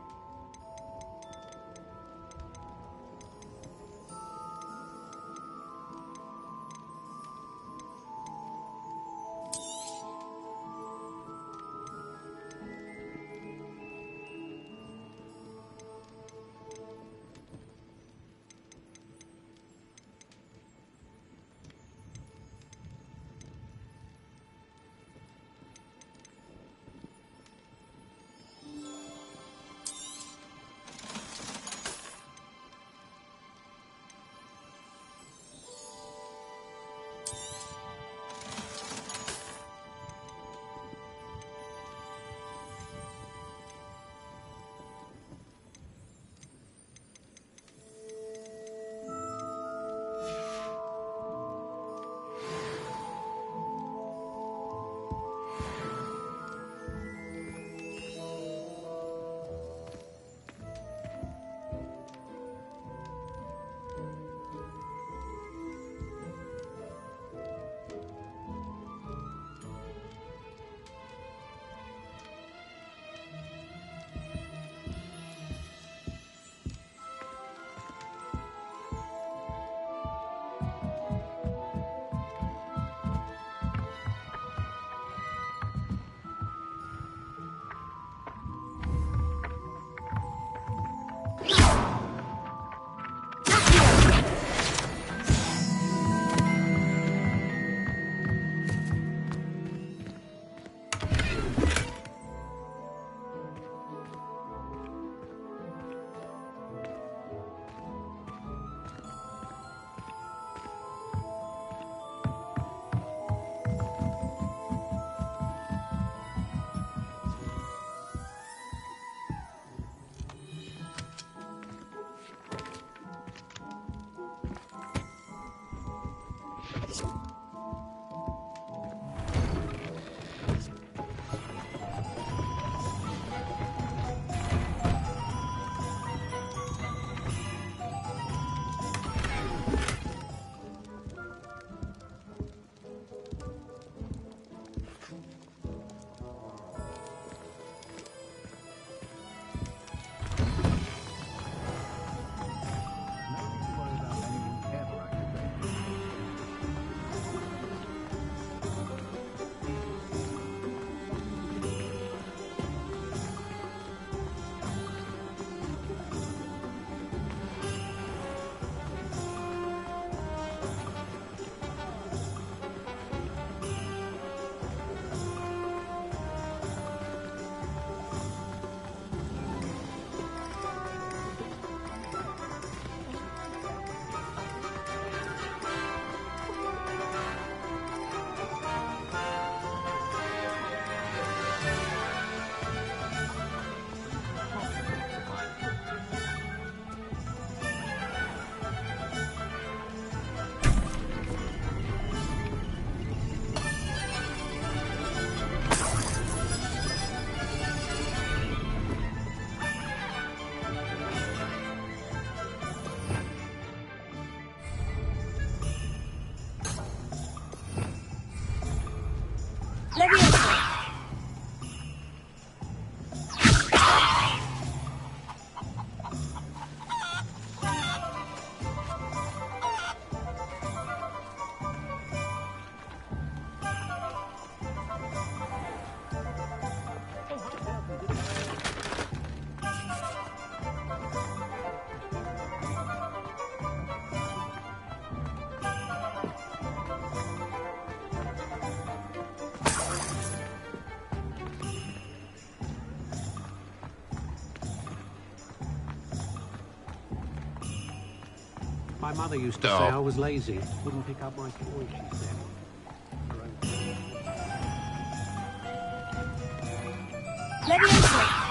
My mother used to say I was lazy. Wouldn't pick up my toys, she said.
Leviosa!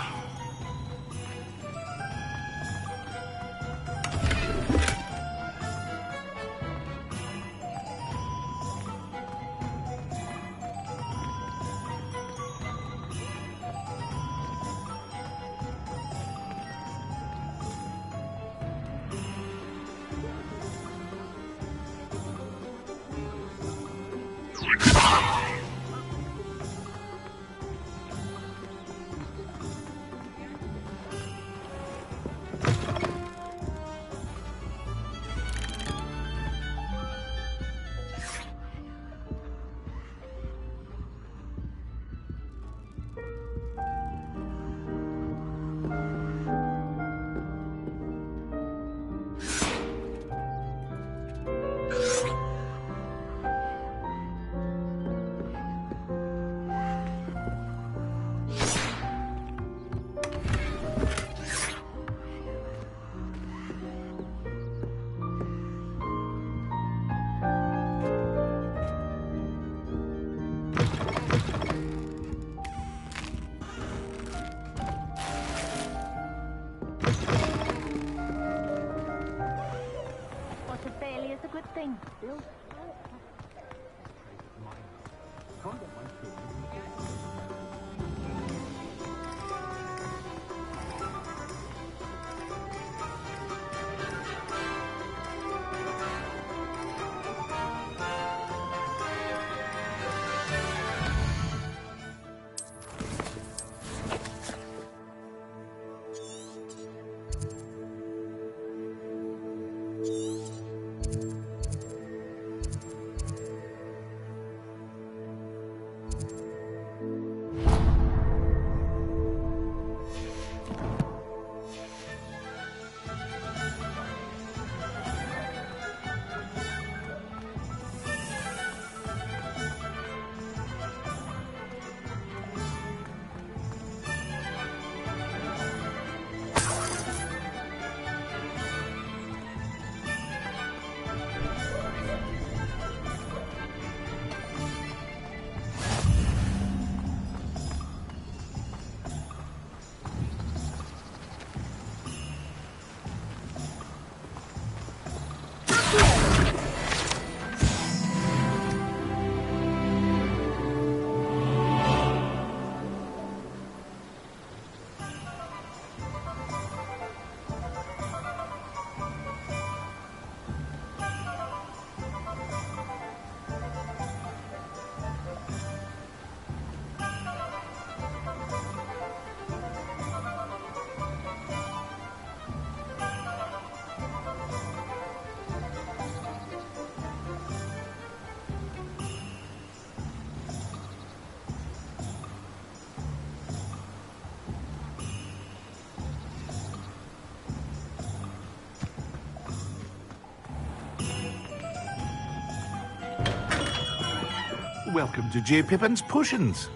Welcome to J. Pippin's Potions.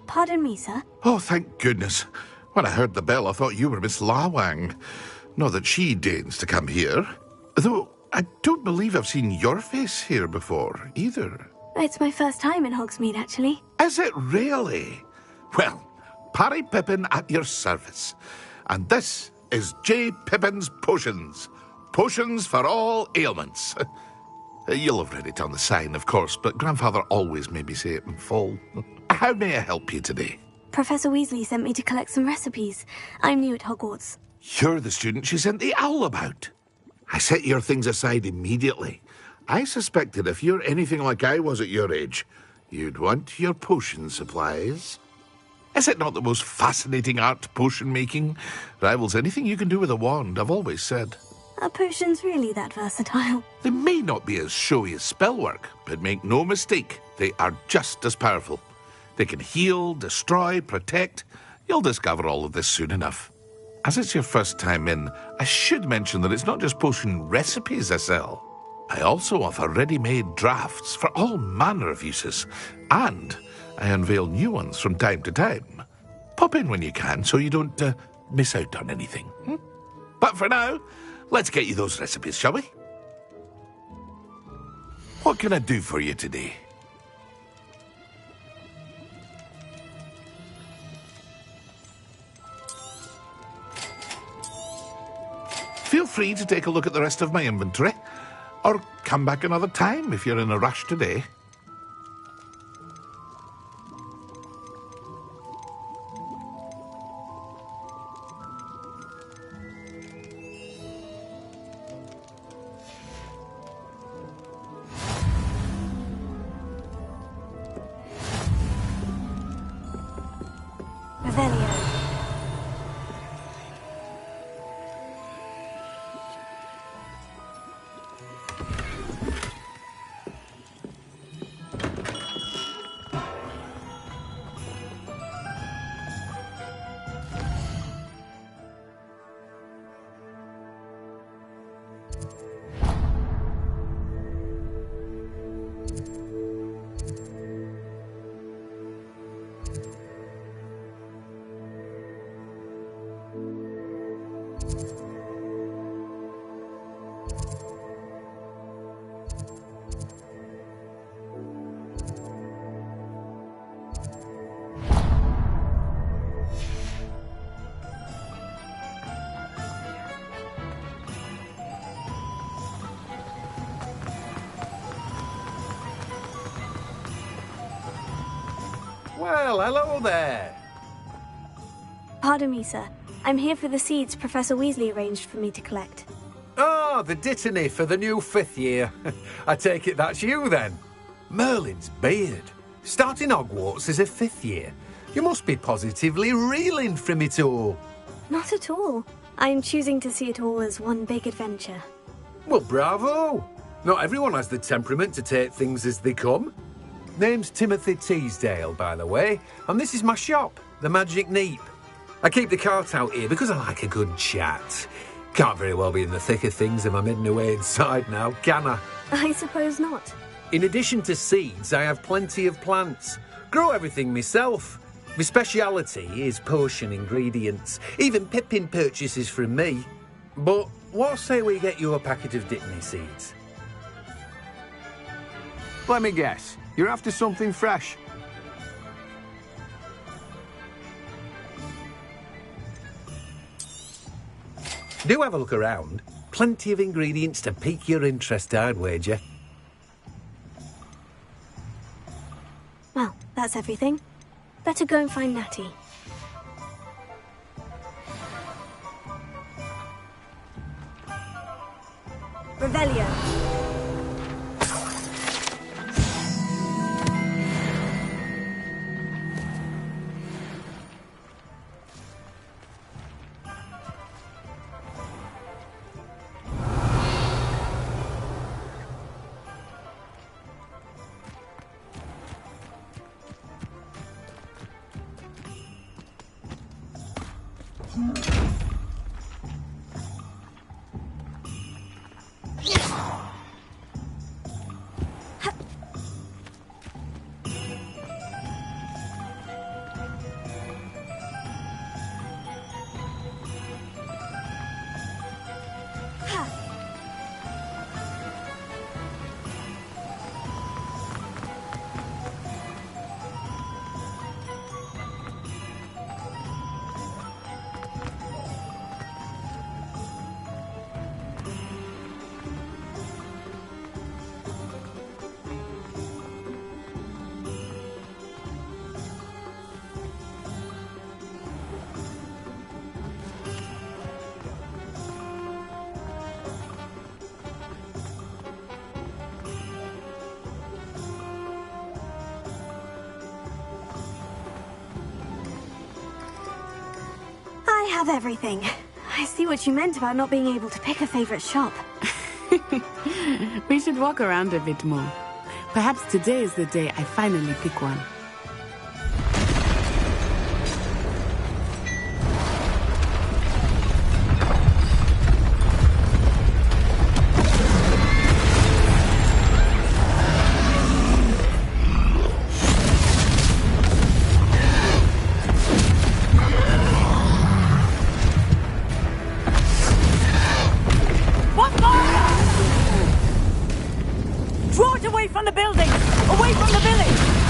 Pardon me, sir.
Oh, thank goodness. When I heard the bell, I thought you were Miss Lawang. Not that she deigns to come here. Though, I don't believe I've seen your face here before, either.
It's my first time in Hogsmeade, actually.
Is it really? Well, Parry Pippin at your service. And this is J. Pippin's Potions. Potions for all ailments. You'll have read it on the sign, of course, but Grandfather always made me say it in full. How may I help you today?
Professor Weasley sent me to collect some recipes. I'm new at Hogwarts.
You're the student she sent the owl about. I set your things aside immediately. I suspected if you're anything like I was at your age, you'd want your potion supplies. Is it not the most fascinating art, potion making? Rivals anything you can do with a wand, I've always said.
Are potions really that versatile?
They may not be as showy as spellwork, but make no mistake, they are just as powerful. They can heal, destroy, protect. You'll discover all of this soon enough. As it's your first time in, I should mention that it's not just potion recipes I sell. I also offer ready-made drafts for all manner of uses, and I unveil new ones from time to time. Pop in when you can so you don't miss out on anything. But for now, Let's get you those recipes, shall we? What can I do for you today? Feel free to take a look at the rest of my inventory, or come back another time if you're in a rush today.
Well, hello there.
Pardon me, sir. I'm here for the seeds Professor Weasley arranged for me to collect.
Oh, the dittany for the new 5th year. I take it that's you, then. Merlin's beard. Starting Hogwarts as a 5th year. You must be positively reeling from it all.
Not at all. I'm choosing to see it all as one big adventure.
Well, bravo. Not everyone has the temperament to take things as they come. Name's Timothy Teasdale, by the way, and this is my shop, the Magic Neep. I keep the cart out here because I like a good chat. Can't very well be in the thick of things if I'm hidden away inside now, can I?
I suppose not.
In addition to seeds, I have plenty of plants. Grow everything myself. My speciality is potion ingredients. Even Pippin purchases from me. But what say we get you a packet of dittany seeds?
Let me guess. You're after something fresh.
Do have a look around. Plenty of ingredients to pique your interest, I'd wager.
Well, that's everything. Better go and find Natty. Revelio. I have everything. I see what you meant about not being able to pick a favorite shop.
We should walk around a bit more. Perhaps today is the day I finally pick one.
building! Away from the village!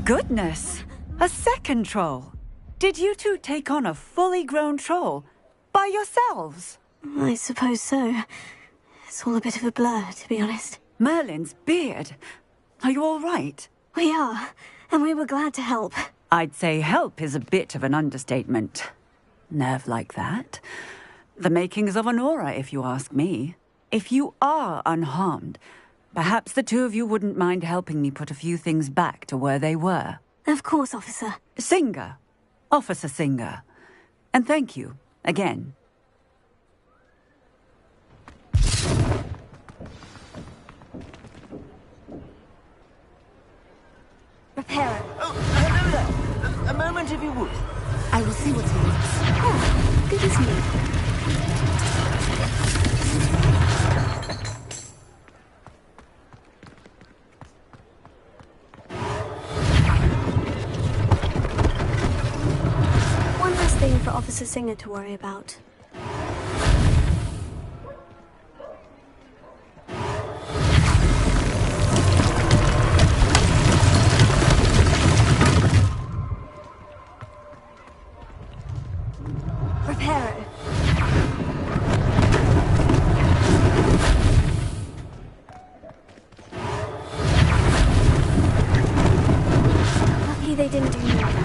Goodness! A second troll! Did you two take on a fully grown troll? By yourselves?
I suppose so. It's all a bit of a blur, to be honest.
Merlin's beard! Are you all right?
We are, and we were glad to help.
I'd say help is a bit of an understatement. Nerve like that? The makings of an aura, if you ask me. If you are unharmed, perhaps the two of you wouldn't mind helping me put a few things back to where they were.
Of course, officer.
Singer. Officer Singer. And thank you, again.
Repair it.
Oh, hello there. A moment if you would.
I will see what he needs.
Oh, good as new. Thing for Officer Singer to worry about. Repair it. Lucky they didn't do more damage.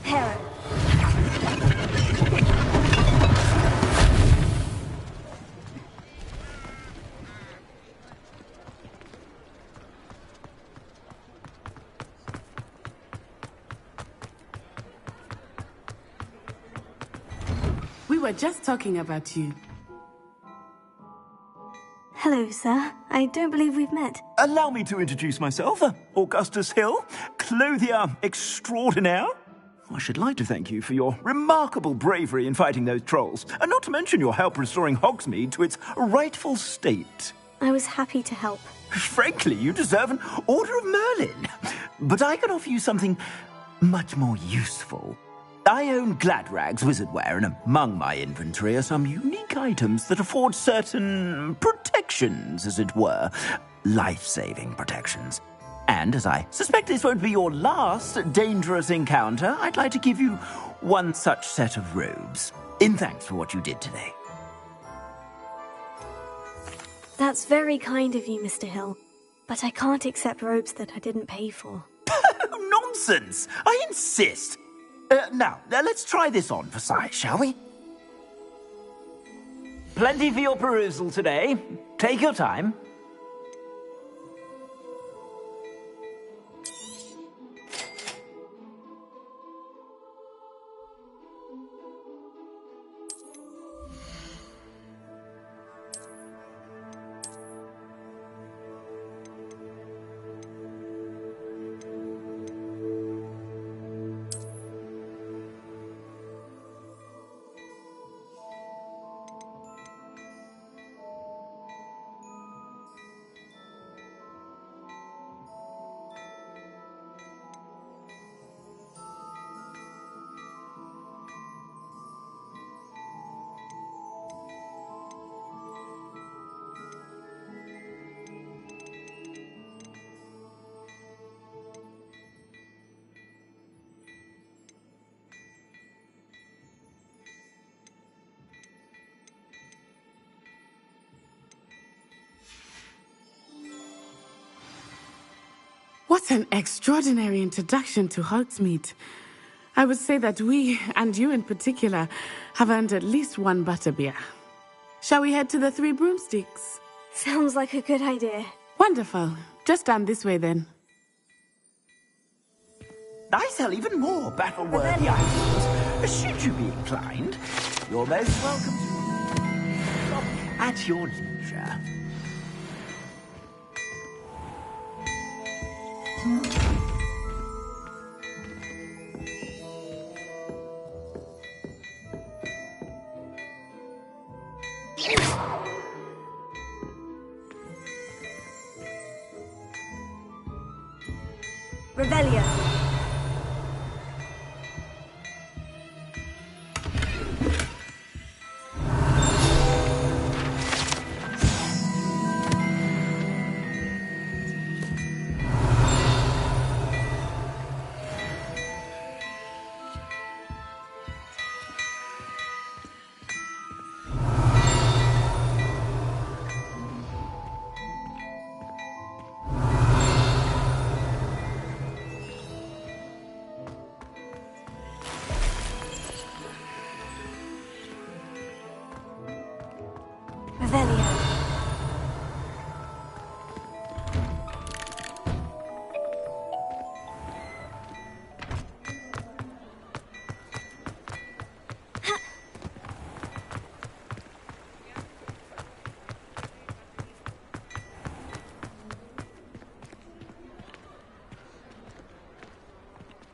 Hera.
We were just talking about you.
Hello, sir. I don't believe we've met.
Allow me to introduce myself, Augustus Hill, clothier extraordinaire. I should like to thank you for your remarkable bravery in fighting those trolls, and not to mention your help restoring Hogsmeade to its rightful state.
I was happy to help.
Frankly, you deserve an Order of Merlin. But I can offer you something much more useful. I own Gladrag's wizardware, and among my inventory are some unique items that afford certain protections, as it were. Life-saving protections. And as I suspect this won't be your last dangerous encounter, I'd like to give you one such set of robes, in thanks for what you did today.
That's very kind of you, Mr. Hill. But I can't accept robes that I didn't pay for.
Nonsense! I insist! Now, let's try this on for size, shall we? Plenty for your perusal today. Take your time.
What an extraordinary introduction to Hogsmeade. I would say that we, and you in particular, have earned at least one butterbeer. Shall we head to the Three Broomsticks?
Sounds like a good idea.
Wonderful. Just down this way then.
I sell even more battle-worthy items. Should you be inclined, you're most welcome to shop at your leisure.
Revelio.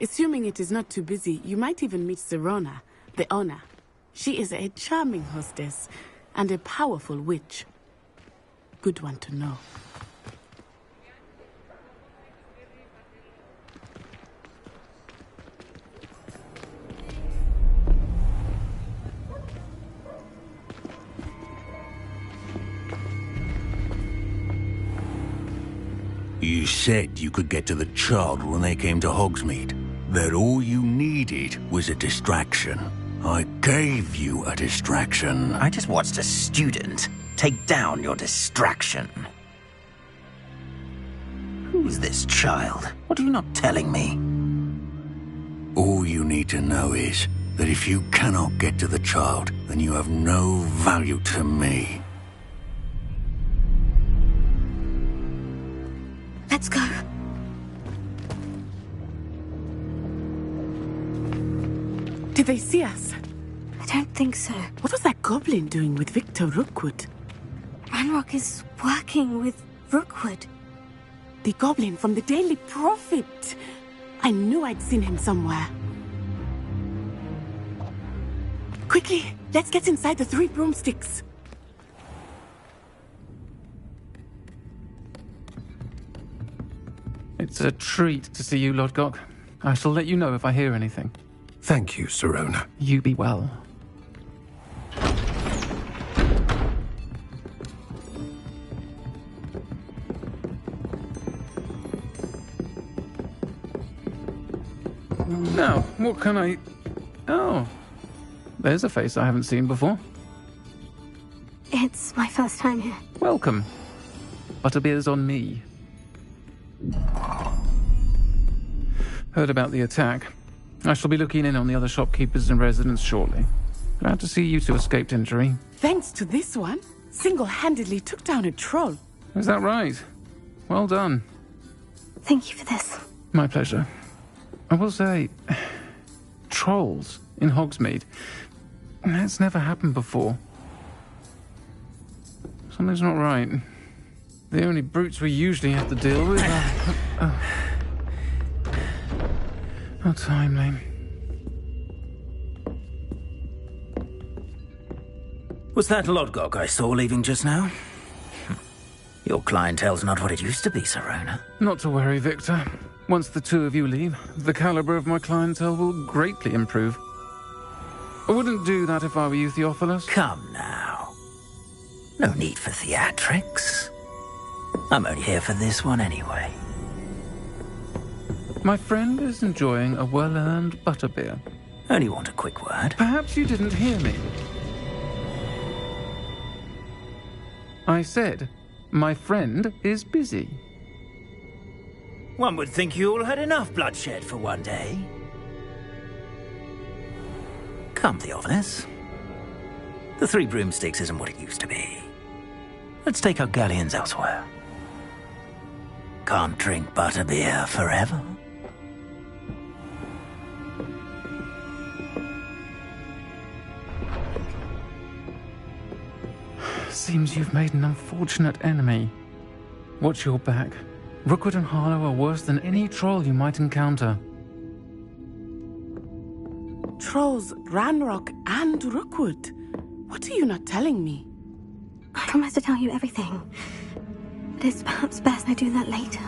Assuming it is not too busy, you might even meet Serona, the owner. She is a charming hostess and a powerful witch. Good one to know.
You said you could get to the child when they came to Hogsmeade. That all you needed was a distraction. I gave you a distraction.
I just watched a student take down your distraction. Who's this child? What are you not telling me?
All you need to know is that if you cannot get to the child, then you have no value to me.
Let's go.
Did they see us?
I don't think so.
What was that goblin doing with Victor Rookwood?
Ranrock is working with Rookwood.
The goblin from the Daily Prophet. I knew I'd seen him somewhere. Quickly, let's get inside the 3 broomsticks.
It's a treat to see you, Lodgok. I shall let you know if I hear anything.
Thank you, Sirona.
You be well. Now, what can I... Oh, there's a face I haven't seen before.
It's my first time here.
Welcome. Butterbeer's on me. Heard about the attack. I shall be looking in on the other shopkeepers and residents shortly. Glad to see you two escaped injury.
Thanks to this one, single-handedly took down a troll.
Is that right? Well done.
Thank you for this.
My pleasure. I will say, trolls in Hogsmeade. That's never happened before. Something's not right. The only brutes we usually have to deal with are... How timely.
Was that Lodgok I saw leaving just now? Your clientele's not what it used to be, Sirona.
Not to worry, Victor. Once the two of you leave, the caliber of my clientele will greatly improve. I wouldn't do that if I were you, Theophilus.
Come now. No need for theatrics. I'm only here for this one anyway.
My friend is enjoying a well-earned butterbeer.
Only want a quick word.
Perhaps you didn't hear me. I said, my friend is busy.
One would think you all had enough bloodshed for one day. Come, Theophilus. The 3 broomsticks isn't what it used to be. Let's take our galleons elsewhere. Can't drink butterbeer forever.
Seems you've made an unfortunate enemy. Watch your back. Rookwood and Harlow are worse than any troll you might encounter.
Trolls, Ranrock, and Rookwood. What are you not telling me?
I promise to tell you everything. But it's perhaps best I do that later.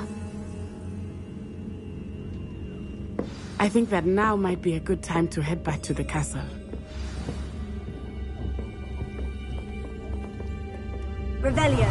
I think that now might be a good time to head back to the castle.
Revelio.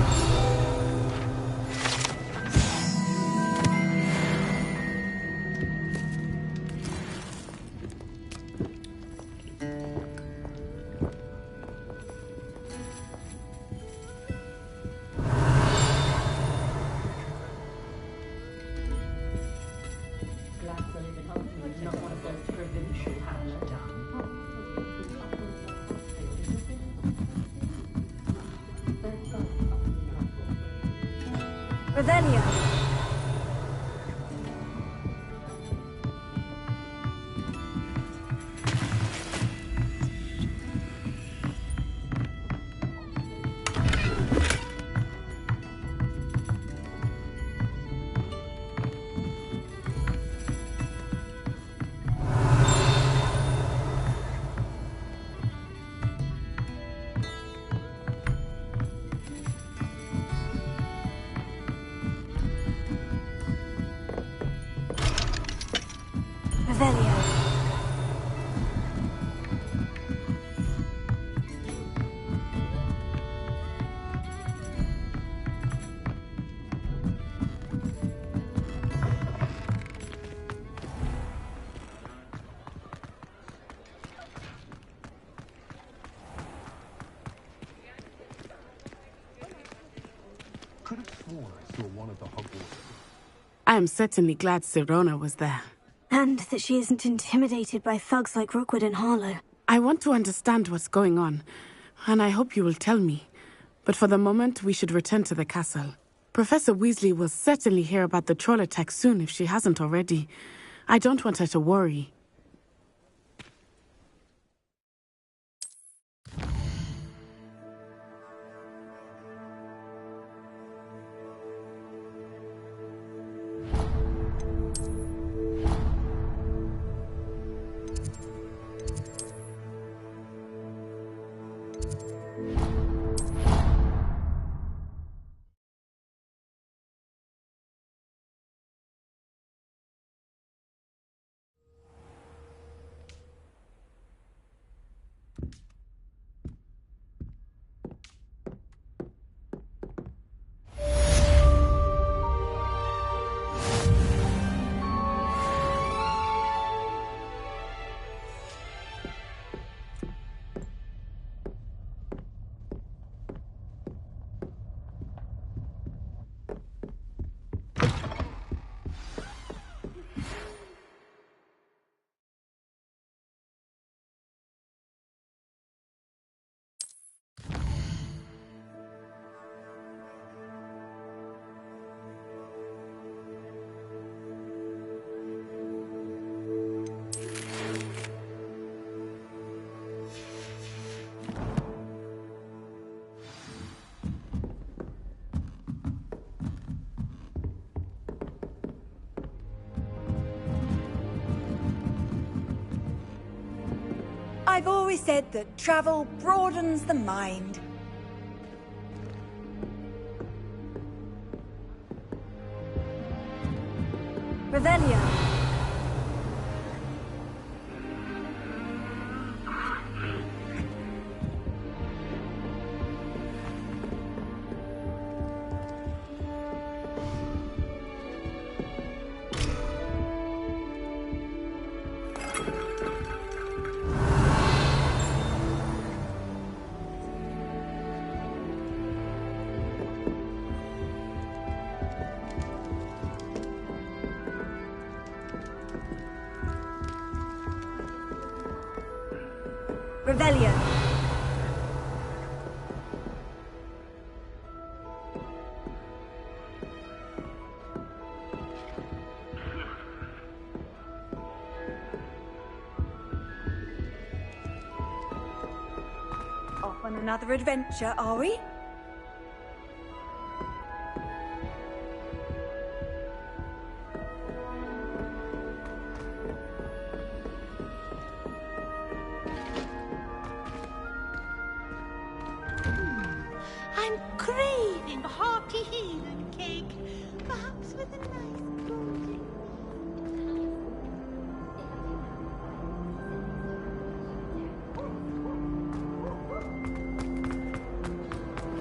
Revelio.
I am certainly glad Sirona was there.
And that she isn't intimidated by thugs like Rookwood and Harlow.
I want to understand what's going on, and I hope you will tell me. But for the moment, we should return to the castle. Professor Weasley will certainly hear about the troll attack soon if she hasn't already. I don't want her to worry.
I've always said that travel broadens the mind. Revelio. Revelio. Off on another adventure, are we?
I'm craving a hearty healing cake, perhaps with a nice golden.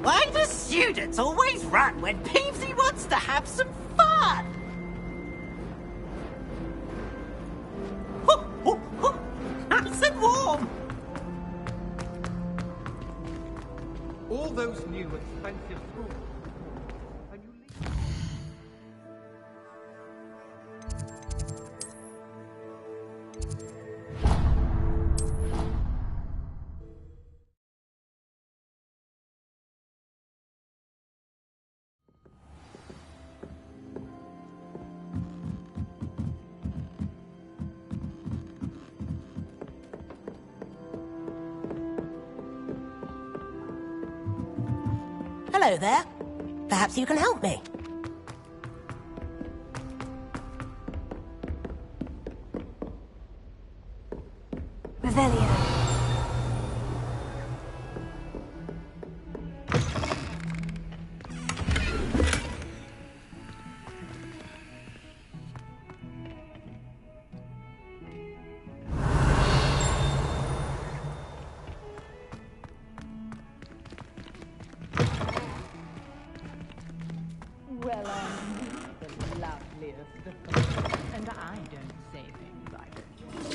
Why do students always run when Peevesy wants to have some fun? Nice and warm.
All those new expensive schools. And you leave.
Hello there. Perhaps you can help me.
Revelio.
Well, I'm the loveliest of them, and I don't say things I don't want.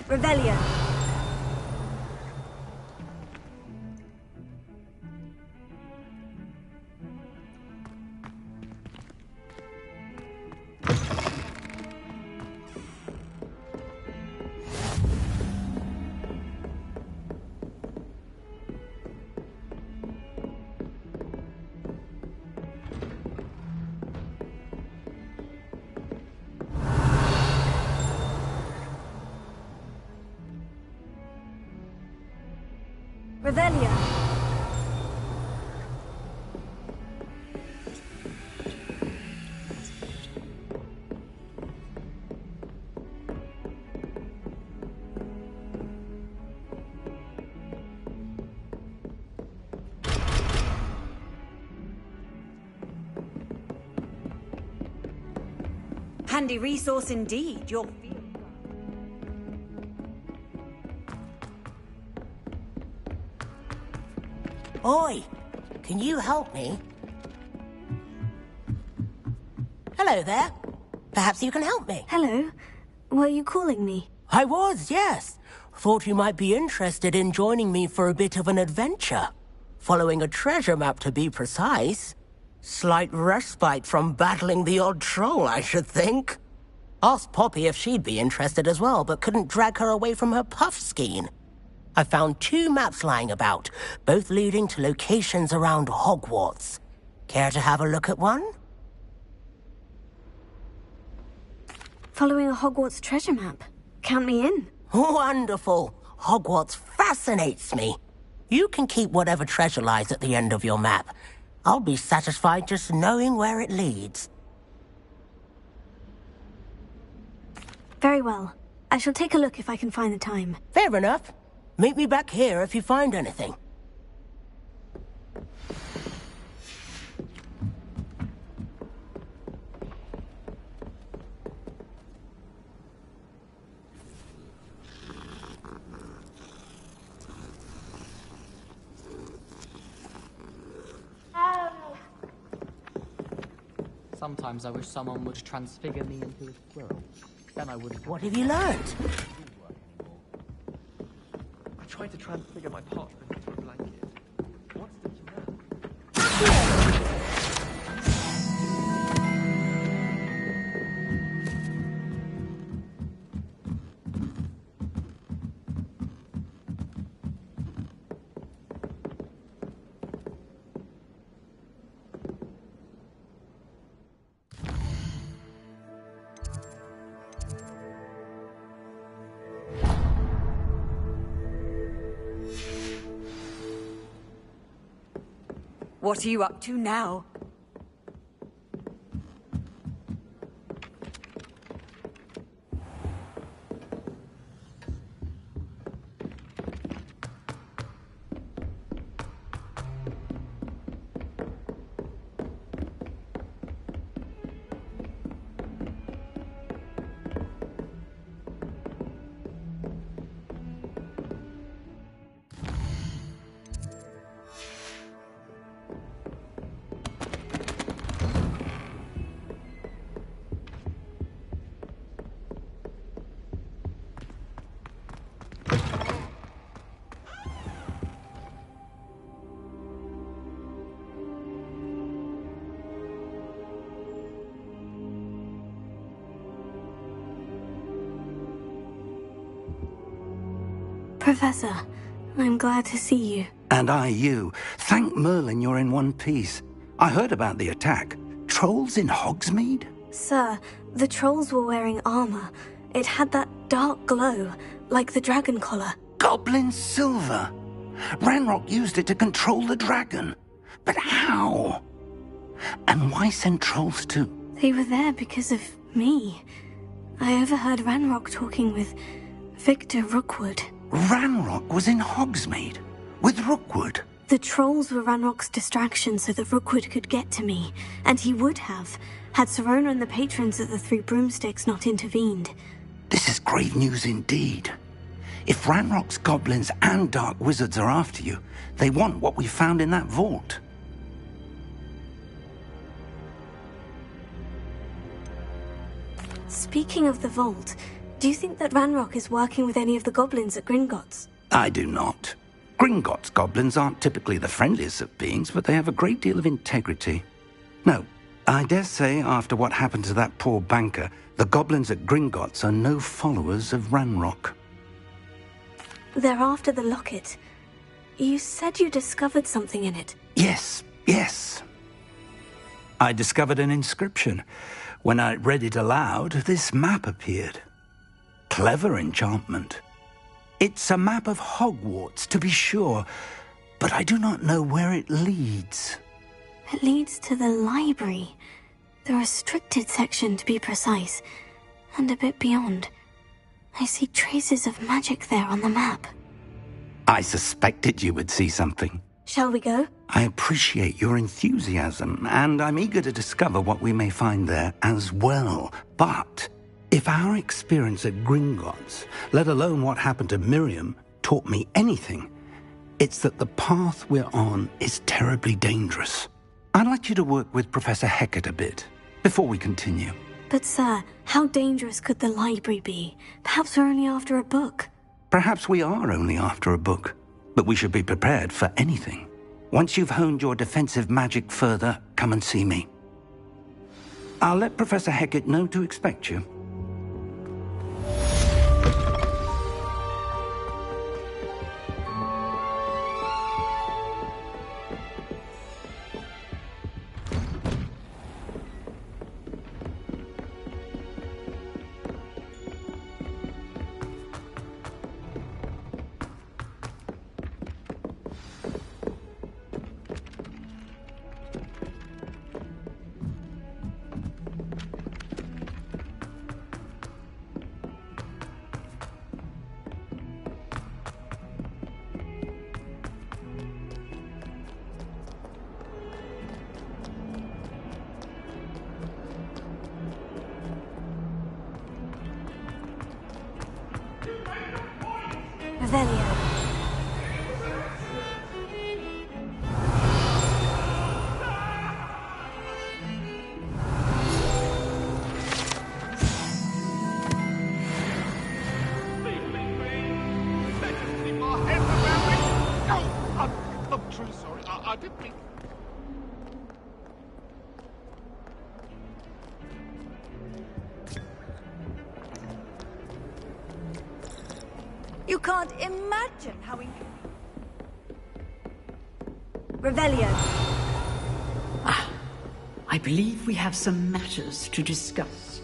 Revelio. Revelio.
Handy resource indeed. Your
Oi, can you help me? Hello there. Perhaps you can help me.
Hello. Were you calling me?
I was, yes. Thought you might be interested in joining me for a bit of an adventure. Following a treasure map, to be precise. Slight respite from battling the odd troll, I should think. Asked Poppy if she'd be interested as well, but couldn't drag her away from her puff skein. I found 2 maps lying about, both leading to locations around Hogwarts. Care to have a look at one?
Following a Hogwarts treasure map. Count me in.
Wonderful. Hogwarts fascinates me. You can keep whatever treasure lies at the end of your map. I'll be satisfied just knowing where it leads.
Very well. I shall take a look if I can find the time.
Fair enough. Meet me back here if you find anything.
Sometimes I wish someone would transfigure me into a squirrel. Then I wouldn't.
What have you learned?
I tried to transfigure my partner into a blanket. What's the job?
What are you up to now?
Professor, I'm glad to see you.
And I you. Thank Merlin you're in one piece. I heard about the attack. Trolls in Hogsmeade?
Sir, the trolls were wearing armor. It had that dark glow, like the dragon collar.
Goblin silver! Ranrock used it to control the dragon. But how? And why send trolls too?
They were there because of me. I overheard Ranrock talking with Victor Rookwood.
Ranrock was in Hogsmeade? With Rookwood?
The trolls were Ranrock's distraction so that Rookwood could get to me. And he would have, had Serona and the patrons of the Three Broomsticks not intervened.
This is grave news indeed. If Ranrock's goblins and dark wizards are after you, they want what we found in that vault.
Speaking of the vault, Do you think that Ranrock is working with any of the goblins at Gringotts?
I do not. Gringotts goblins aren't typically the friendliest of beings, but they have a great deal of integrity. No, I dare say after what happened to that poor banker, the goblins at Gringotts are no followers of Ranrock.
They're after the locket. You said you discovered something in it.
Yes. I discovered an inscription. When I read it aloud, this map appeared. Clever enchantment. It's a map of Hogwarts, to be sure, but I do not know where it leads.
It leads to the library. The restricted section, to be precise. And a bit beyond. I see traces of magic there on the map.
I suspected you would see something.
Shall we go?
I appreciate your enthusiasm, and I'm eager to discover what we may find there as well. But if our experience at Gringotts, let alone what happened to Miriam, taught me anything, it's that the path we're on is terribly dangerous. I'd like you to work with Professor Hecat a bit before we continue.
But sir, how dangerous could the library be? Perhaps we're only after a book.
Perhaps we are only after a book, but we should be prepared for anything. Once you've honed your defensive magic further, come and see me. I'll let Professor Hecat know to expect you.
You can't imagine how Revelio.
I believe we have some matters to discuss.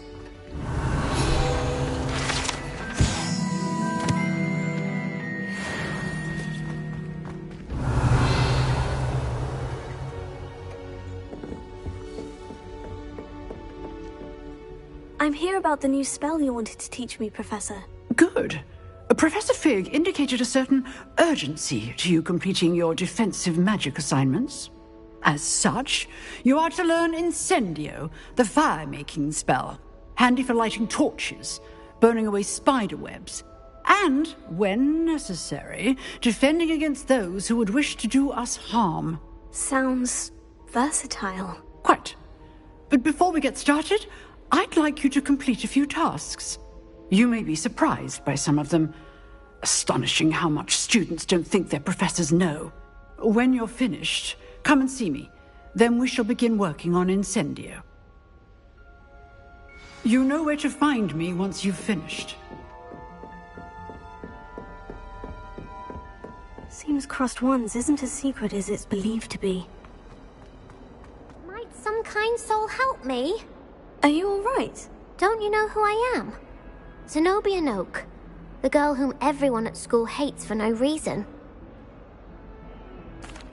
I'm here about the new spell you wanted to teach me, Professor.
Good. Professor Fig indicated a certain urgency to you completing your defensive magic assignments. As such, you are to learn Incendio, the fire-making spell, handy for lighting torches, burning away spider webs, and, when necessary, defending against those who would wish to do us harm.
Sounds versatile.
Quite. But before we get started, I'd like you to complete a few tasks. You may be surprised by some of them. Astonishing how much students don't think their professors know. When you're finished, come and see me. Then we shall begin working on Incendio. You know where to find me once you've finished.
Seems crossed ones isn't as secret as it's believed to be.
Might some kind soul help me?
Are you all right?
Don't you know who I am? Zenobia Noak, the girl whom everyone at school hates for no reason.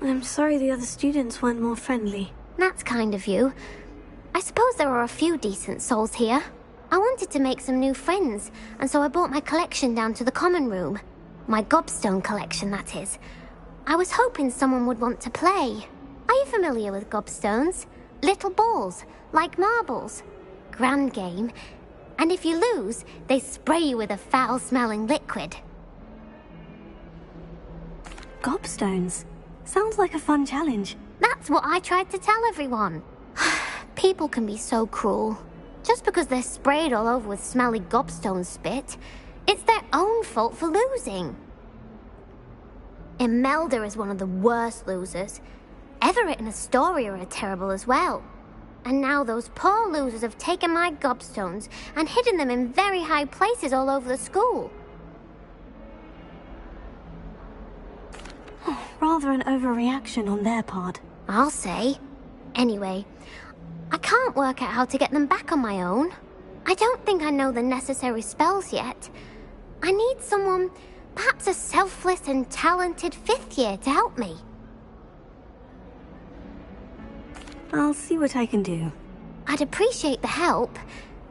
I'm sorry the other students weren't more friendly.
That's kind of you. I suppose there are a few decent souls here. I wanted to make some new friends, and so I brought my collection down to the common room. My gobstone collection, that is. I was hoping someone would want to play. Are you familiar with gobstones? Little balls, like marbles. Grand game. And if you lose, they spray you with a foul-smelling liquid.
Gobstones? Sounds like a fun challenge.
That's what I tried to tell everyone. People can be so cruel. Just because they're sprayed all over with smelly gobstone spit, it's their own fault for losing. Imelda is one of the worst losers. Everett and Astoria are terrible as well. And now those poor losers have taken my gobstones and hidden them in very high places all over the school.
Rather an overreaction on their part.
I'll say. Anyway, I can't work out how to get them back on my own. I don't think I know the necessary spells yet. I need someone, perhaps a selfless and talented 5th year to help me.
I'll see what I can do.
I'd appreciate the help.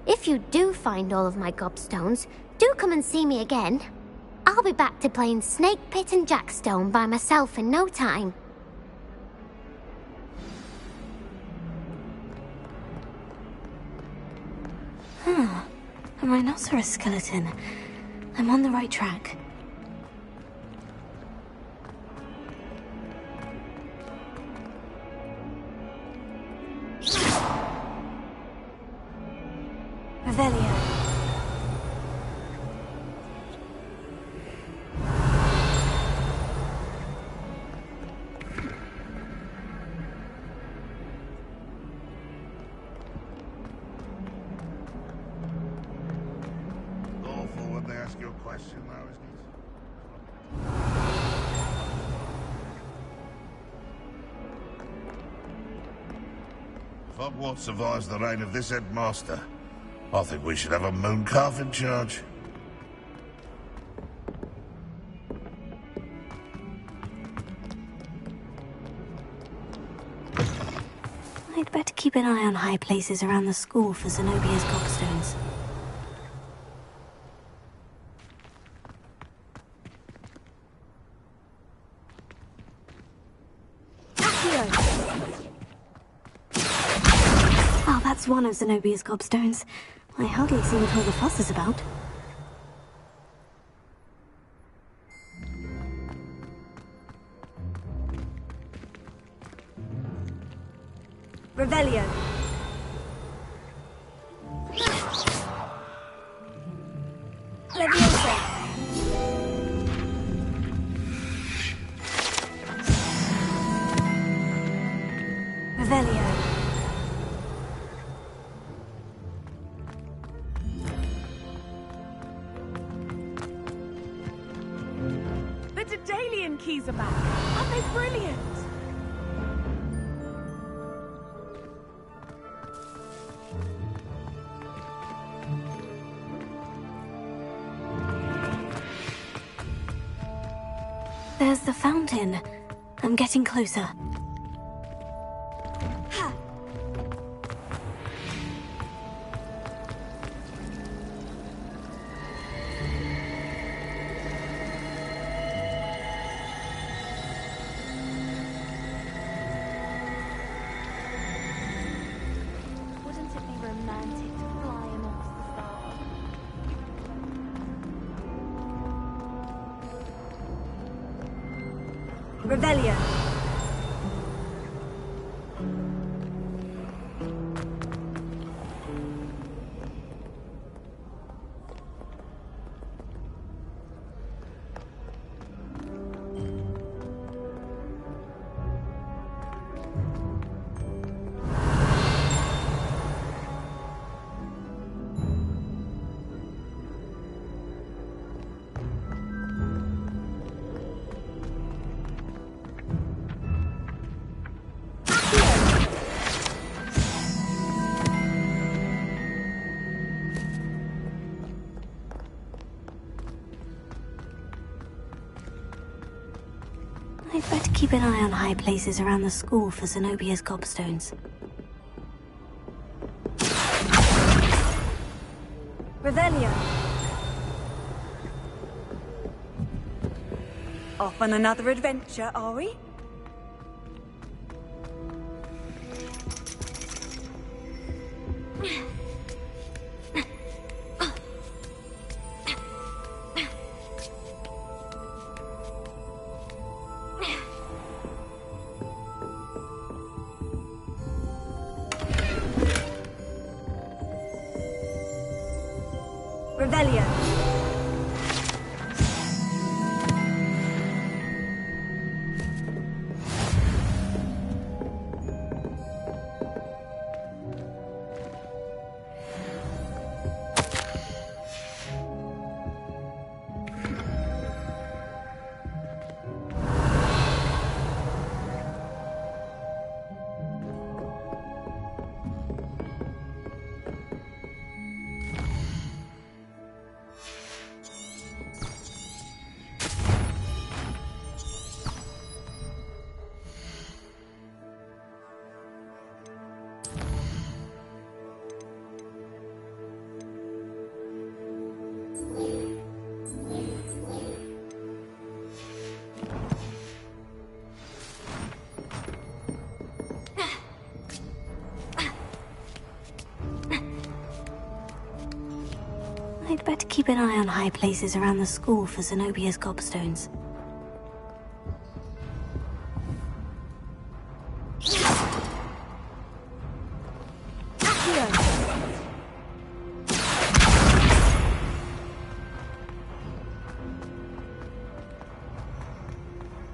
If you do find all of my gobstones, do come and see me again. I'll be back to playing Snake Pit and Jackstone by myself in no time.
A rhinoceros skeleton. I'm on the right track. Revelio.
Lawful when they ask you a question now, isn't it? If Hogwarts survives the reign of this headmaster, I think we should have a mooncalf in charge.
I'd better keep an eye on high places around the school for Zenobia's gobstones. Oh, that's one of Zenobia's gobstones. I hardly see what all the fuss is about. Revelio. Leviosa. Revelio.
The Daedalian keys are back. Aren't they brilliant?
There's the fountain. I'm getting closer.
Wouldn't it be romantic to fly amongst the stars?
Revelio. I'd better keep an eye on high places around the school for Zenobia's gobstones. Revelio.
Off on another adventure, are we? Revelio.
I'd better keep an eye on high places around the school for Zenobia's gobstones.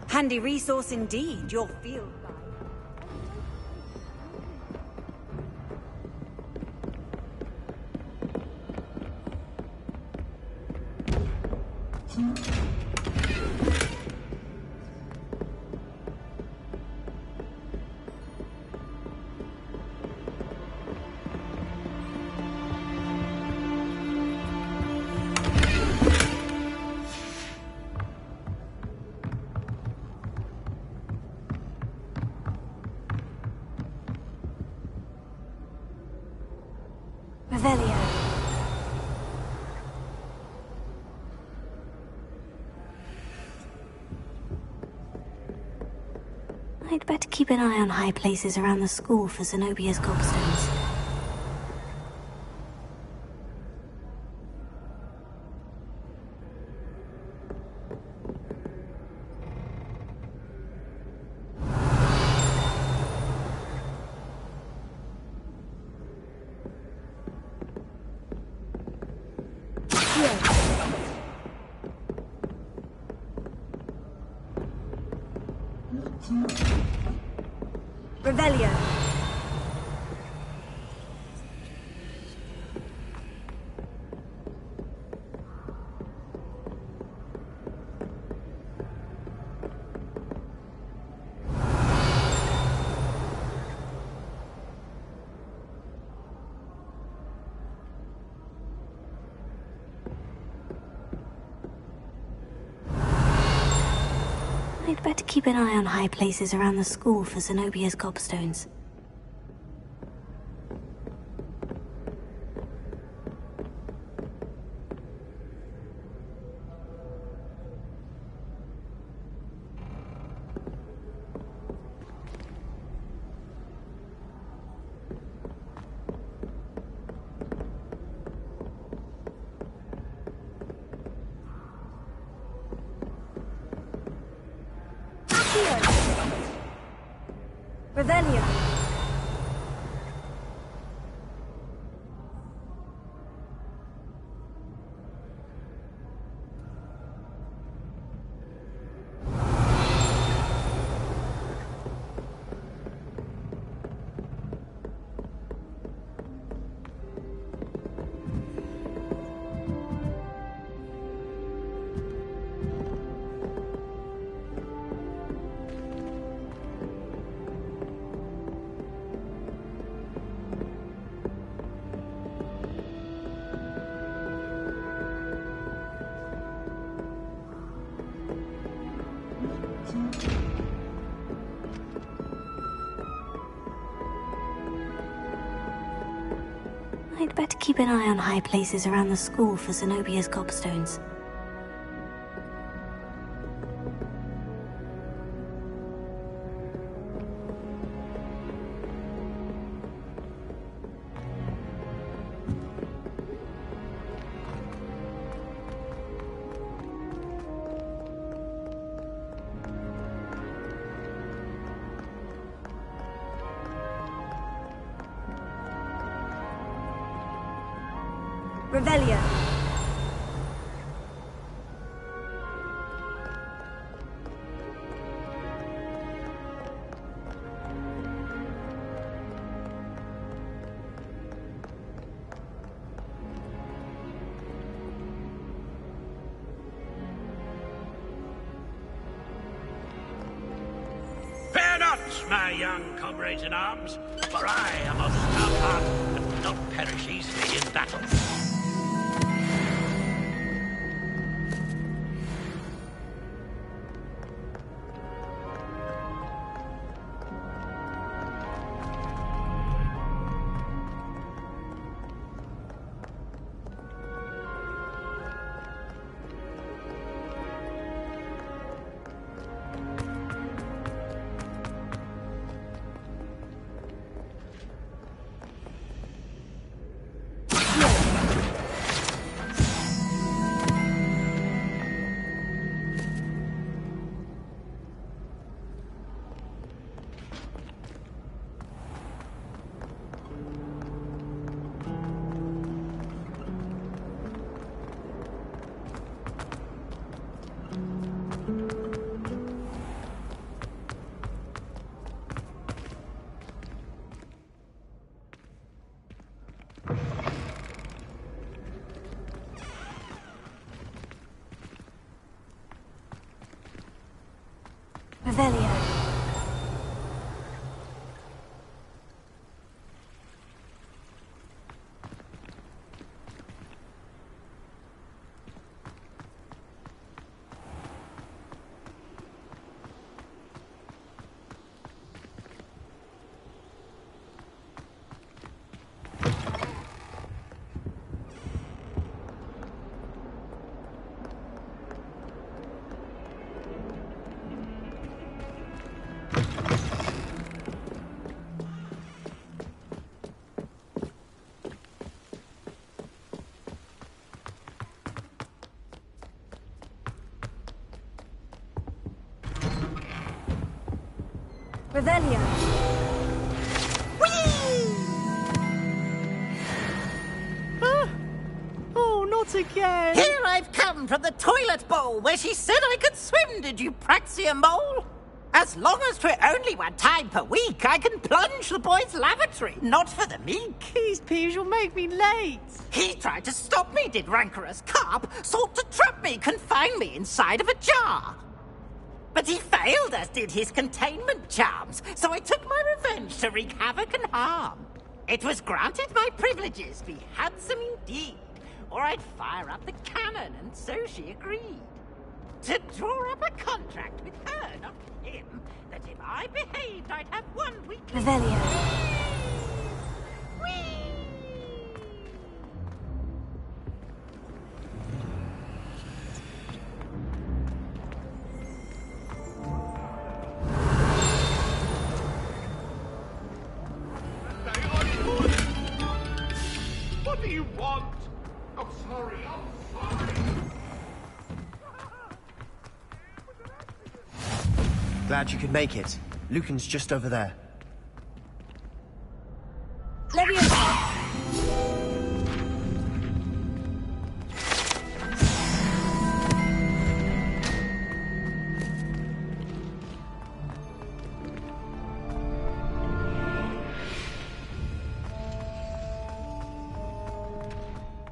Handy resource indeed, your field guide.
Revelio. I'd better keep an eye on high places around the school for Zenobia's gobstones.
Revelio.
I'd better keep an eye on high places around the school for Zenobia's gobstones.
Revelio.
I'd better keep an eye on high places around the school for Zenobia's gobstones.
Revelio.
Dismiss my young comrades in arms, for I am of stout heart and will not perish easily in battle.
Revelio. Revelio.
Oh, not again.
Here I've come from the toilet bowl where she said I could swim, did you praxia mole? As long as 'twere only one time per week, I can plunge the boy's lavatory, not for the meek.
Please, Peeves, you'll make me late.
He tried to stop me, did rancorous carp, sought to trap me, confine me inside of a jar. But he failed, as did his containment charms, so I took my revenge to wreak havoc and harm. It was granted my privileges be handsome indeed, or I'd fire up the cannon, and so she agreed. To draw up a contract with her, not him, that if I behaved, I'd have 1 weekly...
Revelio.
What do you want? I'm sorry, I'm sorry.
Glad you could make it. Lucan's just over there.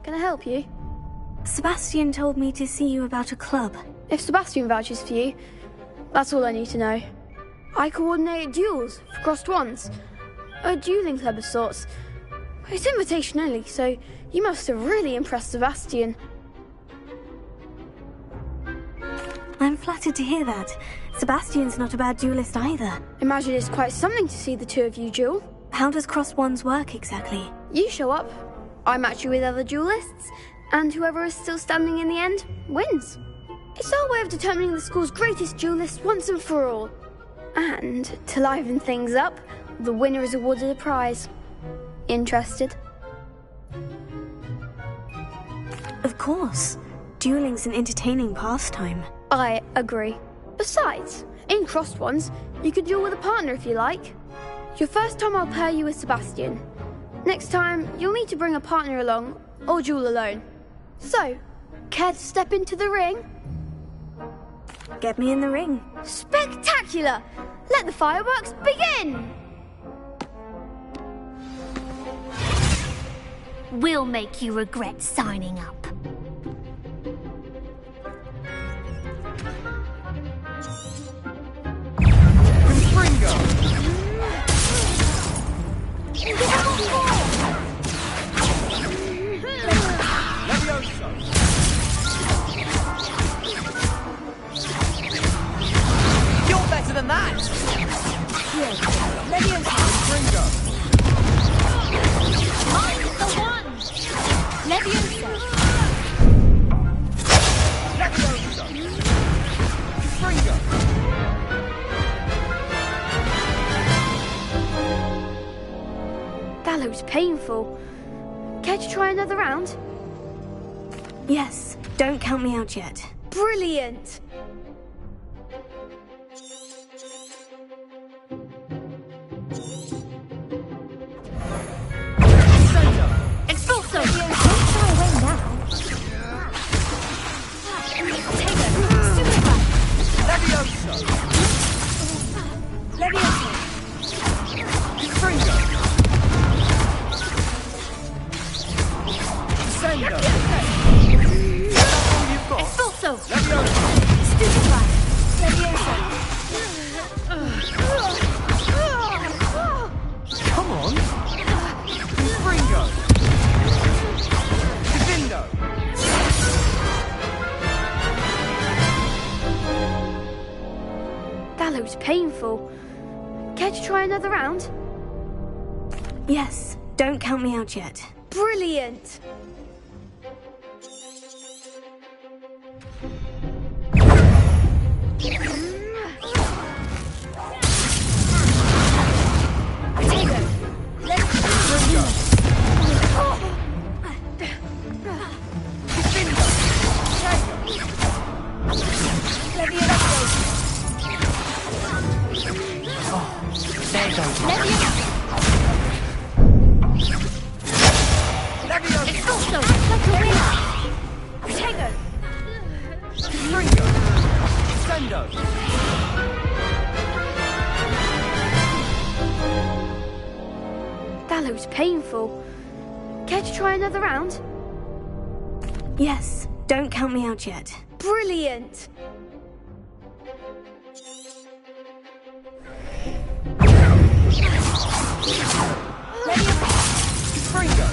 Can I help you?
Sebastian told me to see you about a club.
If Sebastian vouches for you, that's all I need to know. I coordinate duels for crossed ones. A dueling club of sorts. It's invitation only, so you must have really impressed Sebastian.
I'm flattered to hear that. Sebastian's not a bad duelist either.
Imagine it's quite something to see the two of you duel.
How does crossed ones work exactly?
You show up, I match you with other duelists, and whoever is still standing in the end wins. It's our way of determining the school's greatest duelist once and for all. And to liven things up, the winner is awarded a prize. Interested?
Of course. Dueling's an entertaining pastime.
I agree. Besides, in crossed ones, you could duel with a partner if you like. Your first time I'll pair you with Sebastian. Next time, you'll need to bring a partner along, or duel alone. So, care to step into the ring?
Get me in the ring.
Spectacular! Let the fireworks begin!
We'll make you regret signing up.
Confringo!
You're better than that!
Leviosa!
Ringo!
I'm the one! Leviosa!
Leviosa! Ringo!
That looks painful. Care to try another round?
Yes, don't count me out yet.
Brilliant!
Expulso! Don't try away now.
Leviosa!
Leviosa!
Ringo! Sendo! That's all you've got?
Expulso!
Leviosa!
Stupefy! Leviosa!
Come on! Ringo! Divindo!
That looks painful. Care to try another round?
Yes, don't count me out yet.
Brilliant! That looks painful. Care to try another round?
Yes, don't count me out yet.
Brilliant!
Ringo!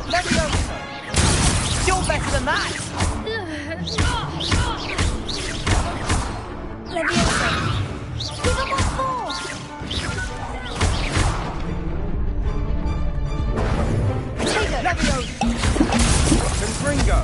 Leviosa! You're better than that!
Leviosa! Give him what for!
Leviosa! And Ringo!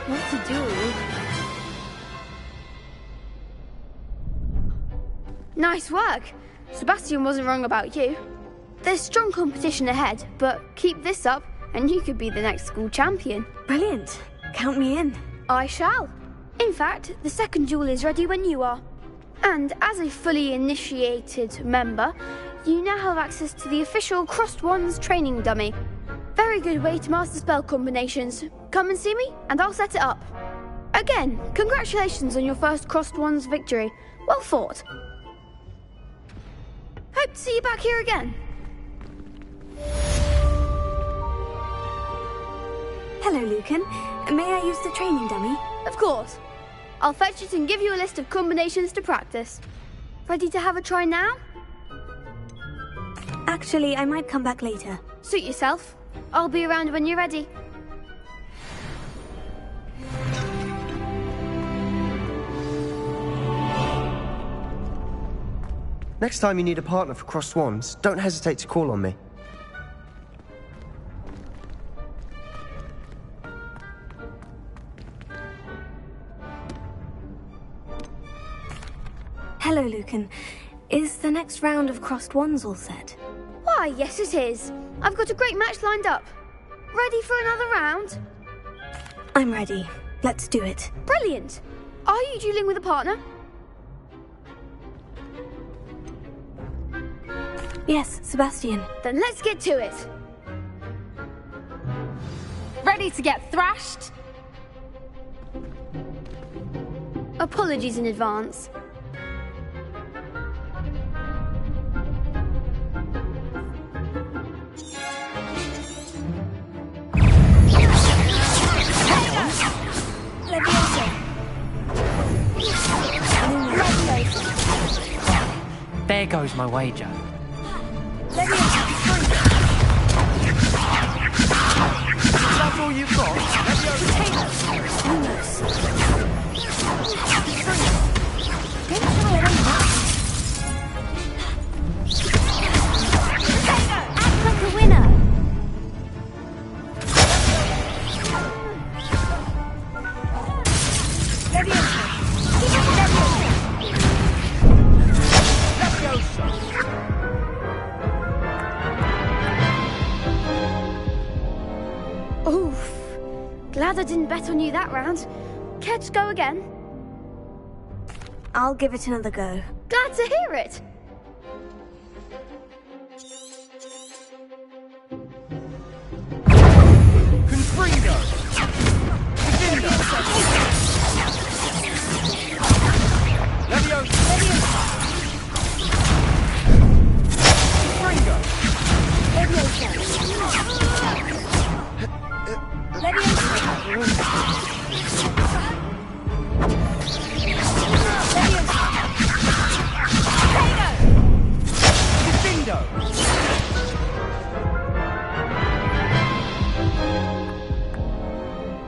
What to do? Nice work! Sebastian wasn't wrong about you. There's strong competition ahead, but keep this up and you could be the next school champion.
Brilliant. Count me in.
I shall. In fact, the second duel is ready when you are. And as a fully initiated member, you now have access to the official Crossed Wands training dummy. Very good way to master spell combinations. Come and see me, and I'll set it up. Again, congratulations on your first Crossed Wands victory. Well fought. Hope to see you back here again.
Hello, Lucan. May I use the training dummy?
Of course. I'll fetch it and give you a list of combinations to practice. Ready to have a try now?
Actually, I might come back later.
Suit yourself. I'll be around when you're ready.
Next time you need a partner for Crossed Wands, don't hesitate to call on me.
Hello, Lucan. Is the next round of Crossed Wands all set?
Why, yes it is. I've got a great match lined up. Ready for another round?
I'm ready. Let's do it.
Brilliant. Are you dueling with a partner?
Yes, Sebastian.
Then let's get to it.
Ready!
Ready to get thrashed? Apologies in advance.
There goes my wager.
That's all you've got?
Act like a winner.
Oof. Glad I didn't bet on you that round. Care to go again?
I'll give it another go.
Glad to hear it.
Confringo! Leviosa! Confringo!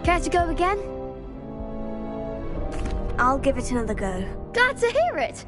Care to go again?
I'll give it another go.
Glad to hear it.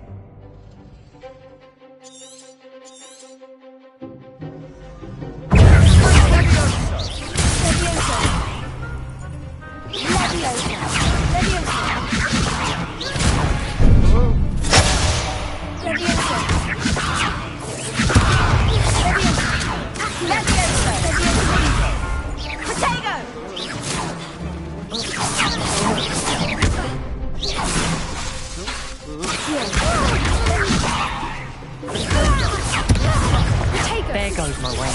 There goes my way.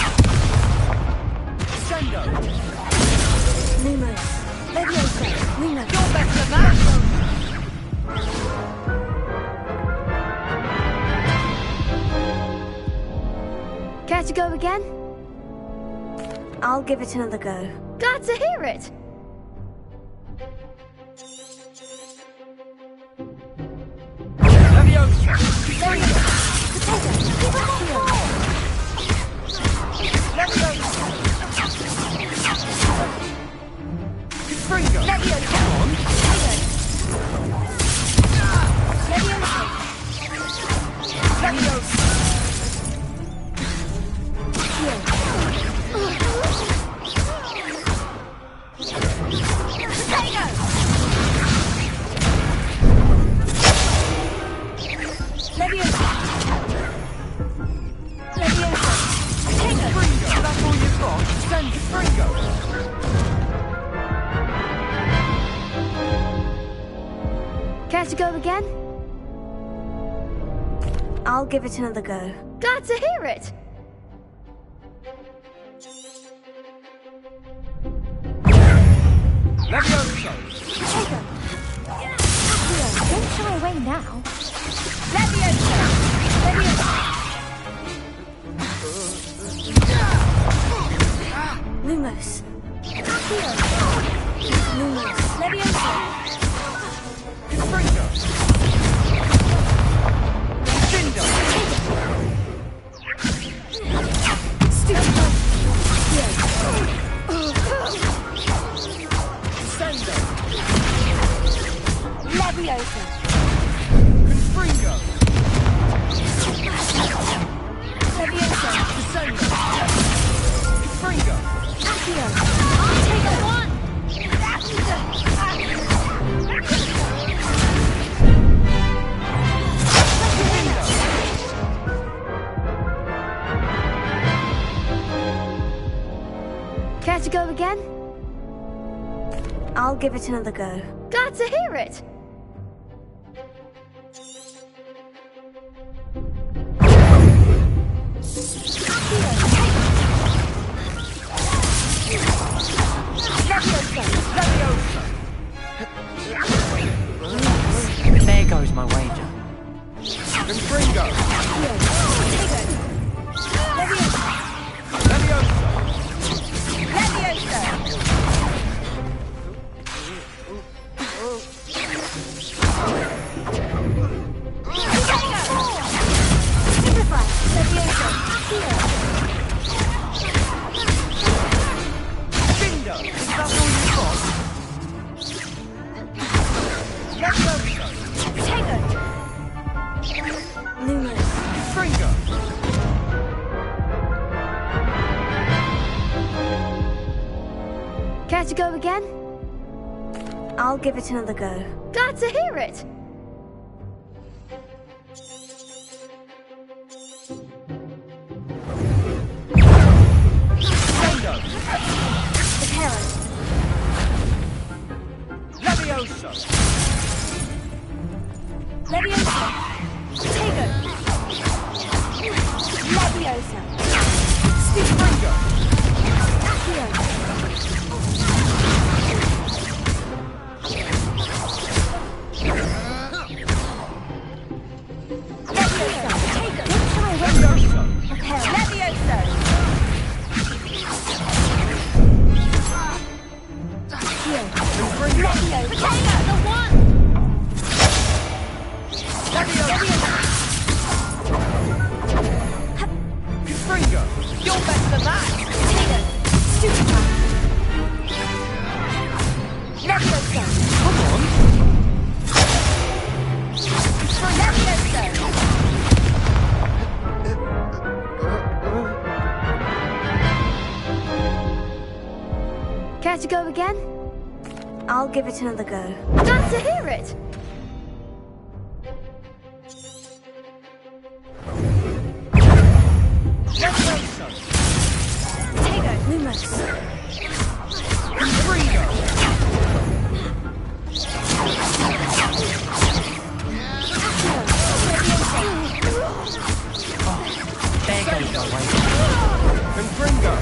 Lumos. Leviosa. Lumos.
You're better than that!
Care to go again?
I'll give it another go.
Glad to hear it.
That's all you've got? Send Confringo!
Care to go again?
I'll give it another go.
Glad to hear it.
Leviosa!
Don't shy away now.
Lumos.
Lumos. Leviosa.
Confringo! Cinder! Sender!
Leviosa.
Confringo!
Leviosa.
Descender! Confringo!
Accio. Take a one. Care to go again?
I'll give it another go.
Glad to hear it.
There goes my wager.
Care to go again?
I'll give it another go.
Glad to hear it.
Levioso!
Leviosa. Tego. Leviosa.
Springo!
Accio. Leviosa. Tego.
Levioso!
Leviosa. Accio. Leviosa. Potato, the one.
Springo! You're better than that!
Stupid one. Leviosa.
Come on!
Leviosa. Care to go again?
I'll give it another go.
Glad to hear it.
Levioso!
Tego.
Lumos.
Springo!
There goes my wager.
Confringo!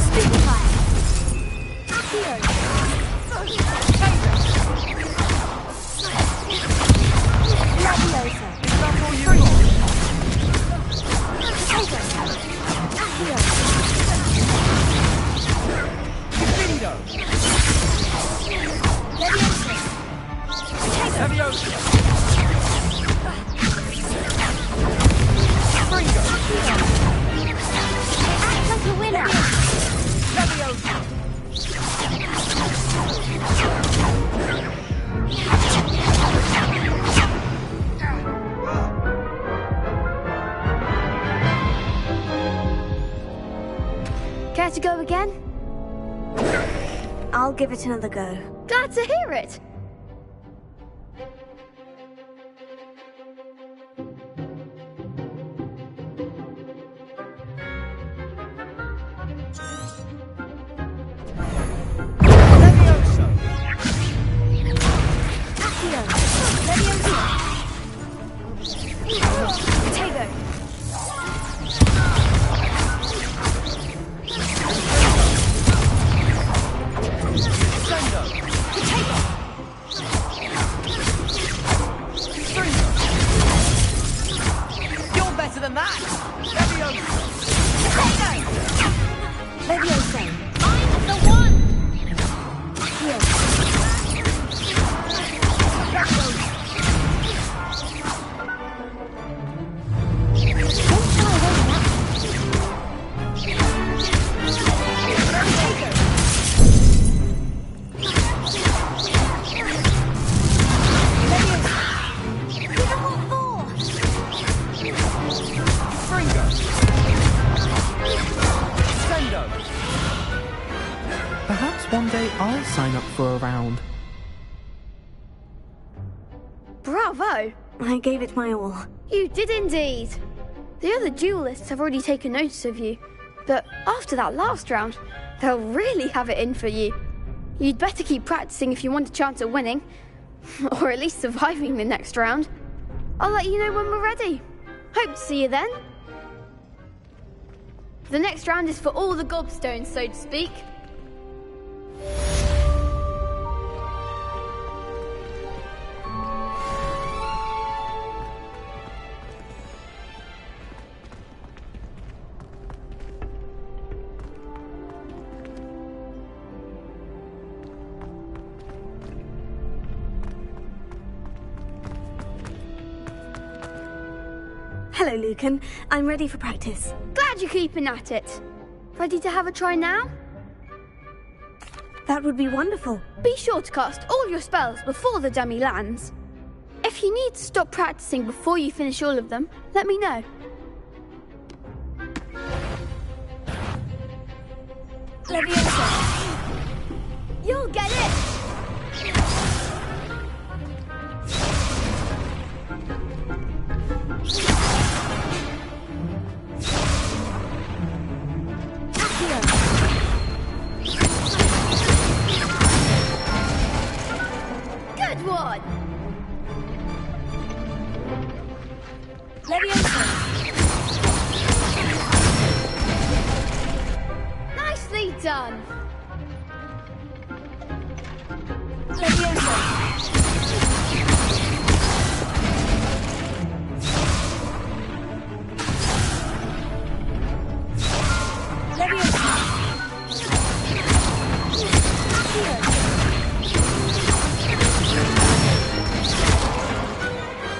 Stupefy. Accio. Leviosa.
Is that all you got?
Tego. Accio.
Confrindo!
Leviosa.
Levioso! Springo!
Act like a winner.
Levioso!
Care to go again?
I'll give it another go.
Glad to hear it.
Levioso!
Accio. Leviosa. Tego.
Sendo!
Potato.
Springo! You're better than that! Levioso!
Potato. Leviosa. I'm the one. Accio. Don't shy away from that. Potato. Leviosa. Give it what for?
Springo! Sendo!
Perhaps one day I'll sign up for a round.
Bravo.
I gave it my all.
You did indeed. The other duelists have already taken notice of you, but after that last round, they'll really have it in for you. You'd better keep practicing if you want a chance at winning, or at least surviving the next round. I'll let you know when we're ready. Hope to see you then. The next round is for all the gobstones, so to speak.
Hello, Lucan. I'm ready for practice.
Glad you're keeping at it. Ready to have a try now?
That would be wonderful.
Be sure to cast all your spells before the dummy lands. If you need to stop practicing before you finish all of them, let me know. Leviosa. You'll get it! Good one! Leviosa. Nicely done! Leviosa.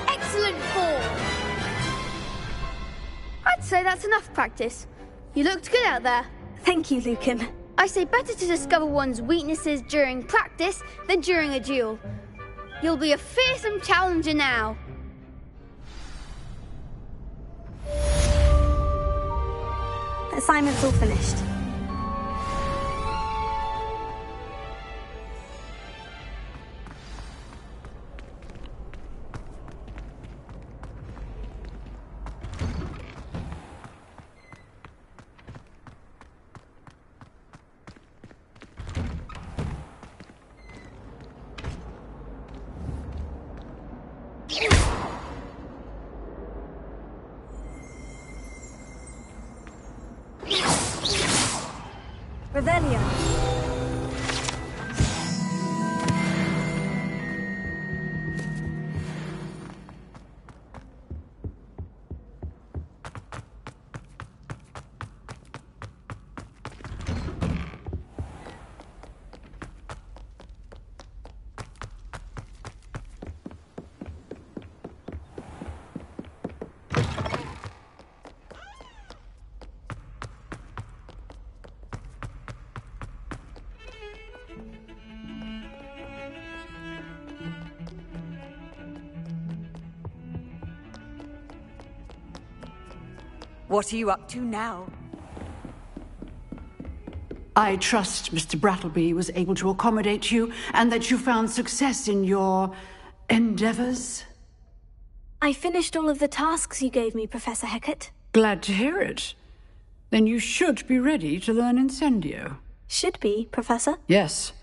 Excellent form! I'd say that's enough practice. You looked good out there.
Thank you, Lucan.
I say better to discover one's weaknesses during practice than during a duel. You'll be a fearsome challenger now.
Assignment's all finished.
Revelio.
What are you up to now?
I trust Mr. Brattleby was able to accommodate you and that you found success in your endeavors.
I finished all of the tasks you gave me, Professor Hecat.
Glad to hear it. Then you should be ready to learn Incendio.
Should be, Professor?
Yes.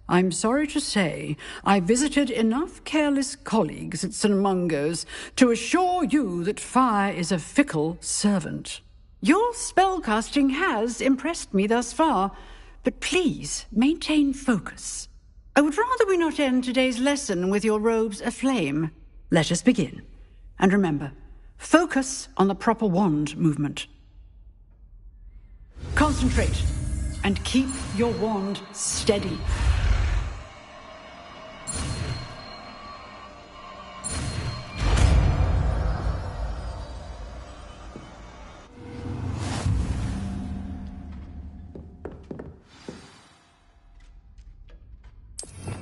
I'm sorry to say I visited enough careless colleagues at St. Mungo's to assure you that fire is a fickle servant. Your spellcasting has impressed me thus far, but please maintain focus. I would rather we not end today's lesson with your robes aflame. Let us begin. And remember, focus on the proper wand movement. Concentrate and keep your wand steady.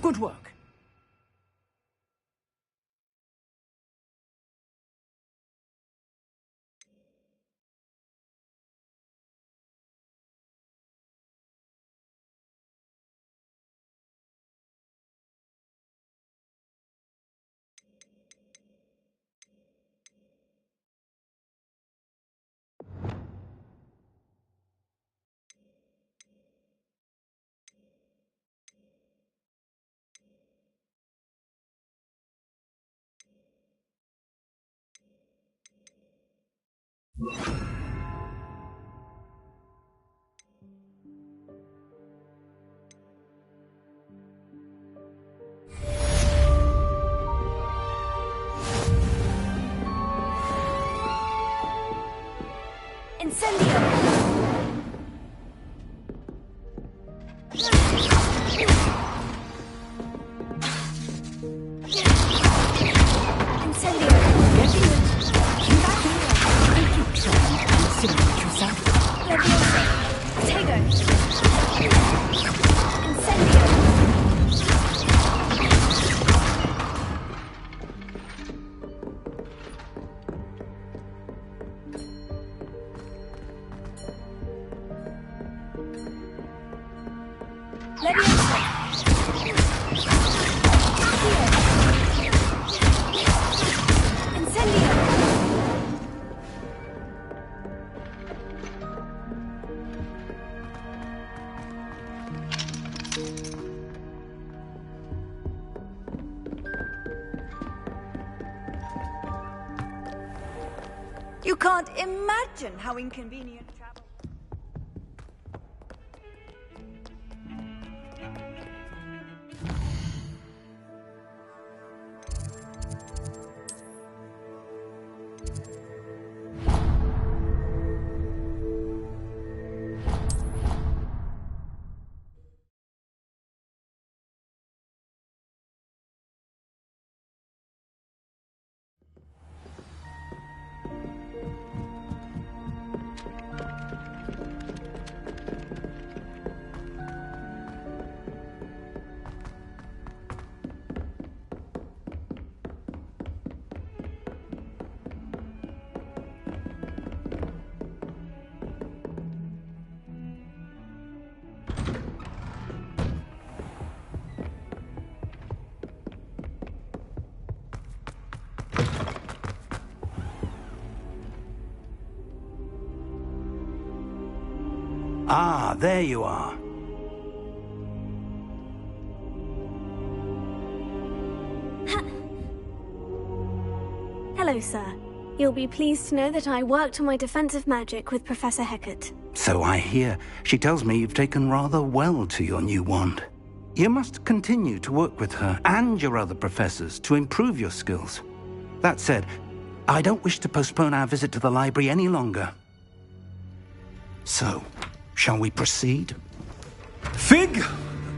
Good work.
You can't imagine how inconvenient travel...
Ah, there you are.
Hello, sir. You'll be pleased to know that I worked on my defensive magic with Professor Hecat.
So I hear. She tells me you've taken rather well to your new wand. You must continue to work with her and your other professors to improve your skills. That said, I don't wish to postpone our visit to the library any longer. So, shall we proceed?
Fig!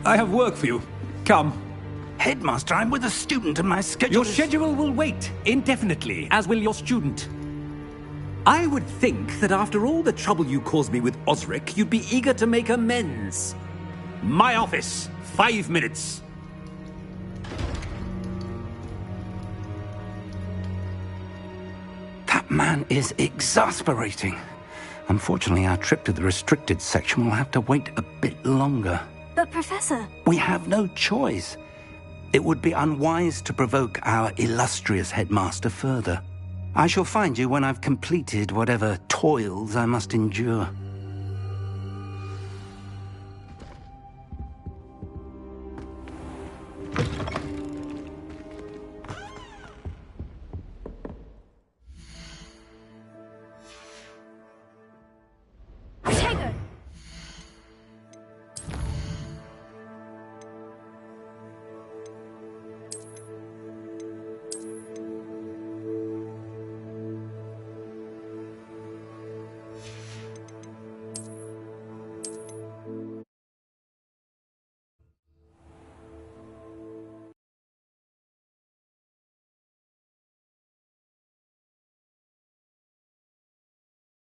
I have work for you. Come.
Headmaster, I'm with a student and my schedule
Your schedule will wait indefinitely, as will your student. I would think that after all the trouble you caused me with Osric, you'd be eager to make amends. My office, 5 minutes.
That man is exasperating. Unfortunately, our trip to the restricted section will have to wait a bit longer.
But, Professor...
We have no choice. It would be unwise to provoke our illustrious headmaster further. I shall find you when I've completed whatever toils I must endure.